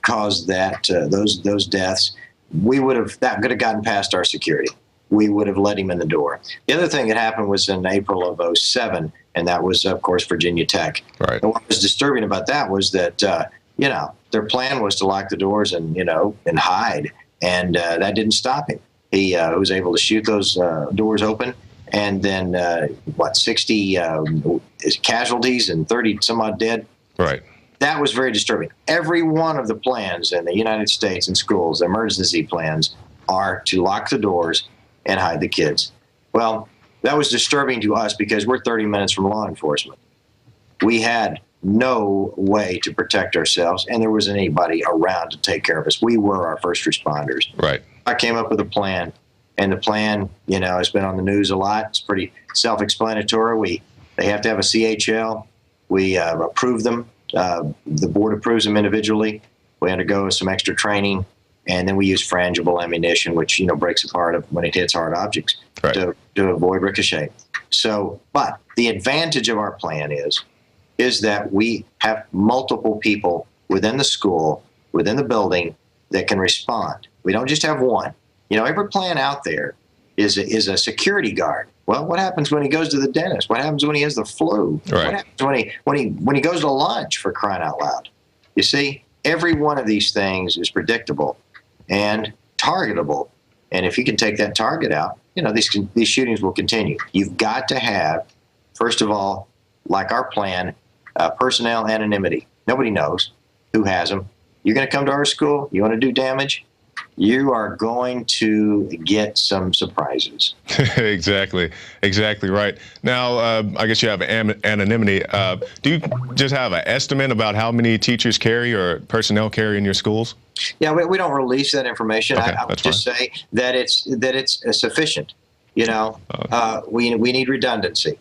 caused those deaths. That could have gotten past our security. We would have let him in the door. The other thing that happened was in April of 2007, and that was, of course, Virginia Tech. Right. And what was disturbing about that was that their plan was to lock the doors and hide, and that didn't stop him. He was able to shoot those doors open. And then, 60 casualties and 30 some odd dead? Right. That was very disturbing. Every one of the plans in the United States in schools, emergency plans, are to lock the doors and hide the kids. Well, that was disturbing to us because we're 30 minutes from law enforcement. We had no way to protect ourselves, and there wasn't anybody around to take care of us. We were our first responders. Right. I came up with a plan. And the plan, has been on the news a lot. It's pretty self-explanatory. They have to have a CHL. We approve them. The board approves them individually. We undergo some extra training, and then we use frangible ammunition, which breaks apart when it hits hard objects to avoid ricochet. So, but the advantage of our plan is that we have multiple people within the school, within the building, that can respond. We don't just have one. Every plan out there is a security guard. Well, what happens when he goes to the dentist? What happens when he has the flu? Right. What happens when he goes to lunch, for crying out loud? You see, every one of these things is predictable and targetable. And if you can take that target out, these shootings will continue. You've got to have, first of all, like our plan, personnel anonymity. Nobody knows who has them. You're going to come to our school. You want to do damage? You are going to get some surprises. Exactly right. Now, I guess you have anonymity. Do you just have an estimate about how many teachers carry or personnel carry in your schools? Yeah, we don't release that information. Okay, I would just say that it's sufficient. We need redundancy.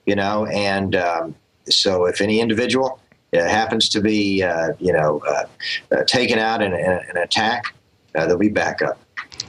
And so if any individual happens to be taken out in an attack, there'll be backup.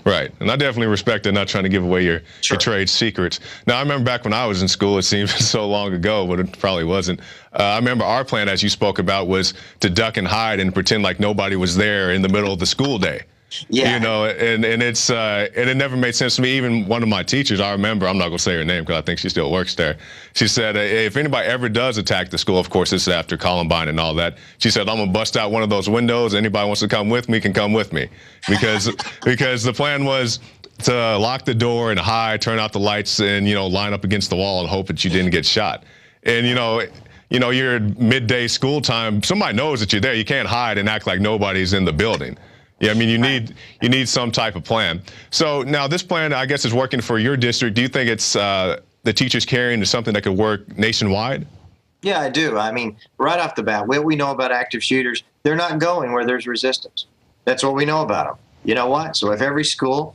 Right, and I definitely respect it, not trying to give away your trade secrets. Now, I remember back when I was in school, it seems so long ago, but it probably wasn't. I remember our plan, as you spoke about, was to duck and hide and pretend like nobody was there in the middle of the school day. Yeah. And it's and it never made sense to me. Even one of my teachers, I remember, I'm not going to say her name because I think she still works there. She said, if anybody ever does attack the school, of course, this is after Columbine and all that, she said, I'm going to bust out one of those windows. Anybody wants to come with me can come with me. Because the plan was to lock the door and hide, turn out the lights, and, line up against the wall and hope that you didn't get shot. And, you're midday school time. Somebody knows that you're there. You can't hide and act like nobody's in the building. Yeah, I mean, you need some type of plan. So now this plan, I guess, is working for your district. Do you think it's the teachers carrying is something that could work nationwide? Yeah, I do. I mean, right off the bat, what we know about active shooters, they're not going where there's resistance. That's what we know about them. You know what? So if every school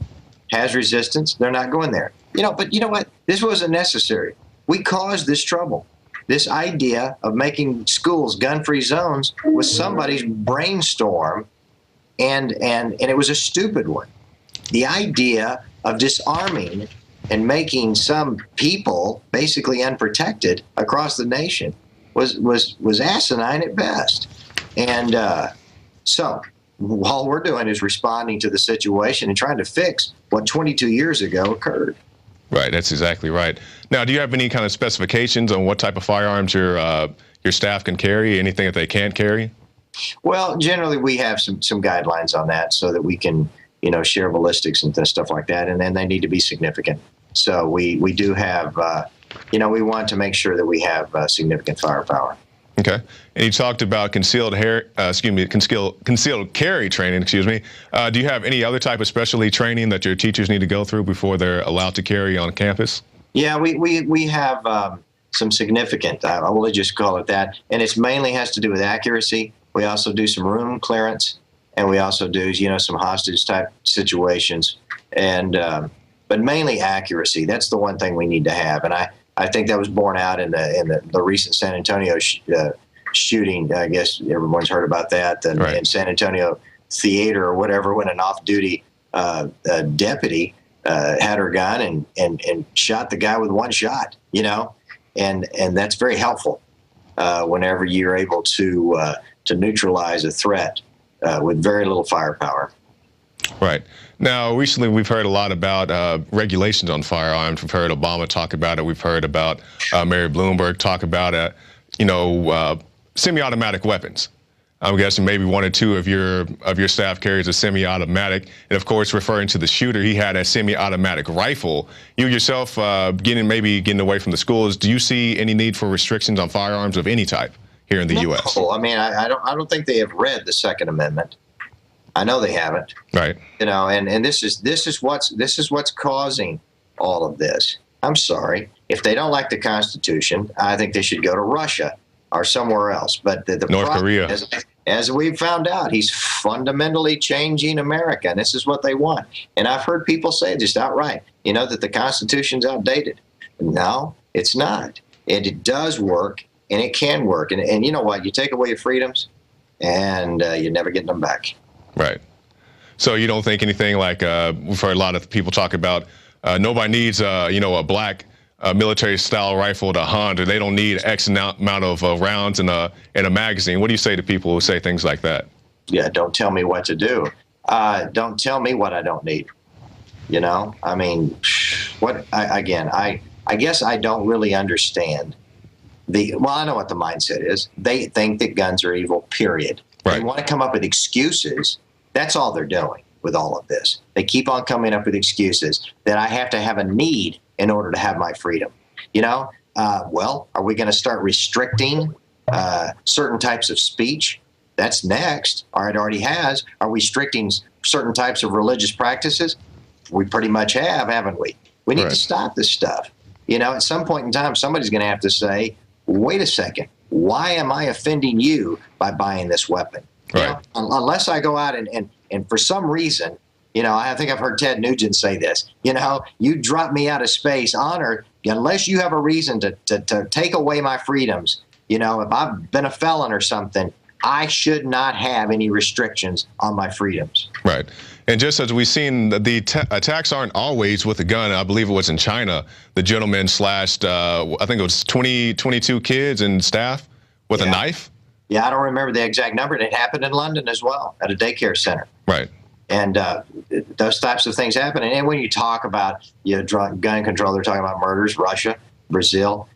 has resistance, they're not going there. But you know what? This wasn't necessary. We caused this trouble. This idea of making schools gun-free zones was somebody's brainstorm, and it was a stupid one. The idea of disarming and making some people basically unprotected across the nation was asinine at best. And so all we're doing is responding to the situation and trying to fix what 22 years ago occurred. Right, that's exactly right. Now, do you have any kind of specifications on what type of firearms your staff can carry, anything that they can't carry? Well, generally we have some guidelines on that so that we can, share ballistics and stuff like that, and then they need to be significant. So we do have, we want to make sure that we have significant firepower. Okay. And you talked about concealed carry training, do you have any other type of specialty training that your teachers need to go through before they're allowed to carry on campus? Yeah, we have some significant, I will just call it that, and it mainly has to do with accuracy. We also do some room clearance, and we also do, some hostage type situations, and but mainly accuracy. That's the one thing we need to have, and I think that was borne out in the recent San Antonio shooting. I guess everyone's heard about that. And in San Antonio Theater or whatever, when an off-duty deputy had her gun and shot the guy with one shot, and that's very helpful whenever you're able to neutralize a threat with very little firepower. Right. Now, recently we've heard a lot about regulations on firearms. We've heard Obama talk about it. We've heard about Mary Bloomberg talk about semi-automatic weapons. I'm guessing maybe one or two of your staff carries a semi-automatic, and of course, referring to the shooter, he had a semi-automatic rifle. You yourself, getting away from the schools, do you see any need for restrictions on firearms of any type here in the U.S.? I mean, I don't think they have read the Second Amendment. I know they haven't. Right. And this is what's causing all of this. I'm sorry. If they don't like the Constitution, I think they should go to Russia or somewhere else. But the North Korea. As we've found out, he's fundamentally changing America, and this is what they want. And I've heard people say just outright, that the Constitution's outdated. No, it's not. It does work, and it can work. And you know what? You take away your freedoms, and you're never getting them back. Right. So you don't think anything like we've heard a lot of people talk about nobody needs a black military-style rifle to hunt, or they don't need X amount of rounds in a magazine. What do you say to people who say things like that? Yeah, don't tell me what to do. Don't tell me what I don't need. I mean, I guess I don't really understand I know what the mindset is. They think that guns are evil, period. Right. They want to come up with excuses. That's all they're doing with all of this. They keep on coming up with excuses that I have to have a need in order to have my freedom. Well, are we going to start restricting certain types of speech? That's next, or it already has. Are we restricting certain types of religious practices? We pretty much have, haven't we? We need to stop this stuff. At some point in time, somebody's going to have to say, wait a second, why am I offending you by buying this weapon? Right. Unless I go out and for some reason, I think I've heard Ted Nugent say this, you drop me out of space on Earth, unless you have a reason to take away my freedoms, if I've been a felon or something, I should not have any restrictions on my freedoms. Right. And just as we've seen, the attacks aren't always with a gun. I believe it was in China. The gentleman slashed, I think it was 22 kids and staff with a knife. Yeah, I don't remember the exact number. It happened in London as well, at a daycare center. Right. And those types of things happen. And when you talk about gun control, they're talking about murders. Russia, Brazil,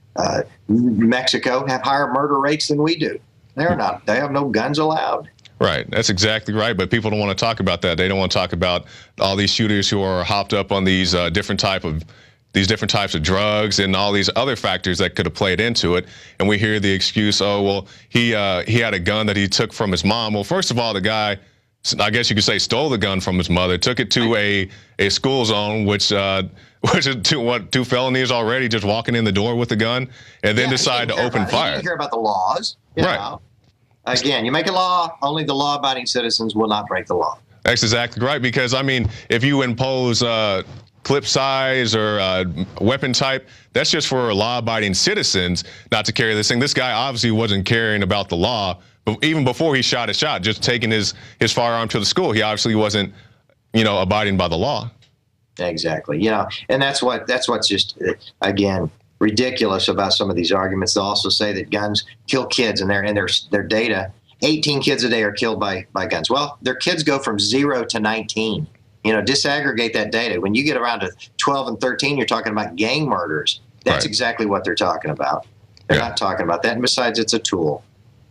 Mexico have higher murder rates than we do. They have no guns allowed. Right. That's exactly right. But people don't want to talk about that. They don't want to talk about all these shooters who are hopped up on these different types of drugs and all these other factors that could have played into it. And we hear the excuse, oh, well, he had a gun that he took from his mom. Well, first of all, the guy I guess you could say, stole the gun from his mother, took it to a school zone, which is two felonies already, just walking in the door with the gun, and then decide to open fire. He didn't care about the laws. You know. Again, you make a law, only the law-abiding citizens will not break the law. That's exactly right, because, I mean, if you impose clip size or weapon type, that's just for law-abiding citizens not to carry this thing. This guy obviously wasn't caring about the law, but even before he shot his shot, just taking his firearm to the school, he obviously wasn't, abiding by the law. Exactly. And that's what's just, again, ridiculous about some of these arguments. They'll also say that guns kill kids, and their data, 18 kids a day are killed by guns. Well, their kids go from 0 to 19. Disaggregate that data. When you get around to 12 and 13, you're talking about gang murders. That's exactly what they're talking about. They're not talking about that. And besides, it's a tool.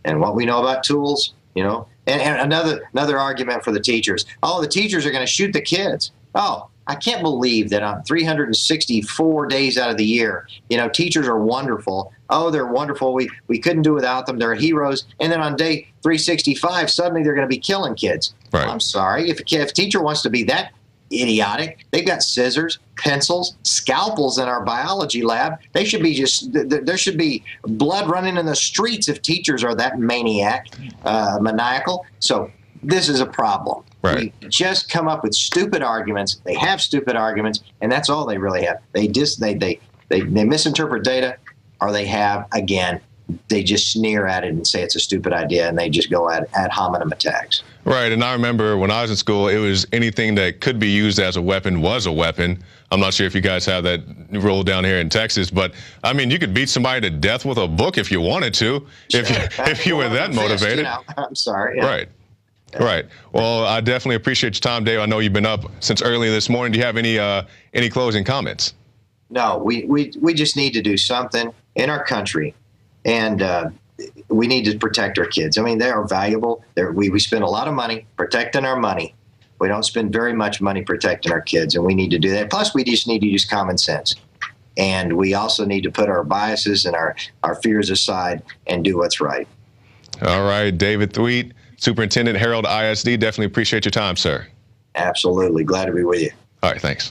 And what we know about tools, and another argument for the teachers. Oh, the teachers are going to shoot the kids. Oh, I can't believe that on 364 days out of the year, teachers are wonderful. Oh, they're wonderful. We couldn't do without them. They're heroes. And then on day 365, suddenly they're going to be killing kids. Right. I'm sorry. If a teacher wants to be that idiotic, they've got scissors, pencils, scalpels in our biology lab. There should be blood running in the streets if teachers are that maniacal. So this is a problem. Right. We just come up with stupid arguments. They have stupid arguments, and that's all they really have. They misinterpret data, or they just sneer at it and say it's a stupid idea, and they just go ad hominem attacks. Right, and I remember when I was in school, it was anything that could be used as a weapon was a weapon. I'm not sure if you guys have that rule down here in Texas, but I mean, you could beat somebody to death with a book if you wanted to, if you were that motivated. I'm sorry. Yeah. Right. Right. Well, I definitely appreciate your time, Dave. I know you've been up since early this morning. Do you have any closing comments? No, we just need to do something in our country, and we need to protect our kids. I mean, they are valuable. We spend a lot of money protecting our money. We don't spend very much money protecting our kids, and we need to do that. Plus, we just need to use common sense. And we also need to put our biases and our fears aside and do what's right. All right, David Thweet, Superintendent, Harold ISD, definitely appreciate your time, sir. Absolutely. Glad to be with you. All right, thanks.